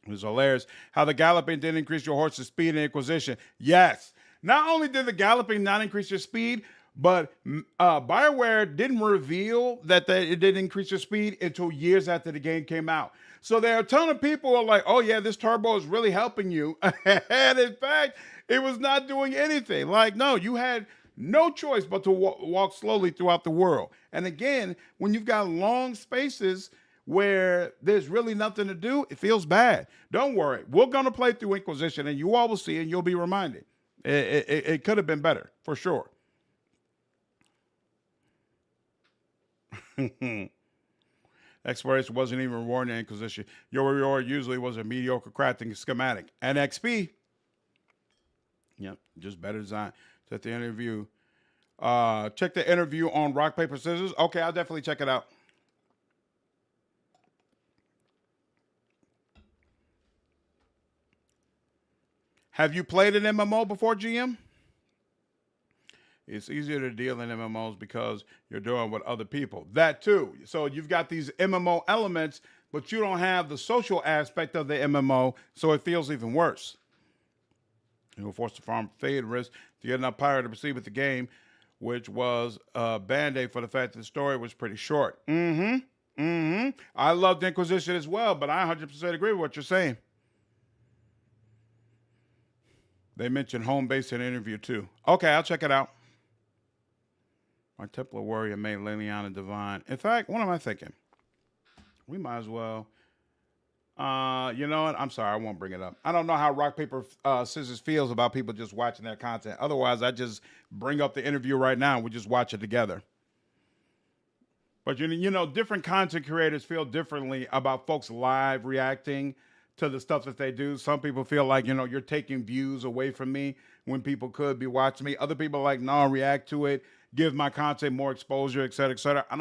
was hilarious how the galloping didn't increase your horse's speed in Inquisition. Yes. Not only did the galloping not increase your speed, but BioWare didn't reveal that it didn't increase your speed until years after the game came out. So there are a ton of people who are like, oh yeah, this turbo is really helping you. And in fact, it was not doing anything. Like, no, you had no choice but to walk slowly throughout the world. And again, when you've got long spaces where there's really nothing to do, it feels bad. Don't worry. We're going to play through Inquisition, and you all will see, and you'll be reminded. It could have been better, for sure. Exploration wasn't even rewarding in Inquisition. Your reward usually was a mediocre crafting schematic. And XP. Yep, just better design. Check the interview. Check the interview on Rock, Paper, Scissors. Okay, I'll definitely check it out. Have you played an MMO before, GM? It's easier to deal in MMOs because you're doing with other people. That too. So you've got these MMO elements, but you don't have the social aspect of the MMO, so it feels even worse. You were forced to farm fade risk to get enough power to proceed with the game, which was a band-aid for the fact that the story was pretty short. I loved Inquisition as well, but I 100% agree with what you're saying. They mentioned home base in an interview too. Okay, I'll check it out. My Templar Warrior made Leliana Divine. In fact, what am I thinking? We might as well. You know what? I'm sorry, I won't bring it up. I don't know how Rock, Paper, Scissors feels about people just watching their content. Otherwise, I just bring up the interview right now and we just watch it together. But, you know, different content creators feel differently about folks live reacting to the stuff that they do. Some people feel like, you know, you're taking views away from me when people could be watching me. Other people are like, no, react to it. give my content more exposure, et cetera, et cetera. I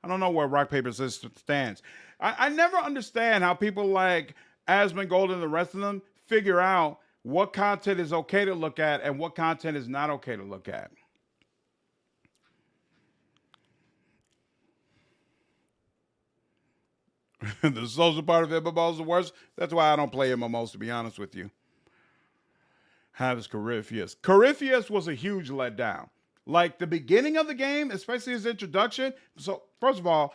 don't know where rock, paper, scissors stands. I never understand how people like Asmongold and the rest of them figure out what content is okay to look at and what content is not okay to look at. The social part of MMOs is the worst. That's why I don't play MMOs, to be honest with you. How is Corypheus? Corypheus was a huge letdown. Like the beginning of the game, especially his introduction. So, first of all,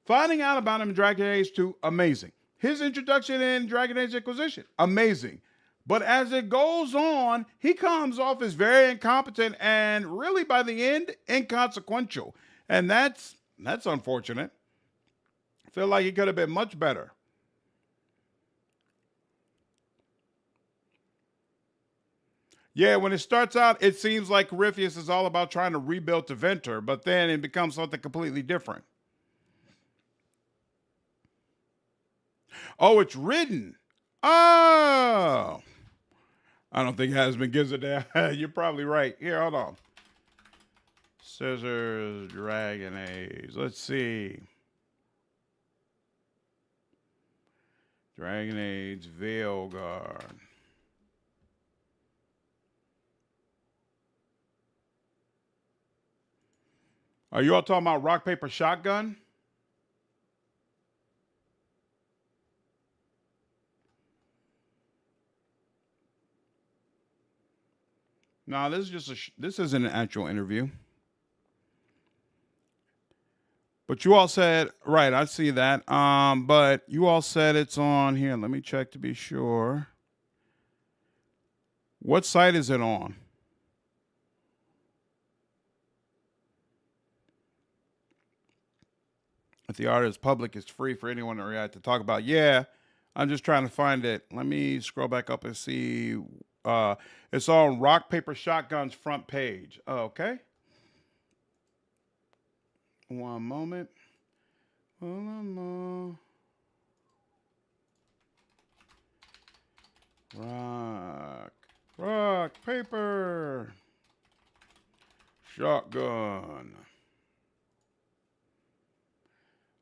finding out about him in Dragon Age 2, amazing. His introduction in Dragon Age Inquisition, amazing. But as it goes on, he comes off as very incompetent and really by the end, inconsequential. And that's unfortunate. I feel like he could have been much better. Yeah, when it starts out, it seems like Corypheus is all about trying to rebuild Tevinter, but then it becomes something completely different. Oh, it's written. Oh. I don't think Hasman gives a damn. You're probably right. Here, hold on. Scissors, Dragon Age. Let's see. Dragon Age, Veilguard. Are you all talking about rock, paper, shotgun? No, this is just this isn't an actual interview. But you all said, right, I see that. But you all said it's on here. Let me check to be sure. What site is it on? If the art is public, it's free for anyone to react to talk about. Yeah, I'm just trying to find it. Let me scroll back up and see. It's on Rock, Paper, Shotgun's front page. Okay. One moment. Rock, paper, shotgun.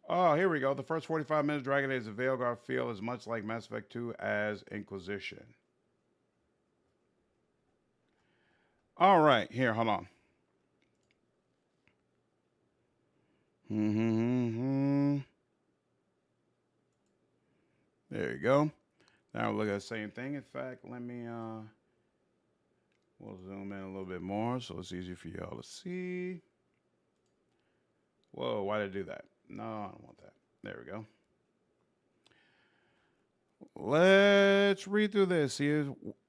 Oh, here we go. The first 45 minutes, Dragon Age of Veilguard feel as much like Mass Effect 2 as Inquisition. All right, here, hold on. There you go. Now we'll look at the same thing. In fact, let me we'll zoom in a little bit more so it's easier for y'all to see. Whoa, why did I do that? No, I don't want that. There we go. Let's read through this, see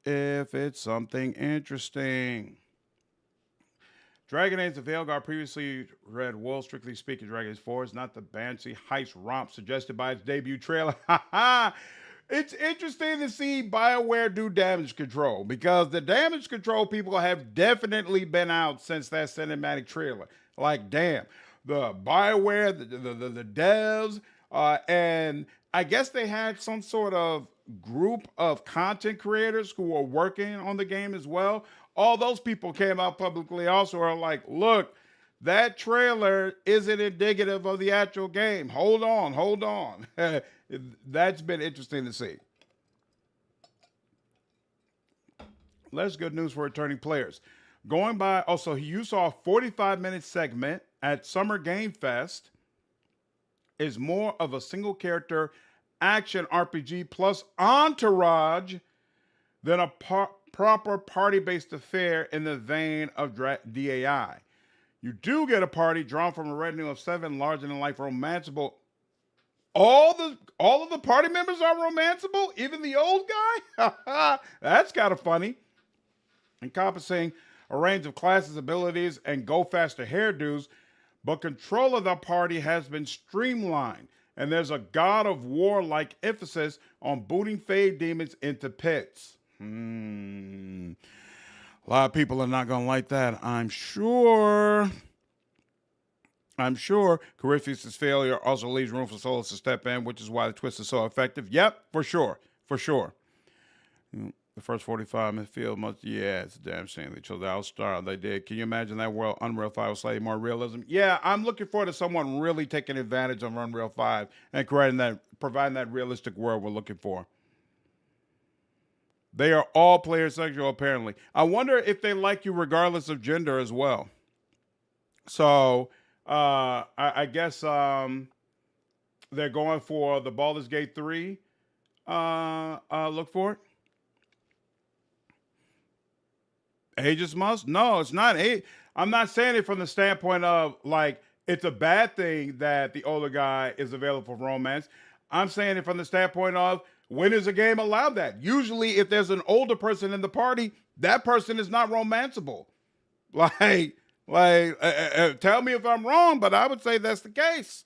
if it's something interesting. Dragon Age of Veilguard previously read well, strictly speaking, Dragon Age 4 is not the Banshee heist romp suggested by its debut trailer. It's interesting to see BioWare do damage control because the damage control people have definitely been out since that cinematic trailer. Like, damn, the BioWare, the devs, and I guess they had some sort of group of content creators who were working on the game as well. All those people came out publicly also are like, look, that trailer isn't indicative of the actual game. Hold on. That's been interesting to see. Less good news for returning players. Going by, also, you saw a 45-minute segment at Summer Game Fest is more of a single character action RPG plus entourage than a proper party-based affair in the vein of DAI. You do get a party drawn from a retinue of 7 larger-than-life romanceable. All of the party members are romanceable, even the old guy? That's kind of funny. Encompassing a range of classes, abilities, and go-faster hairdos, but control of the party has been streamlined, and there's a God of War-like emphasis on booting Fade demons into pits. A lot of people are not going to like that, I'm sure. Corypheus' failure also leaves room for Solas to step in, which is why the twist is so effective. Yep, for sure. The first 45 midfield must, yeah, it's a damn shame they chose the All-Star. They did. Can you imagine that world, Unreal 5 with slightly more realism? Yeah, I'm looking forward to someone really taking advantage of Unreal 5 and providing that realistic world we're looking for. They are all player sexual, apparently. I wonder if they like you regardless of gender as well. So, I guess they're going for the Baldur's Gate 3. Look for it. Ages must? No, it's not age. I'm not saying it from the standpoint of like it's a bad thing that the older guy is available for romance. I'm saying it from the standpoint of when is a game allowed that? Usually, if there's an older person in the party, that person is not romanceable. Tell me if I'm wrong, but I would say that's the case.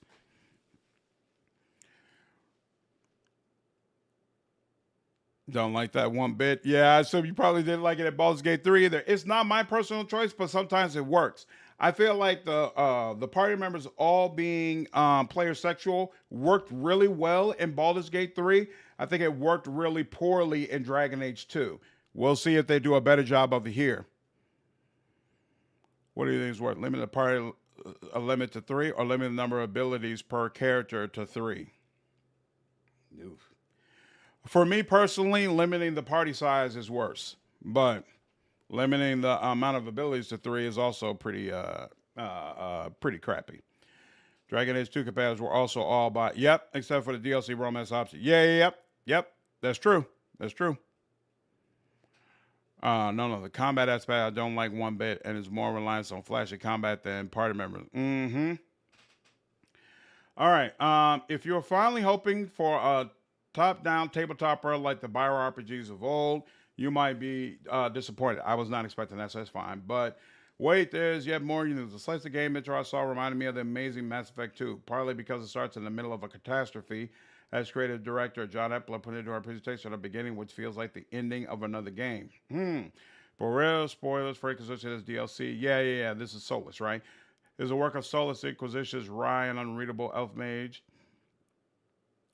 Don't like that one bit. Yeah, I assume you probably didn't like it at Baldur's Gate 3 either. It's not my personal choice, but sometimes it works. I feel like the party members all being player sexual worked really well in Baldur's Gate 3. I think it worked really poorly in Dragon Age 2. We'll see if they do a better job of it here. What do you think is worth? Limit the party a limit to 3 or limit the number of abilities per character to 3? Oof. For me personally, limiting the party size is worse, but limiting the amount of abilities to 3 is also pretty crappy. Dragon Age 2 compatibles were also all by, yep, except for the DLC romance option. Yep, that's true. That's true. No, the combat aspect I don't like one bit, and it's more reliance on flashy combat than party members. All right, if you're finally hoping for a top-down tabletopper like the Bio RPGs of old, you might be disappointed. I was not expecting that, so that's fine. But wait, there's yet more news. The slice of game intro I saw reminded me of the amazing Mass Effect 2, partly because it starts in the middle of a catastrophe, as creative director John Epler put into our presentation at the beginning, which feels like the ending of another game. For real, spoilers for Inquisition as DLC. Yeah, this is Solas, right? It's a work of Solas, Inquisition's wry and unreadable elf mage.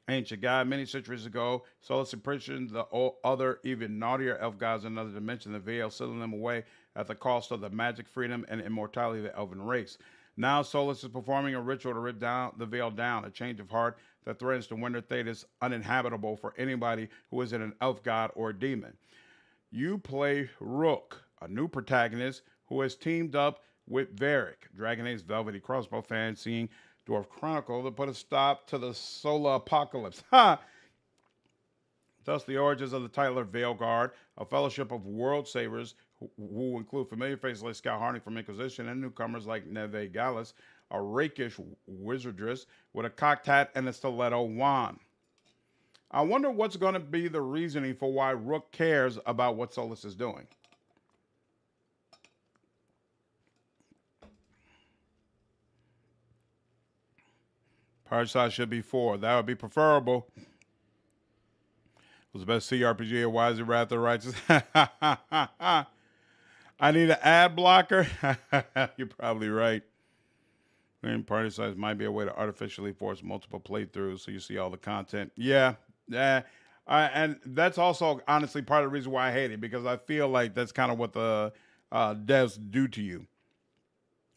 Ancient god, many centuries ago, Solas imprisoned the other, even naughtier elf gods in another dimension, the Veil, sealing them away at the cost of the magic, freedom, and immortality of the elven race. Now Solas is performing a ritual to rip down the Veil down, a change of heart that threatens to render Thedas uninhabitable for anybody who isn't an elf god or a demon. You play Rook, a new protagonist who has teamed up with Varric, Dragon Age Velvety Crossbow fan, seeing Dwarf Chronicle to put a stop to the solar apocalypse. Thus, the origins of the title are Veilguard, a fellowship of world savers who include familiar faces like Scout Harney from Inquisition and newcomers like Neve Gallus, a rakish wizardress with a cocked hat and a stiletto wand. I wonder what's going to be the reasoning for why Rook cares about what Solas is doing. Party size should be 4. That would be preferable. It was the best CRPG of Wise and Rather Righteous. I need an ad blocker. You're probably right. And party size might be a way to artificially force multiple playthroughs so you see all the content. Yeah. And that's also honestly part of the reason why I hate it, because I feel like that's kind of what the devs do to you.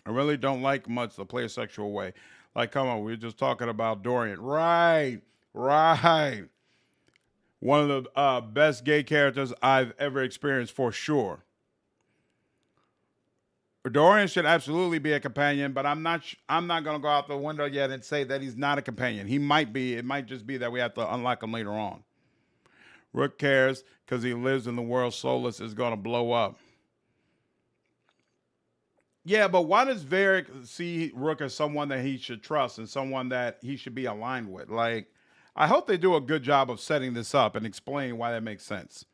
I really don't like much the player sexual way. Like, come on, we were just talking about Dorian. Right. One of the best gay characters I've ever experienced, for sure. Dorian should absolutely be a companion, but I'm not going to go out the window yet and say that he's not a companion. He might be. It might just be that we have to unlock him later on. Rook cares because he lives in the world Solas is going to blow up. Yeah, but why does Varric see Rook as someone that he should trust and someone that he should be aligned with? Like, I hope they do a good job of setting this up and explaining why that makes sense.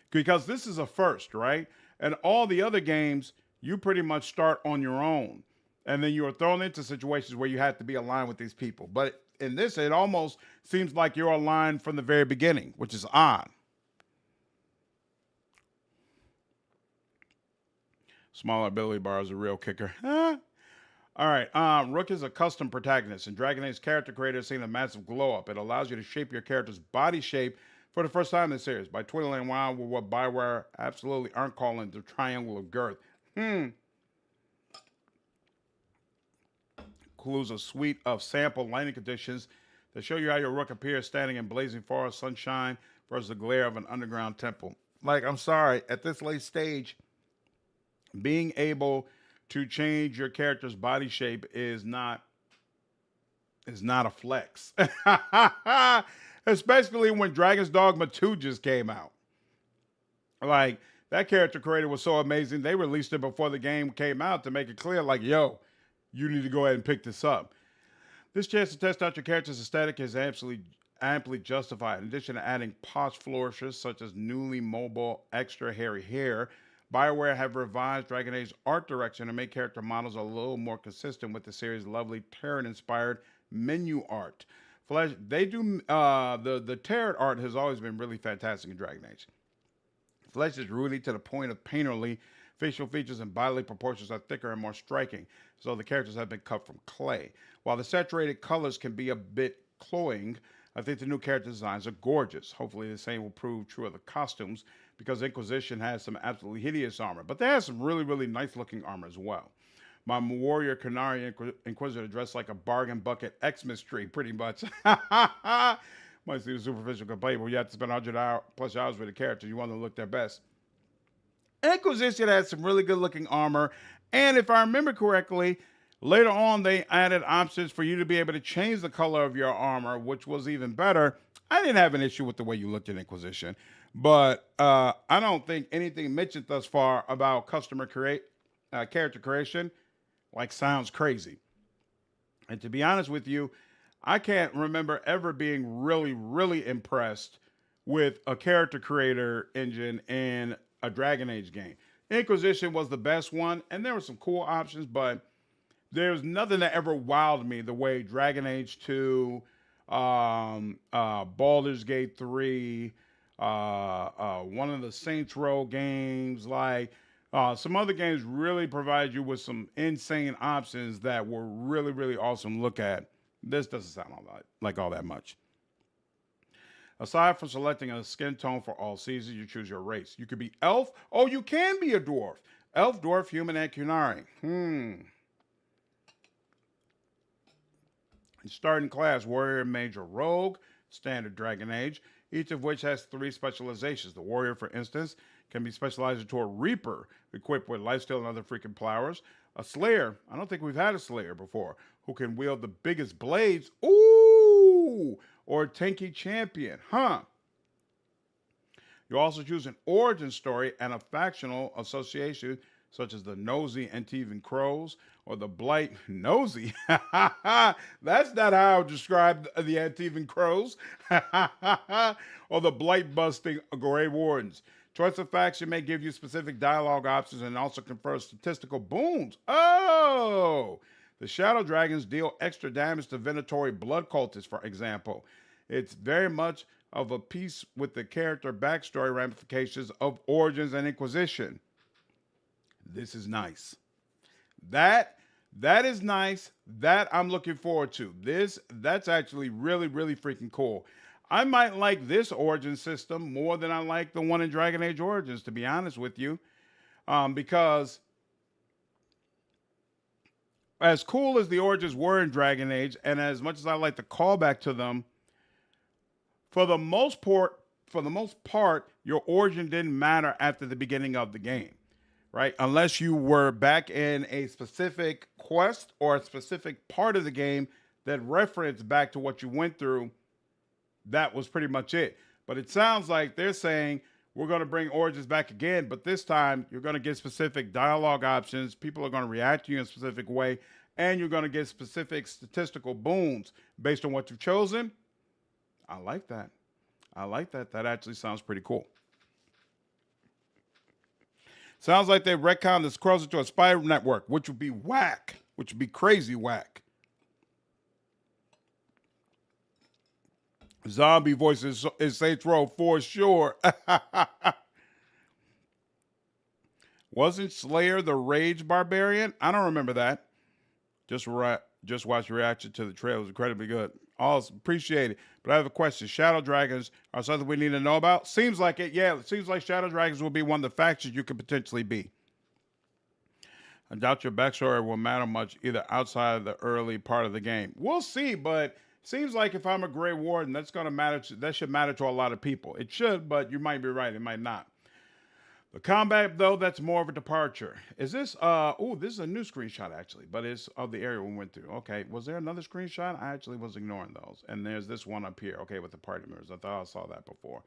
Because this is a first, right? And all the other games, you pretty much start on your own. And then you are thrown into situations where you have to be aligned with these people. But in this, it almost seems like you're aligned from the very beginning, which is odd. Smaller ability bar is a real kicker. All right. Rook is a custom protagonist. In Dragon Age, character creator has seen a massive glow up. It allows you to shape your character's body shape for the first time in the series by twiddling around with what Bioware absolutely aren't calling the triangle of girth. Includes a suite of sample lighting conditions that show you how your rook appears standing in blazing forest sunshine versus the glare of an underground temple. Like, I'm sorry, at this late stage, being able to change your character's body shape is not a flex. Especially when Dragon's Dogma 2 just came out. Like, that character creator was so amazing, they released it before the game came out to make it clear, like, yo, you need to go ahead and pick this up. This chance to test out your character's aesthetic is absolutely amply justified. In addition to adding posh flourishes such as newly mobile extra hairy hair, BioWare have revised Dragon Age art direction to make character models a little more consistent with the series' lovely Terran-inspired menu art. Flesh, they do the Terran art has always been really fantastic in Dragon Age. Flesh is rooty to the point of painterly. Facial features and bodily proportions are thicker and more striking, so the characters have been cut from clay. While the saturated colors can be a bit cloying, I think the new character designs are gorgeous. Hopefully the same will prove true of the costumes, because Inquisition has some absolutely hideous armor, but they have some really, really nice looking armor as well. My warrior Canary Inquisitor dressed like a bargain bucket Xmas tree, pretty much. Might seem a superficial complaint, but you have to spend 100 plus hours with the character. You want them to look their best. Inquisition has some really good looking armor, and if I remember correctly, later on they added options for you to be able to change the color of your armor, which was even better. I didn't have an issue with the way you looked at Inquisition, but I don't think anything mentioned thus far about character creation sounds crazy. And to be honest with you, I can't remember ever being really, really impressed with a character creator engine in a Dragon Age game. Inquisition was the best one, and there were some cool options, but there's nothing that ever wowed me the way Dragon Age 2, Baldur's Gate 3, one of the Saints Row games, some other games really provide you with some insane options that were really, really awesome to look at. This doesn't sound all that much. Aside from selecting a skin tone for all seasons, you choose your race. You could be elf. Oh, you can be a dwarf. Elf, dwarf, human, and Kunari. Starting class, warrior, mage, or rogue. Standard Dragon Age. Each of which has 3 specializations. The warrior, for instance, can be specialized into a reaper, equipped with lifesteal and other freaking flowers. A slayer, I don't think we've had a slayer before, who can wield the biggest blades. Ooh! Or a tanky champion, huh? You also choose an origin story and a factional association, such as the Nosy Antivan Crows or the Blight Nosy. That's not how I would describe the Antivan Crows. Or the Blight Busting Grey Wardens. Choice of faction may give you specific dialogue options and also confer statistical boons. Oh! The Shadow Dragons deal extra damage to Venatori blood cultists, for example. It's very much of a piece with the character backstory ramifications of Origins and Inquisition. This is nice. That is nice. That I'm looking forward to. That's actually really, really freaking cool. I might like this Origin system more than I like the one in Dragon Age Origins, to be honest with you. Because as cool as the Origins were in Dragon Age, and as much as I like the callback to them, for the most part, your origin didn't matter after the beginning of the game, right? Unless you were back in a specific quest or a specific part of the game that referenced back to what you went through, that was pretty much it. But it sounds like they're saying, we're going to bring Origins back again, but this time you're going to get specific dialogue options. People are going to react to you in a specific way, and you're going to get specific statistical boons based on what you've chosen. I like that. I like that. That actually sounds pretty cool. Sounds like they retconned the Skrulls into a spy network, which would be whack, which would be crazy whack. Zombie voices is Saints Row for sure. Wasn't Slayer the Rage Barbarian? I don't remember that. Just Just watched your reaction to the trailer. It was incredibly good. Awesome. Appreciate it. But I have a question. Shadow Dragons are something we need to know about? Seems like it. Yeah, it seems like Shadow Dragons will be one of the factions you could potentially be. I doubt your backstory will matter much either outside of the early part of the game. We'll see, but seems like if I'm a Grey Warden, that's going to matter. That should matter to a lot of people. It should, but you might be right. It might not. The combat, though, that's more of a departure. Is this, this is a new screenshot, actually, but it's of the area we went through. Okay, was there another screenshot? I actually was ignoring those. And there's this one up here, okay, with the party members. I thought I saw that before.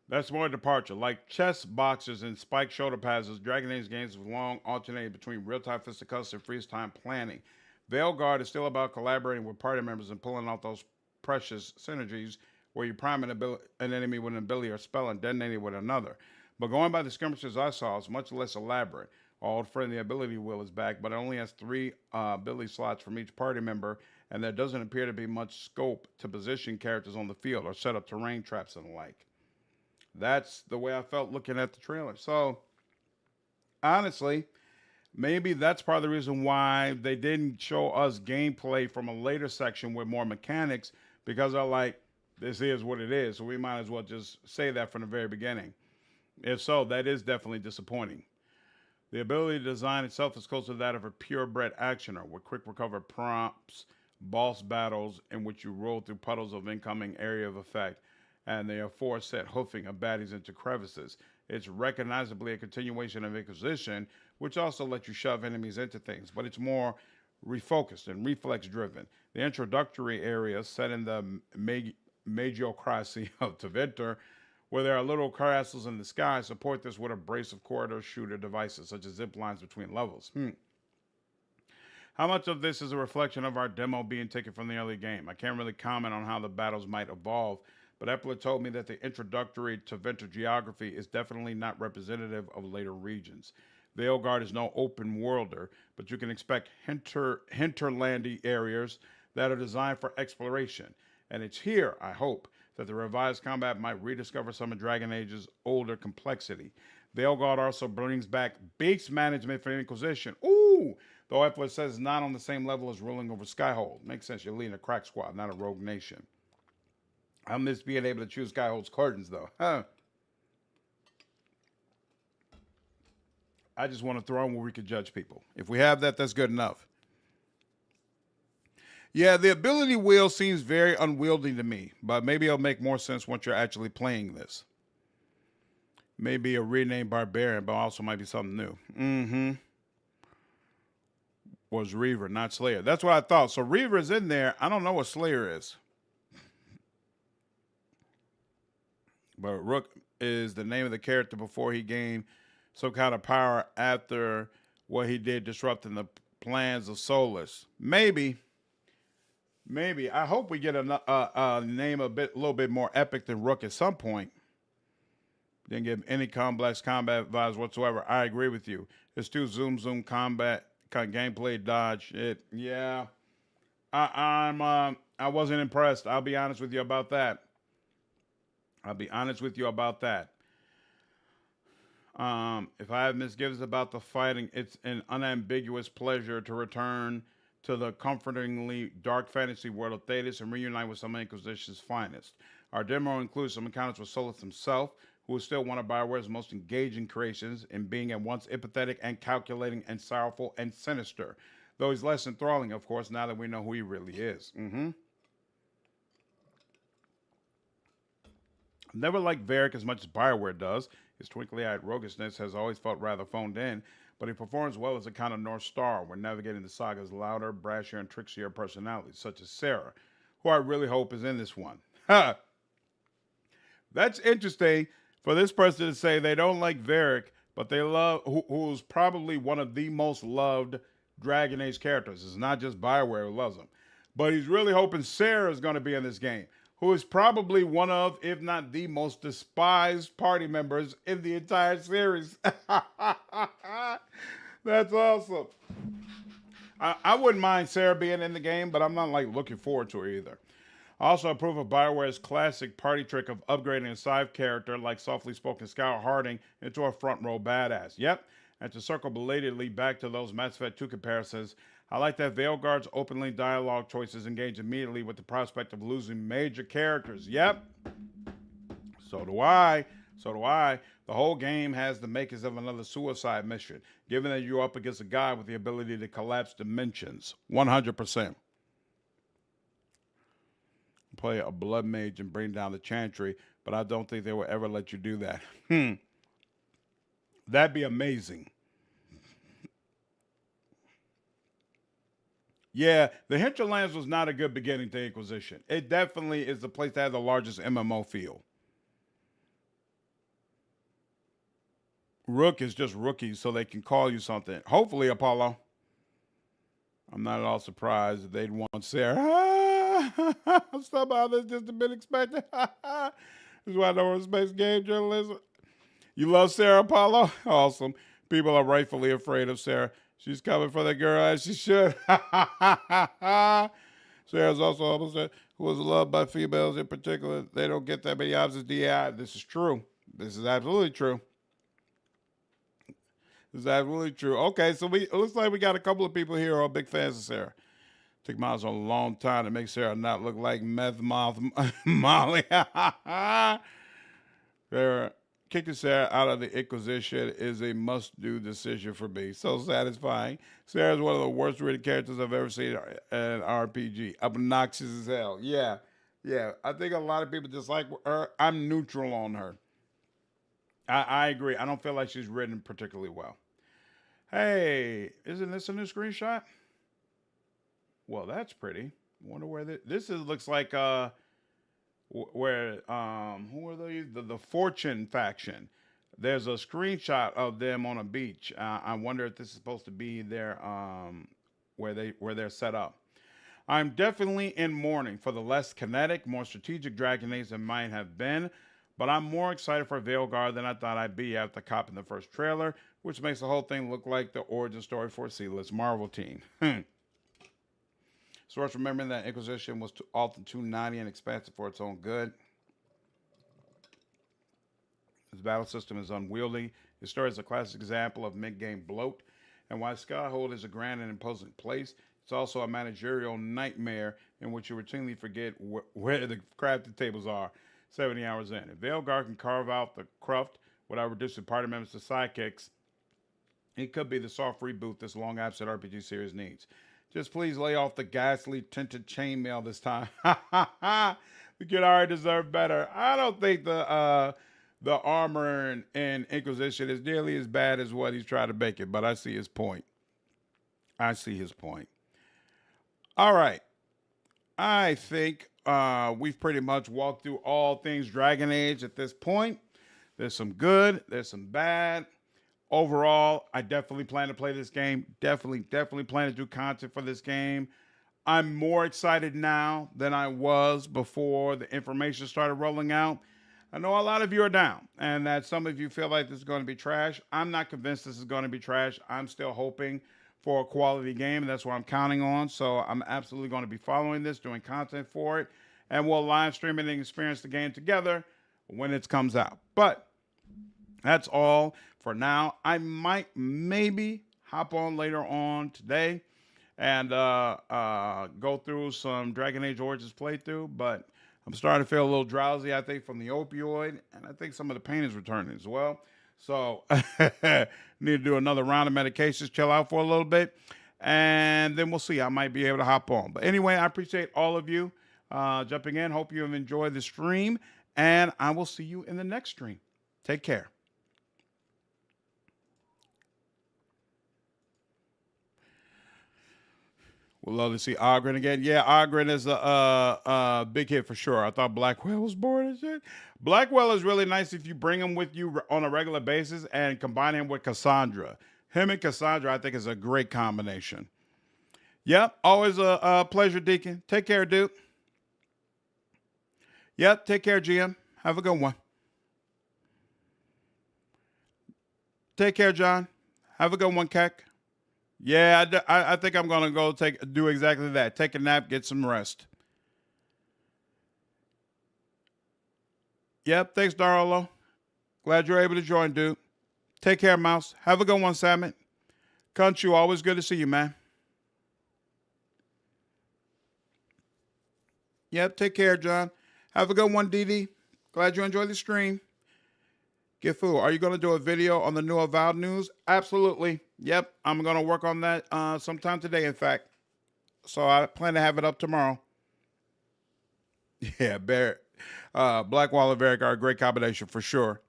That's more departure. Like chess boxes and spike shoulder pads, Dragon Age games with long alternating between real-time fisticuffs and freeze-time planning. Veilguard is still about collaborating with party members and pulling out those precious synergies where you prime an enemy with an ability or spell and detonate it with another. But going by the skirmishes I saw, it's much less elaborate. Our old friend, the ability wheel, is back, but it only has 3 ability slots from each party member, and there doesn't appear to be much scope to position characters on the field or set up terrain traps and the like. That's the way I felt looking at the trailer. So, honestly, maybe that's part of the reason why they didn't show us gameplay from a later section with more mechanics, because they're like, this is what it is, so we might as well just say that from the very beginning. If so, that is definitely disappointing. The ability to design itself is close to that of a purebred actioner, with quick recover prompts, boss battles in which you roll through puddles of incoming area of effect, and the aforesaid hoofing of baddies into crevices. It's recognizably a continuation of Inquisition, which also lets you shove enemies into things, but it's more refocused and reflex-driven. The introductory area set in the Magiocracy of Tevinter, where there are little castles in the sky, support this with a brace of corridor shooter devices, such as zip lines between levels. How much of this is a reflection of our demo being taken from the early game? I can't really comment on how the battles might evolve, but Epler told me that the introductory Tevinter geography is definitely not representative of later regions. Veilguard is no open worlder, but you can expect hinterlandy areas that are designed for exploration. And it's here, I hope, that the revised combat might rediscover some of Dragon Age's older complexity. Veilguard also brings back base management for Inquisition. Ooh! Though Epler says it's not on the same level as ruling over Skyhold. Makes sense, you're leading a crack squad, not a rogue nation. I miss being able to choose Skyhold's curtains, though. I just want a throne where we can judge people. If we have that, that's good enough. Yeah, the ability wheel seems very unwieldy to me, but maybe it'll make more sense once you're actually playing this. Maybe a renamed Barbarian, but also might be something new. Was Reaver, not Slayer. That's what I thought. So Reaver is in there. I don't know what Slayer is. But Rook is the name of the character before he gained some kind of power after what he did disrupting the plans of Solas. Maybe. I hope we get a name a little bit more epic than Rook at some point. Didn't give any complex combat vibes whatsoever. I agree with you. It's too zoom combat gameplay dodge. Yeah. I wasn't impressed. I'll be honest with you about that. If I have misgivings about the fighting, it's an unambiguous pleasure to return to the comfortingly dark fantasy world of Thetis and reunite with some of Inquisition's finest. Our demo includes some encounters with Solas himself, who is still one of BioWare's most engaging creations in being at once empathetic and calculating and sorrowful and sinister. Though he's less enthralling, of course, now that we know who he really is. Never liked Varric as much as BioWare does. His twinkly-eyed roguishness has always felt rather phoned in, but he performs well as a kind of North Star when navigating the saga's louder, brasher, and trixier personalities, such as Sarah, who I really hope is in this one. That's interesting for this person to say they don't like Varric, but they love who's probably one of the most loved Dragon Age characters. It's not just BioWare who loves him, but he's really hoping Sarah is going to be in this game, who is probably one of, if not the most despised party members in the entire series. That's awesome. I wouldn't mind Sarah being in the game, but I'm not like looking forward to her either. I also approve of BioWare's classic party trick of upgrading a side character like softly spoken Scout Harding into a front row badass. Yep, And to circle belatedly back to those Mass Effect 2 comparisons, I like that Veilguard's openly dialogue choices engage immediately with the prospect of losing major characters. Yep. So do I. So do I. The whole game has the makings of another suicide mission, given that you're up against a guy with the ability to collapse dimensions. 100%. Play a blood mage and bring down the chantry, but I don't think they will ever let you do that. That'd be amazing. Yeah, the Hinterlands was not a good beginning to Inquisition. It definitely is the place that had the largest MMO feel. Rook is just rookies, so they can call you something. Hopefully, Apollo. I'm not at all surprised if they'd want Sarah. Somehow this just a bit expected. This is why I don't want space game journalism. You love Sarah, Apollo? Awesome. People are rightfully afraid of Sarah. She's coming for the girl as she should. Sarah's also almost who was loved by females in particular. They don't get that many options. DI. This is true. This is absolutely true. This is absolutely true. Okay, so it looks like we got a couple of people here who are big fans of Sarah. Took Miles a long time to make Sarah not look like meth mouth Molly. Sarah, kicking Sarah out of the Inquisition is a must-do decision for me. So satisfying. Sarah's one of the worst written characters I've ever seen in an RPG. Obnoxious as hell. Yeah. I think a lot of people dislike her. I'm neutral on her. I agree. I don't feel like she's written particularly well. Hey, isn't this a new screenshot? Well, that's pretty. Wonder where this is. Looks like where who are these? The Fortune faction. There's a screenshot of them on a beach. I wonder if this is supposed to be their where they're set up. I'm definitely in mourning for the less kinetic, more strategic Dragon Age than mine have been. But I'm more excited for Veilguard than I thought I'd be after copping the first trailer, which makes the whole thing look like the origin story for a C-list Marvel team. So worth remembering that Inquisition was often too naughty and expansive for its own good. His battle system is unwieldy. His story is a classic example of mid-game bloat. And while Skyhold is a grand and imposing place, it's also a managerial nightmare in which you routinely forget where the crafting tables are 70 hours in. If Veilguard can carve out the cruft without reducing party members to sidekicks, it could be the soft reboot this long-absent RPG series needs. Just please lay off the ghastly tinted chainmail this time. The kid already deserved better. I don't think the armor in Inquisition is nearly as bad as what he's trying to make it, but I see his point. All right. I think we've pretty much walked through all things Dragon Age at this point. There's some good, there's some bad. Overall, I definitely plan to play this game. Definitely plan to do content for this game. I'm more excited now than I was before the information started rolling out. I know a lot of you are down, and that some of you feel like this is going to be trash. I'm not convinced this is going to be trash. I'm still hoping for a quality game, and that's what I'm counting on. So I'm absolutely going to be following this, doing content for it, and we'll live stream it and experience the game together when it comes out. But that's all for now. I might maybe hop on later on today and go through some Dragon Age Origins playthrough, but I'm starting to feel a little drowsy, I think, from the opioid, and I think some of the pain is returning as well. So need to do another round of medications, chill out for a little bit, and then we'll see. I might be able to hop on. But anyway, I appreciate all of you jumping in. Hope you have enjoyed the stream, and I will see you in the next stream. Take care. We'd love to see Ogren again. Yeah, Ogren is a big hit for sure. I thought Blackwell was boring and shit. Blackwell is really nice if you bring him with you on a regular basis and combine him with Cassandra. Him and Cassandra, I think, is a great combination. Yep, always a pleasure, Deacon. Take care, dude. Yep, take care, GM. Have a good one. Take care, John. Have a good one, Keck. Yeah, I think I'm going to go do exactly that. Take a nap, get some rest. Yep, thanks, Darlo. Glad you're able to join, dude. Take care, Mouse. Have a good one, Salmon. Conchu, always good to see you, man. Yep, take care, John. Have a good one, Dee Dee. Glad you enjoyed the stream. Gifu, are you going to do a video on the new Avowed news? Absolutely. Yep, I'm going to work on that sometime today, in fact. So I plan to have it up tomorrow. Yeah, Blackwall and Veilguard, great combination for sure.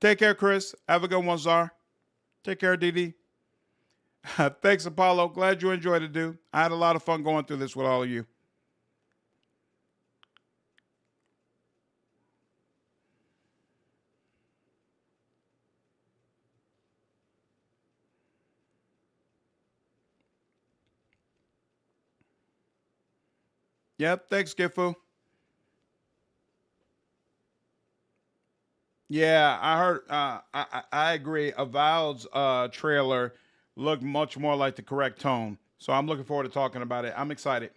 Take care, Chris. Have a good one, Czar. Take care, Dee Dee. Thanks, Apollo. Glad you enjoyed it, dude. I had a lot of fun going through this with all of you. Yep, thanks, Gifu. Yeah, I heard. I agree. Avowed's trailer looked much more like the correct tone, so I'm looking forward to talking about it. I'm excited.